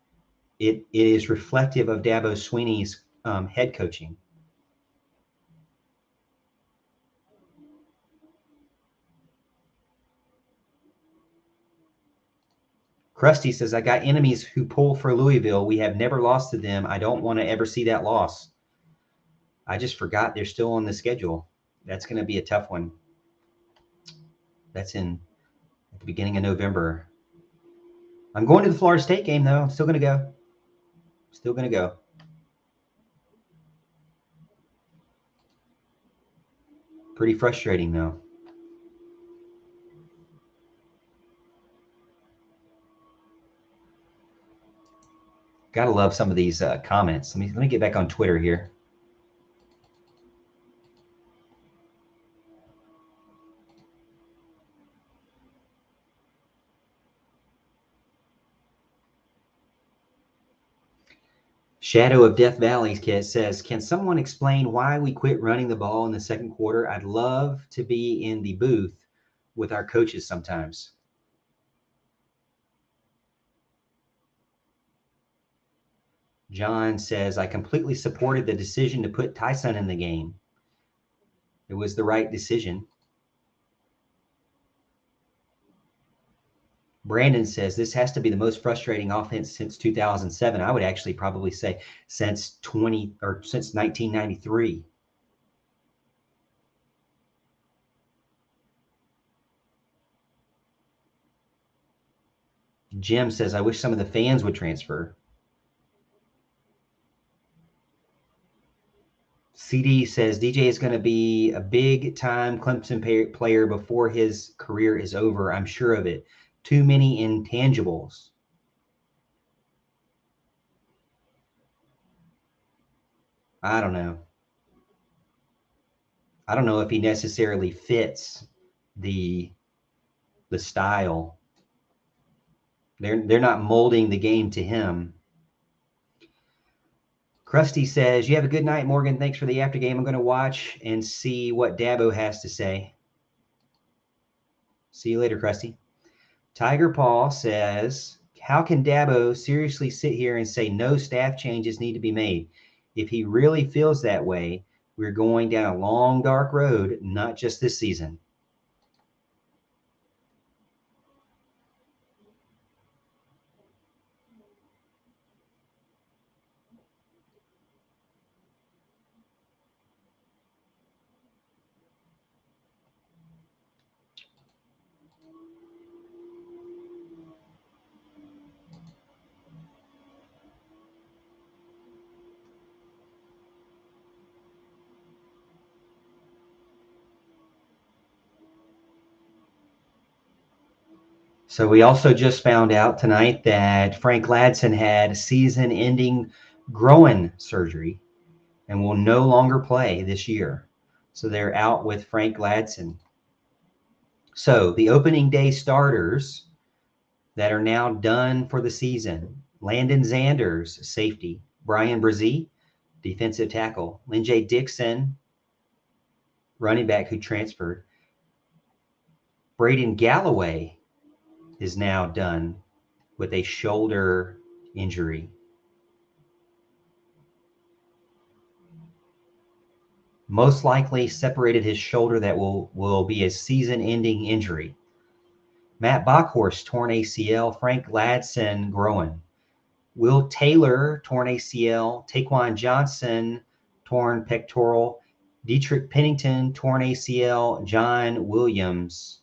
it is reflective of Dabo Swinney's head coaching. Krusty says, I got enemies who pull for Louisville. We have never lost to them. I don't want to ever see that loss. I just forgot they're still on the schedule. That's going to be a tough one. That's at the beginning of November. I'm going to the Florida State game, though. I'm still going to go. Still going to go. Pretty frustrating, though. Gotta love some of these comments. Let me get back on Twitter here. Shadow of Death Valley says, can someone explain why we quit running the ball in the second quarter? I'd love to be in the booth with our coaches sometimes. John says, I completely supported the decision to put Tyson in the game. It was the right decision. Brandon says this has to be the most frustrating offense since 2007. I would actually probably say since 1993. Jim says, I wish some of the fans would transfer. CD says, DJ is going to be a big-time Clemson player before his career is over. I'm sure of it. Too many intangibles. I don't know. I don't know if he necessarily fits the style. They're not molding the game to him. Krusty says, you have a good night, Morgan. Thanks for the after game. I'm going to watch and see what Dabo has to say. See you later, Krusty. Tiger Paul says, how can Dabo seriously sit here and say no staff changes need to be made? If he really feels that way, we're going down a long, dark road, not just this season. So we also just found out tonight that Frank Ladson had season-ending groin surgery and will no longer play this year. So they're out with Frank Ladson. So the opening day starters that are now done for the season: Landon Zanders, safety; Brian Brzee, defensive tackle; Lynjay Dixon, running back who transferred; Braden Galloway is now done with a shoulder injury. Most likely separated his shoulder. That will be a season-ending injury. Matt Bockhorst, torn ACL. Frank Ladson, groin. Will Taylor, torn ACL. Taquan Johnson, torn pectoral. Dietrich Pennington, torn ACL. John Williams,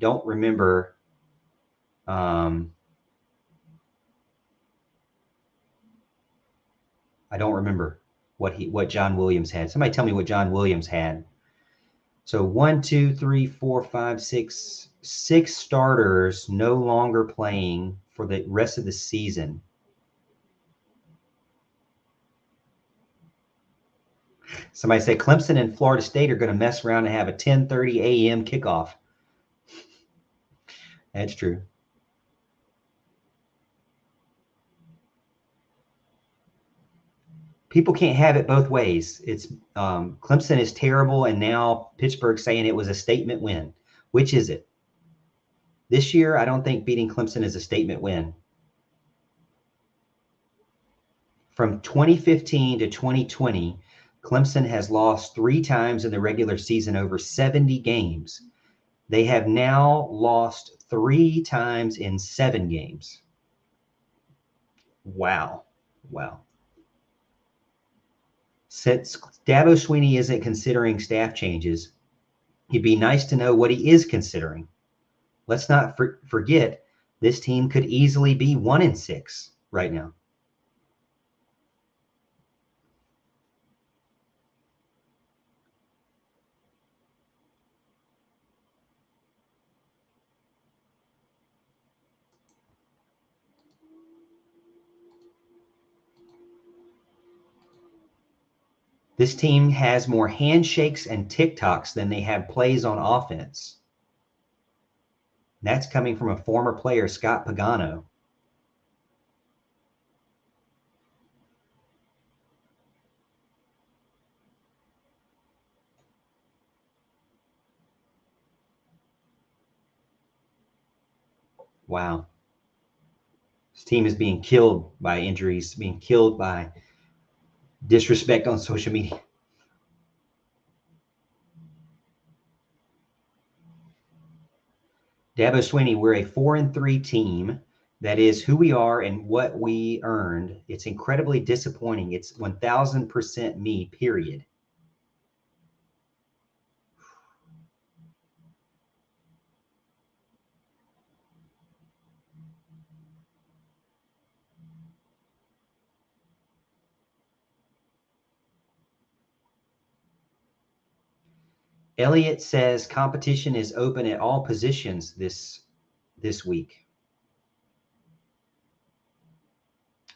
don't remember. I don't remember what John Williams had. Somebody tell me what John Williams had. So 1, 2, 3, 4, 5, 6 starters no longer playing for the rest of the season. Somebody say Clemson and Florida State are going to mess around and have a 10:30 a.m. kickoff. That's true. People can't have it both ways. It's Clemson is terrible, and now Pittsburgh saying it was a statement win. Which is it? This year, I don't think beating Clemson is a statement win. From 2015 to 2020, Clemson has lost 3 times in the regular season over 70 games. They have now lost 3 times in 7 games. Wow. Since Dabo Swinney isn't considering staff changes, it'd be nice to know what he is considering. Let's not forget this team could easily be 1-6 right now. This team has more handshakes and TikToks than they have plays on offense. That's coming from a former player, Scott Pagano. Wow. This team is being killed by injuries, being killed by disrespect on social media. Dabo Swinney, we're a 4-3 team. That is who we are and what we earned. It's incredibly disappointing. It's 1000% me, period. Elliot says competition is open at all positions this week.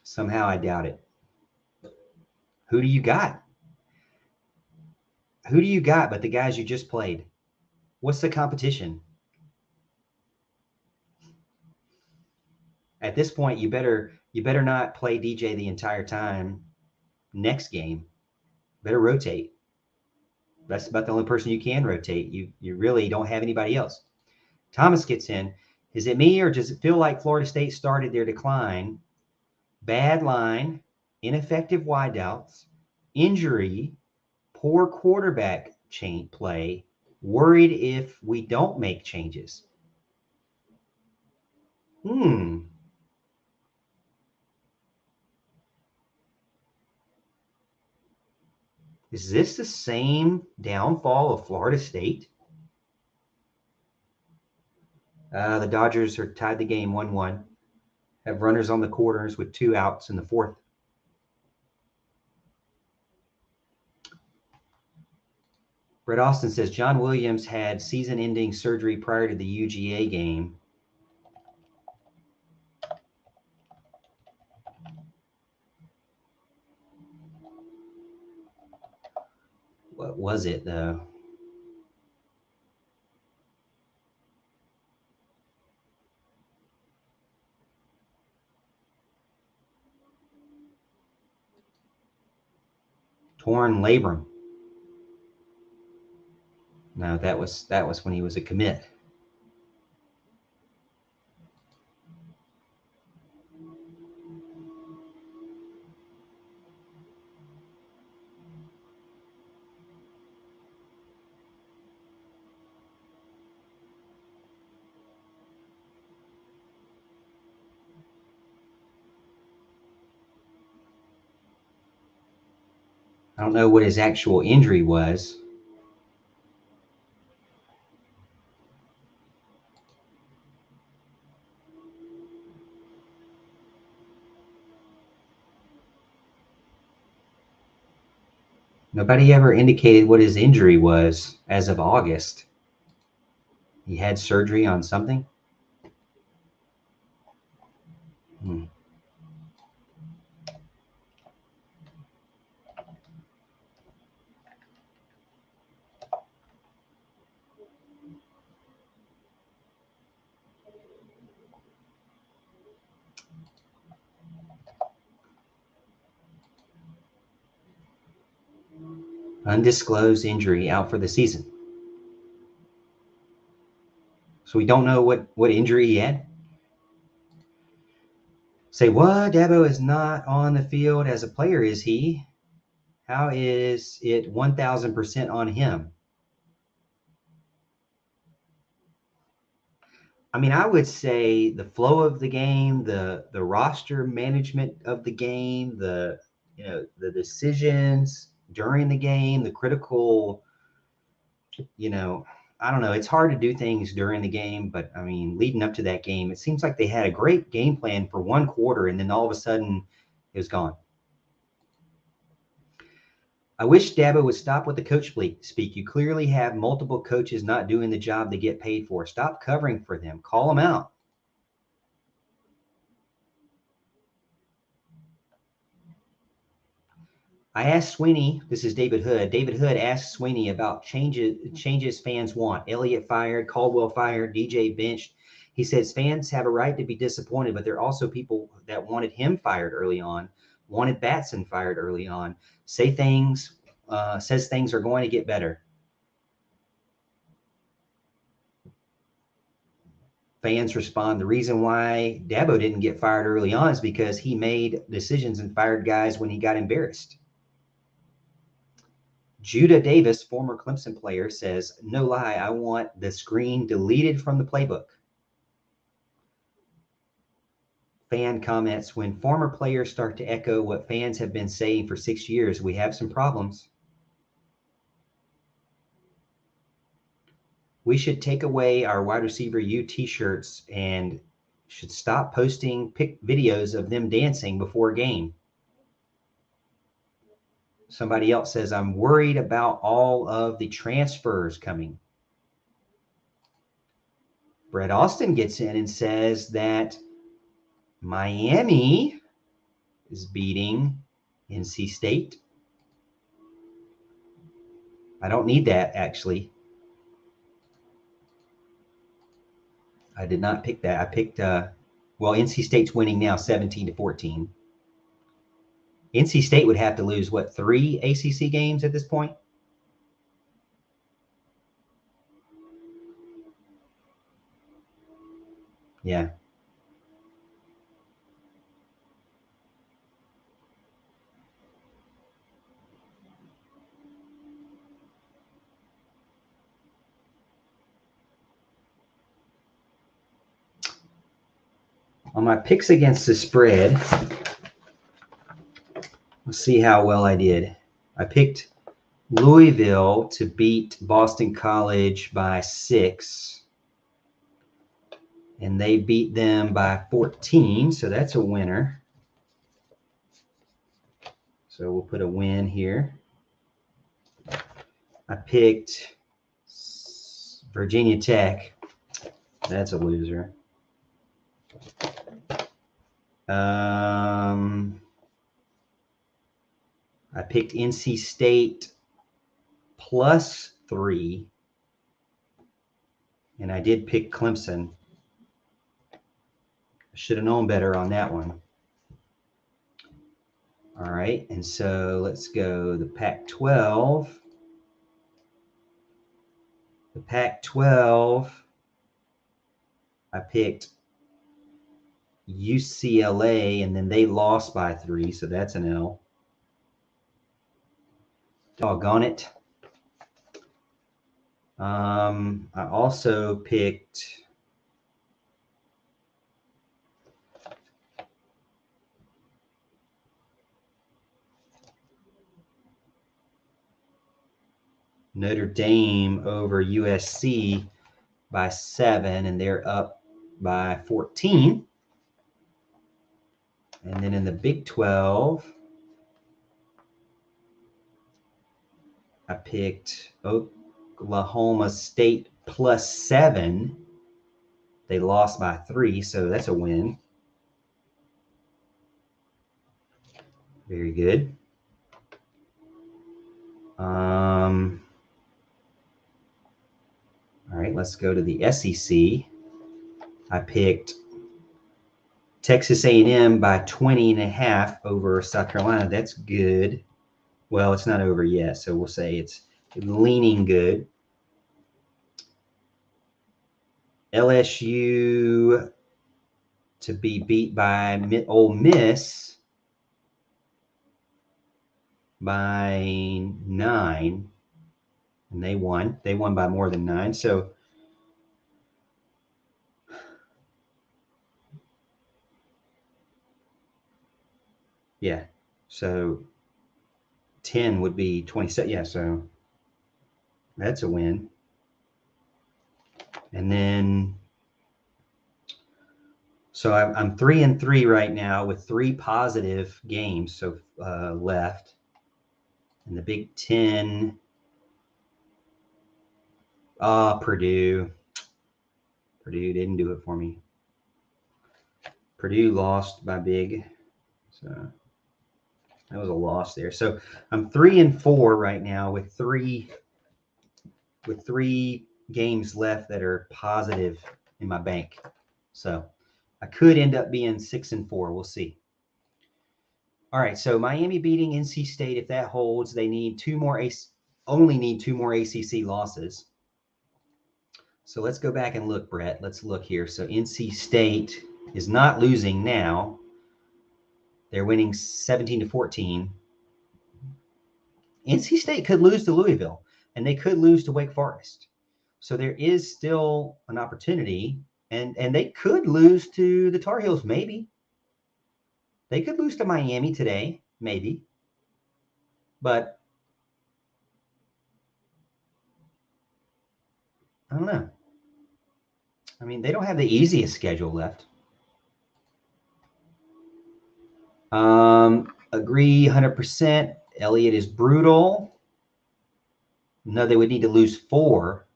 Somehow I doubt it. Who do you got? Who do you got but the guys you just played? What's the competition? At this point, you better not play DJ the entire time. Next game, better rotate. That's about the only person you can rotate. You really don't have anybody else. Thomas gets in. Is it me or does it feel like Florida State started their decline? Bad line, ineffective wideouts, injury, poor quarterback play, worried if we don't make changes. Is this the same downfall of Florida State? The Dodgers are tied the game 1-1. Have runners on the corners with 2 outs in the 4th. Brett Austin says John Williams had season-ending surgery prior to the UGA game. What was it, though? Torn labrum. No, that was when he was a commit. I don't know what his actual injury was. Nobody ever indicated what his injury was as of August. He had surgery on something? Undisclosed injury, out for the season. So we don't know what injury he had? Say, what? Dabo is not on the field as a player, is he? How is it 1,000% on him? I mean, I would say the flow of the game, the roster management of the game, the decisions during the game, the critical, I don't know. It's hard to do things during the game, but I mean, leading up to that game, it seems like they had a great game plan for one quarter, and then all of a sudden, it was gone. I wish Dabo would stop with the coach speak. You clearly have multiple coaches not doing the job they get paid for. Stop covering for them. Call them out. I asked Swinney, this is David Hood. David Hood asked Swinney about changes fans want. Elliott fired, Caldwell fired, DJ benched. He says fans have a right to be disappointed, but there are also people that wanted him fired early on, wanted Batson fired early on, says things are going to get better. Fans respond, the reason why Dabo didn't get fired early on is because he made decisions and fired guys when he got embarrassed. Judah Davis, former Clemson player, says, no lie, I want the screen deleted from the playbook. fan comments, when former players start to echo what fans have been saying for 6 years, we have some problems. We should take away our wide receiver U t-shirts and should stop posting videos of them dancing before game. Somebody else says, I'm worried about all of the transfers coming. Brett Austin gets in and says that Miami is beating NC State. I don't need that, actually. I did not pick that. I picked, well, NC State's winning now 17-14. NC State would have to lose, what, 3 ACC games at this point? Yeah. On my picks against the spread, let's see how well I did. I picked Louisville to beat Boston College by 6. And they beat them by 14, so that's a winner. So we'll put a win here. I picked Virginia Tech. That's a loser. I picked NC State +3. And I did pick Clemson. I should have known better on that one. All right, and so let's go the Pac-12. The Pac-12, I picked UCLA, and then they lost by 3, so that's an L. Doggone it. I also picked Notre Dame over USC by 7, and they're up by 14. And then in the Big 12, I picked Oklahoma State +7. They lost by 3, so that's a win. Very good. All right, let's go to the SEC. I picked Texas A&M by 20.5 over South Carolina. That's good. Well, it's not over yet, so we'll say it's leaning good. LSU to be beat by Ole Miss by 9, and they won. They won by more than 9. So yeah, so 10 would be 27. Yeah, so that's a win. And then, so I'm 3-3 right now with 3 positive games so left. And the Big Ten, Purdue didn't do it for me. Purdue lost by big, so that was a loss there. So I'm 3-4 right now with three games left that are positive in my bank. So I could end up being 6-4. We'll see. All right, so Miami beating NC State. If that holds, they need only need 2 more ACC losses. So let's go back and look, Brett. Let's look here. So NC State is not losing now. They're winning 17-14. NC State could lose to Louisville, and they could lose to Wake Forest. So there is still an opportunity, and they could lose to the Tar Heels maybe. They could lose to Miami today, maybe. But I don't know. I mean, they don't have the easiest schedule left. Agree 100%. Elliott is brutal. No, they would need to lose 4.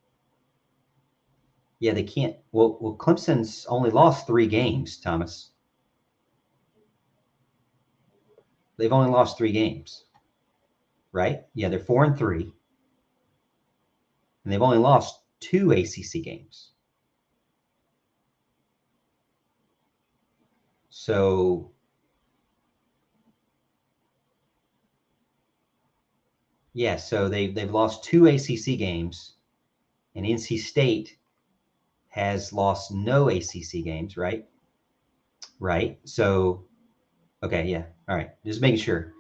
Yeah, they can't. Well, Clemson's only lost 3 games, Thomas. They've only lost 3 games, right? Yeah, they're 4-3, and they've only lost 2 ACC games. So, yeah, so they've lost 2 ACC games, and NC State has lost no ACC games, right? Right. So, okay, yeah, all right, just making sure.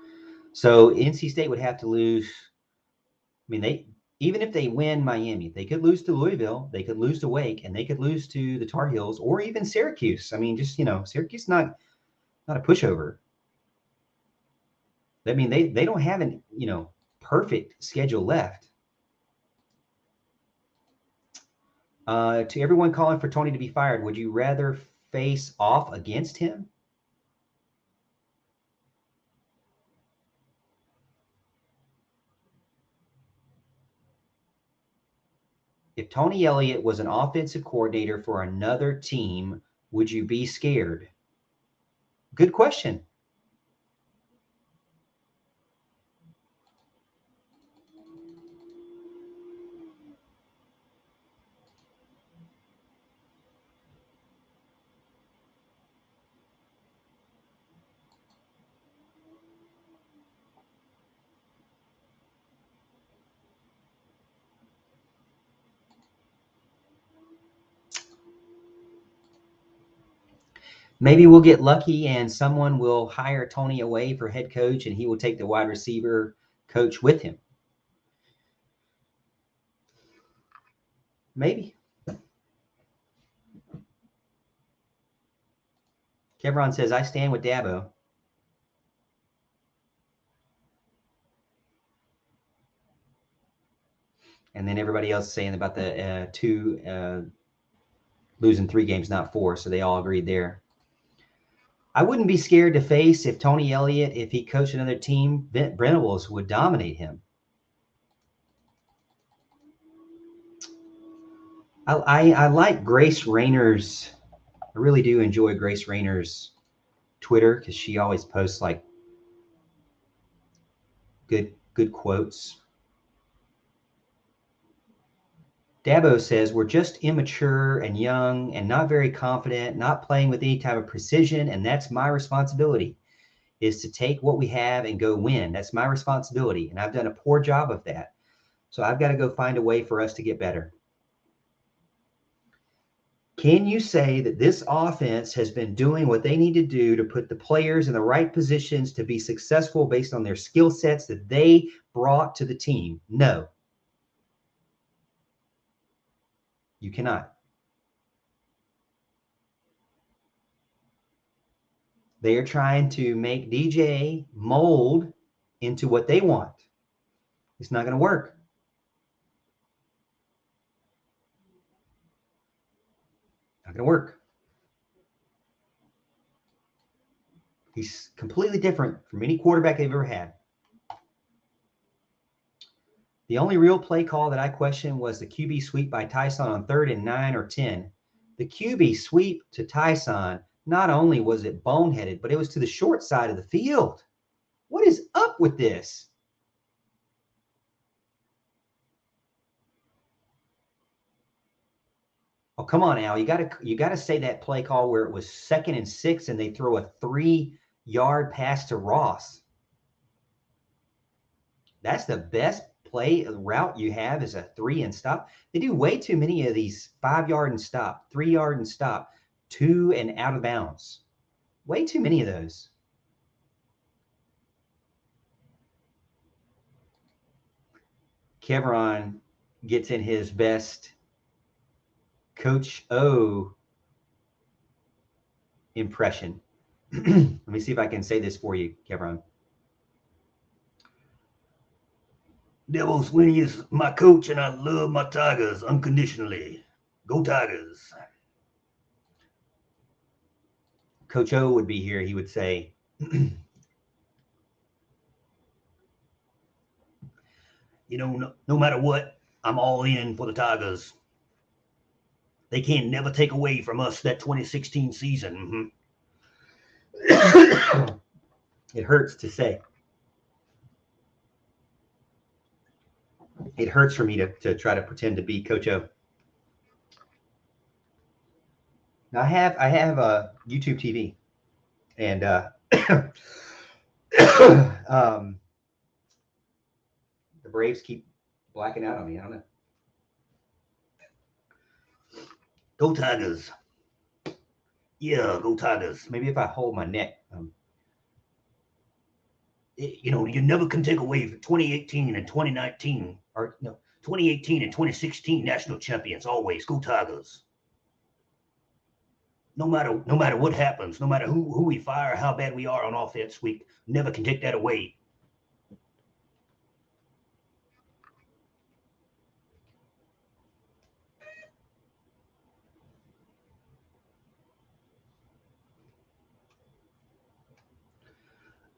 So NC State would have to lose. I mean, they even if they win Miami, they could lose to Louisville, they could lose to Wake, and they could lose to the Tar Heels or even Syracuse. I mean, just Syracuse not a pushover. I mean, they don't have an perfect schedule left. To everyone calling for Tony to be fired, would you rather face off against him? If Tony Elliott was an offensive coordinator for another team, would you be scared? Good question. Maybe we'll get lucky and someone will hire Tony away for head coach and he will take the wide receiver coach with him. Maybe. Kevron says, I stand with Dabo. And then everybody else saying about the 2 losing 3 games, not 4. So they all agreed there. I wouldn't be scared to face if Tony Elliott, if he coached another team, Venables would dominate him. I like Grace Rayner's. I really do enjoy Grace Rayner's Twitter because she always posts like good quotes. Dabo says, we're just immature and young and not very confident, not playing with any type of precision, and that's my responsibility, is to take what we have and go win. That's my responsibility, and I've done a poor job of that. So I've got to go find a way for us to get better. Can you say that this offense has been doing what they need to do to put the players in the right positions to be successful based on their skill sets that they brought to the team? No. You cannot. They are trying to make DJ mold into what they want. It's not going to work. Not going to work. He's completely different from any quarterback they've ever had. The only real play call that I questioned was the QB sweep by Tyson on 3rd and 9 or 10. The QB sweep to Tyson, not only was it boneheaded, but it was to the short side of the field. What is up with this? Oh, come on, Al. You gotta say that play call where it was 2nd and 6 and they throw a 3-yard pass to Ross. That's the best play route you have is a 3 and stop. They do way too many of these 5-yard and stop, 3-yard and stop, 2 and out of bounds. Way too many of those. Kevron gets in his best Coach O impression. Let me see if I can say this for you, Kevron. Dabo Swinney is my coach, and I love my Tigers unconditionally. Go Tigers. Coach O would be here. He would say, no matter what, I'm all in for the Tigers. They can never take away from us that 2016 season. Mm-hmm. It hurts to say. It hurts for me to try to pretend to be Coach O. Now I have a YouTube TV, and the Braves keep blacking out on me. I don't know. Go Tigers. Yeah, go Tigers. Maybe if I hold my neck. You never can take away from 2018 and 2019, or 2018 and 2016 national champions. Always go Tigers. No matter what happens, no matter who we fire, how bad we are on offense, we never can take that away.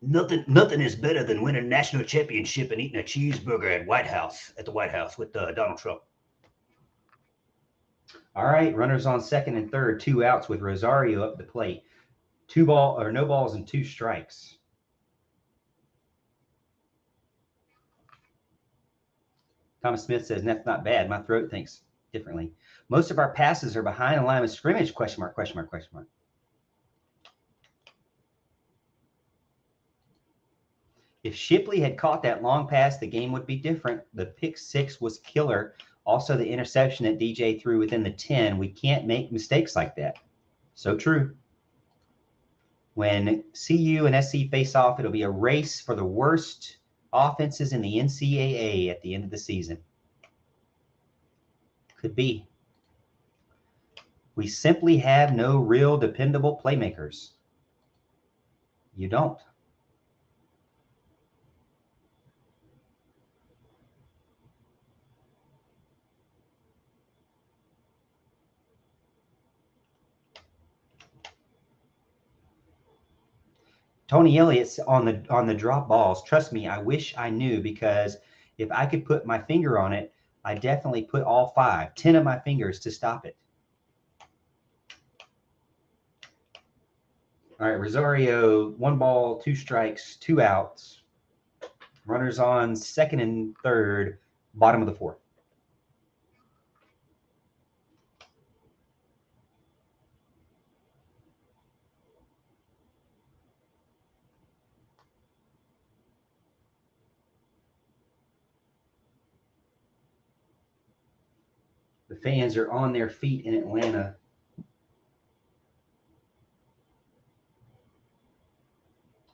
Nothing is better than winning a national championship and eating a cheeseburger at the White House with Donald Trump. All right, runners on second and third, 2 outs with Rosario up the plate. No balls and 2 strikes. Thomas Smith says, that's not bad. My throat thinks differently. Most of our passes are behind the line of scrimmage, question mark. If Shipley had caught that long pass, the game would be different. The pick 6 was killer. Also, the interception that DJ threw within the 10. We can't make mistakes like that. So true. When CU and SC face off, it'll be a race for the worst offenses in the NCAA at the end of the season. Could be. We simply have no real dependable playmakers. You don't. Tony Elliott's on the drop balls. Trust me, I wish I knew, because if I could put my finger on it, I definitely put all 10 of my fingers to stop it. All right, Rosario, 1 ball, 2 strikes, 2 outs. Runners on second and third, bottom of the 4th. The fans are on their feet in Atlanta.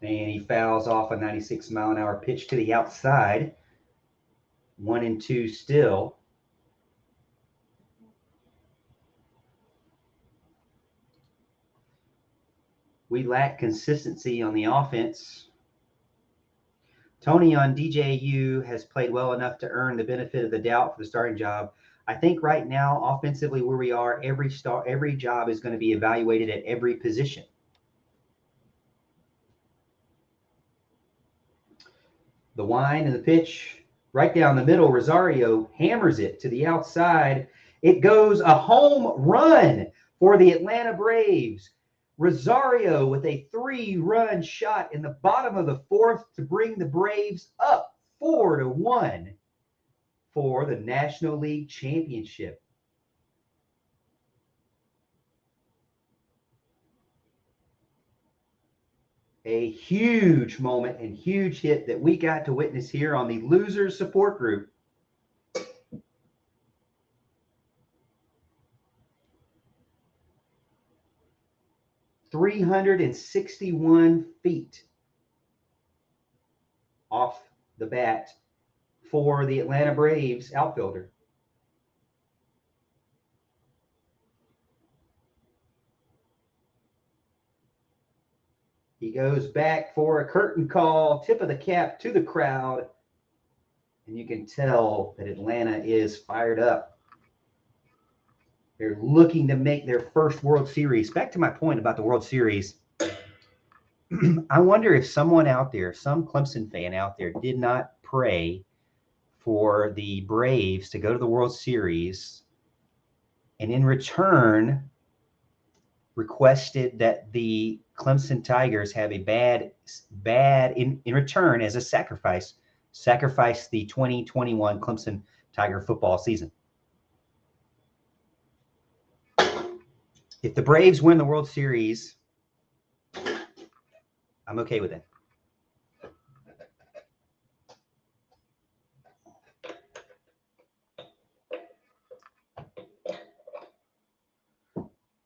And he fouls off a 96-mile-an-hour pitch to the outside. 1-2 still. We lack consistency on the offense. Tony on DJU has played well enough to earn the benefit of the doubt for the starting job. I think right now, offensively, where we are, every job is going to be evaluated at every position. The wind and the pitch right down the middle. Rosario hammers it to the outside. It goes a home run for the Atlanta Braves. Rosario with a 3-run shot in the bottom of the 4th to bring the Braves up 4-1 for the National League Championship. A huge moment and huge hit that we got to witness here on the Losers Support Group. .361 feet off the bat for the Atlanta Braves outfielder. He goes back for a curtain call, tip of the cap to the crowd. And you can tell that Atlanta is fired up. They're looking to make their first World Series. Back to my point about the World Series. I wonder if someone out there, some Clemson fan out there, did not pray for the Braves to go to the World Series and in return requested that the Clemson Tigers have a bad in return as a sacrifice the 2021 Clemson Tiger football season. If the Braves win the World Series, I'm okay with it.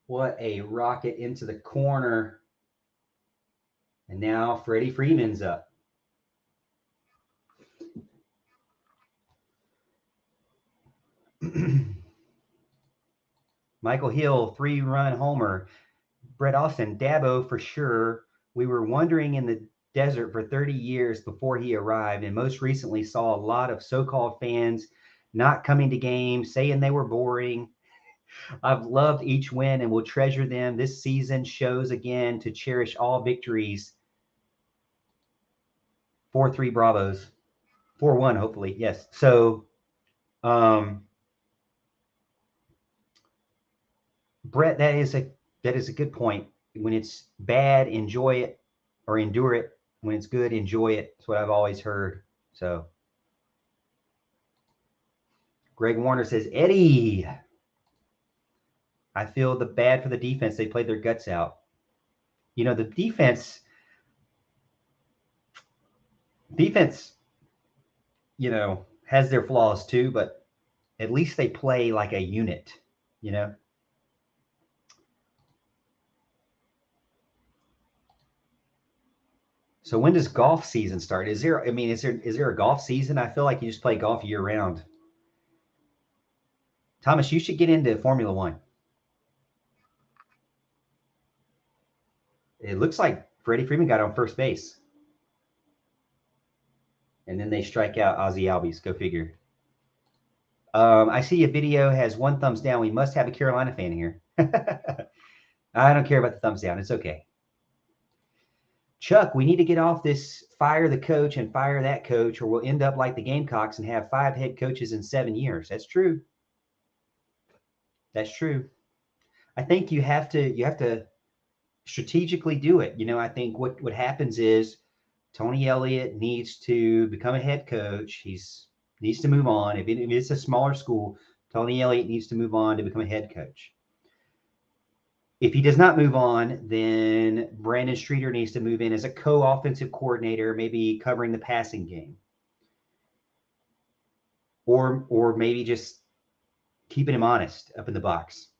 What a rocket into the corner. And now Freddie Freeman's up. Michael Hill, 3-run homer. Brett Austin, Dabo for sure. We were wandering in the desert for 30 years before he arrived, and most recently saw a lot of so-called fans not coming to games, saying they were boring. I've loved each win and will treasure them. This season shows again to cherish all victories. 4-3 Bravos. 4-1, hopefully. Yes. So, Brett, that is a good point. When it's bad, enjoy it or endure it. When it's good, enjoy it. That's what I've always heard. So, Greg Warner says, Eddie, I feel the bad for the defense. They played their guts out. You know, the defense, you know, has their flaws too, but at least they play like a unit, you know. So when does golf season start? Is there a golf season? I feel like you just play golf year round. Thomas, you should get into Formula One. It looks like Freddie Freeman got on first base. And then they strike out Ozzie Albies. Go figure. I see a video has 1 thumbs down. We must have a Carolina fan here. I don't care about the thumbs down. It's okay. Chuck, we need to get off this fire the coach and fire that coach, or we'll end up like the Gamecocks and have 5 head coaches in 7 years. That's true. That's true. I think you have to strategically do it. You know, I think what happens is Tony Elliott needs to become a head coach. He needs to move on. If it's a smaller school, Tony Elliott needs to move on to become a head coach. If he does not move on, then Brandon Streeter needs to move in as a co-offensive coordinator, maybe covering the passing game. Or maybe just keeping him honest up in the box.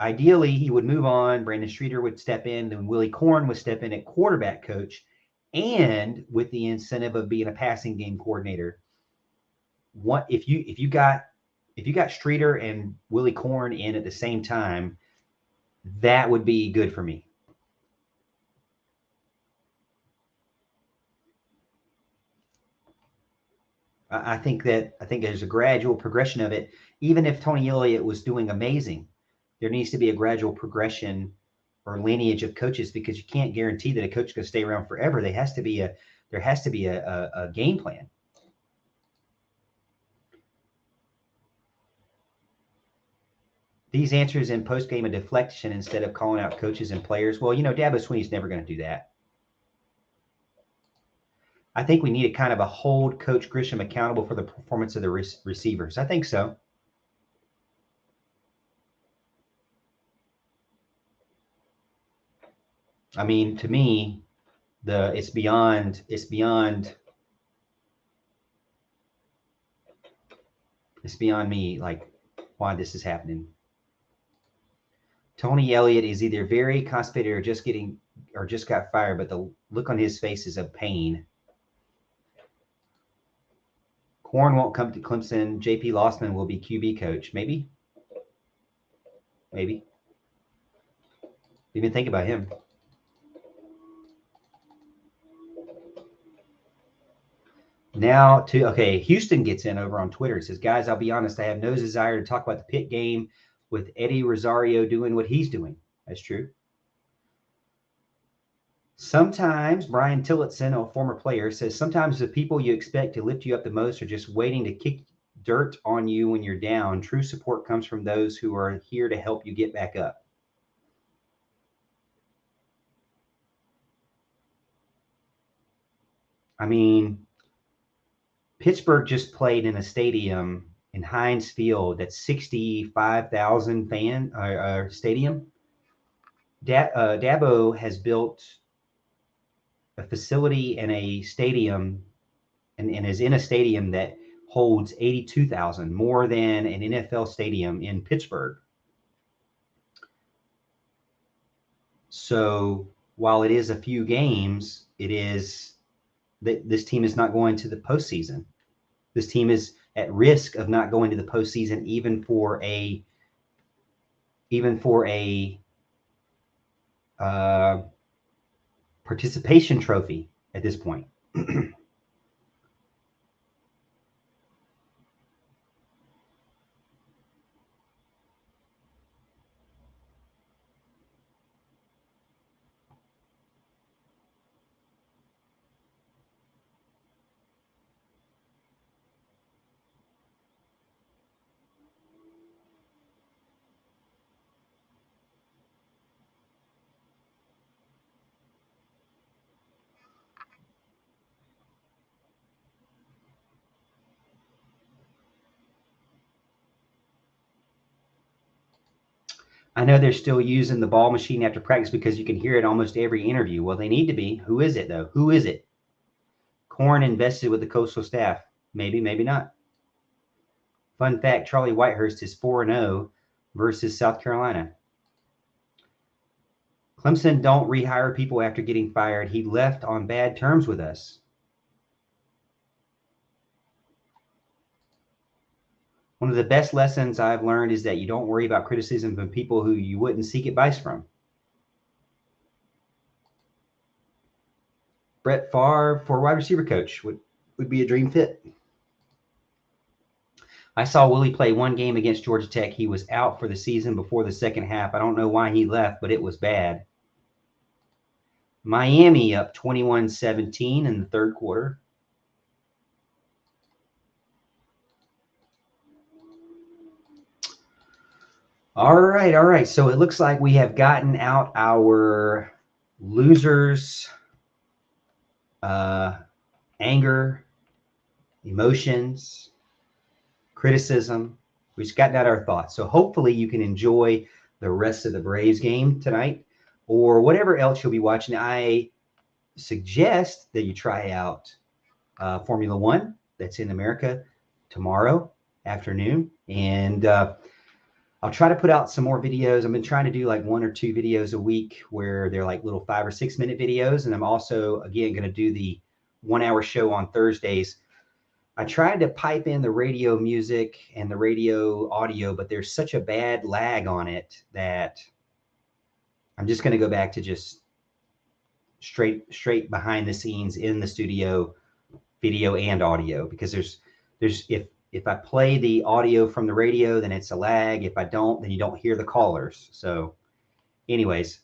Ideally, he would move on. Brandon Streeter would step in. Then Willie Korn would step in at quarterback coach, and with the incentive of being a passing game coordinator. What if you got Streeter and Willie Korn in at the same time? That would be good for me. I think there's a gradual progression of it. Even if Tony Elliott was doing amazing, there needs to be a gradual progression or lineage of coaches, because you can't guarantee that a coach is going to stay around forever. There has to be a game plan. These answers in post-game a deflection instead of calling out coaches and players. Well, you know, Dabo Swinney's never going to do that. I think we need to kind of hold Coach Grisham accountable for the performance of the receivers. I think so. I mean, to me, it's beyond me, like, why this is happening. Tony Elliott is either very constipated or just got fired, but the look on his face is of pain. Korn won't come to Clemson. JP Lossman will be QB coach. Maybe. Even think about him. Now to, okay, Houston gets in over on Twitter. It says, guys, I'll be honest, I have no desire to talk about the Pitt game with Eddie Rosario doing what he's doing. That's true. Sometimes Brian Tillotson, a former player, says sometimes the people you expect to lift you up the most are just waiting to kick dirt on you when you're down. True support comes from those who are here to help you get back up. I mean, Pittsburgh just played in a stadium in Heinz Field that's 65,000 fan stadium. Dabo has built a facility and a stadium and is in a stadium that holds 82,000, more than an NFL stadium in Pittsburgh. So while it is a few games, it is that this team is not going to the postseason. This team is at risk of not going to the postseason, even for a participation trophy at this point. I know they're still using the ball machine after practice because you can hear it almost every interview. Well, they need to be. Who is it, though? Who is it? Corn invested with the Coastal staff. Maybe, maybe not. Fun fact, Charlie Whitehurst is 4-0 versus South Carolina. Clemson don't rehire people after getting fired. He left on bad terms with us. One of the best lessons I've learned is that you don't worry about criticism from people who you wouldn't seek advice from. Brett Favre for wide receiver coach would be a dream fit. I saw Willie play one game against Georgia Tech. He was out for the season before the second half. I don't know why he left, but it was bad. Miami up 21-17 in the third quarter. All right. So it looks like we have gotten out our losers, anger, emotions, criticism. We've just gotten out our thoughts. So hopefully you can enjoy the rest of the Braves game tonight or whatever else you'll be watching. I suggest that you try out Formula One that's in America tomorrow afternoon. And I'll try to put out some more videos. I've been trying to do like 1 or 2 videos a week where they're like little 5 or 6 minute videos. And I'm also, again, going to do the 1 hour show on Thursdays. I tried to pipe in the radio music and the radio audio, but there's such a bad lag on it that I'm just going to go back to just straight behind the scenes in the studio, video and audio, because there's if I play the audio from the radio, then it's a lag. If I don't, then you don't hear the callers. So anyways,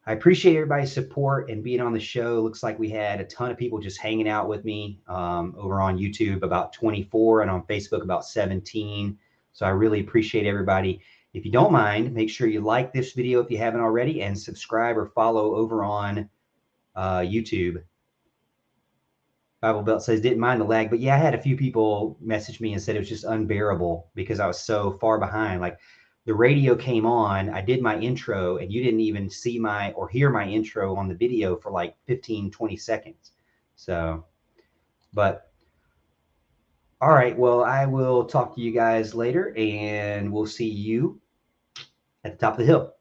I appreciate everybody's support and being on the show. Looks like we had a ton of people just hanging out with me over on YouTube, about 24, and on Facebook about 17. So I really appreciate everybody. If you don't mind, make sure you like this video if you haven't already, and subscribe or follow over on YouTube. Bible Belt says, didn't mind the lag, but yeah, I had a few people message me and said it was just unbearable because I was so far behind. Like the radio came on, I did my intro, and you didn't even see my or hear my intro on the video for like 15, 20 seconds. So, but all right, well, I will talk to you guys later, and we'll see you at the top of the hill.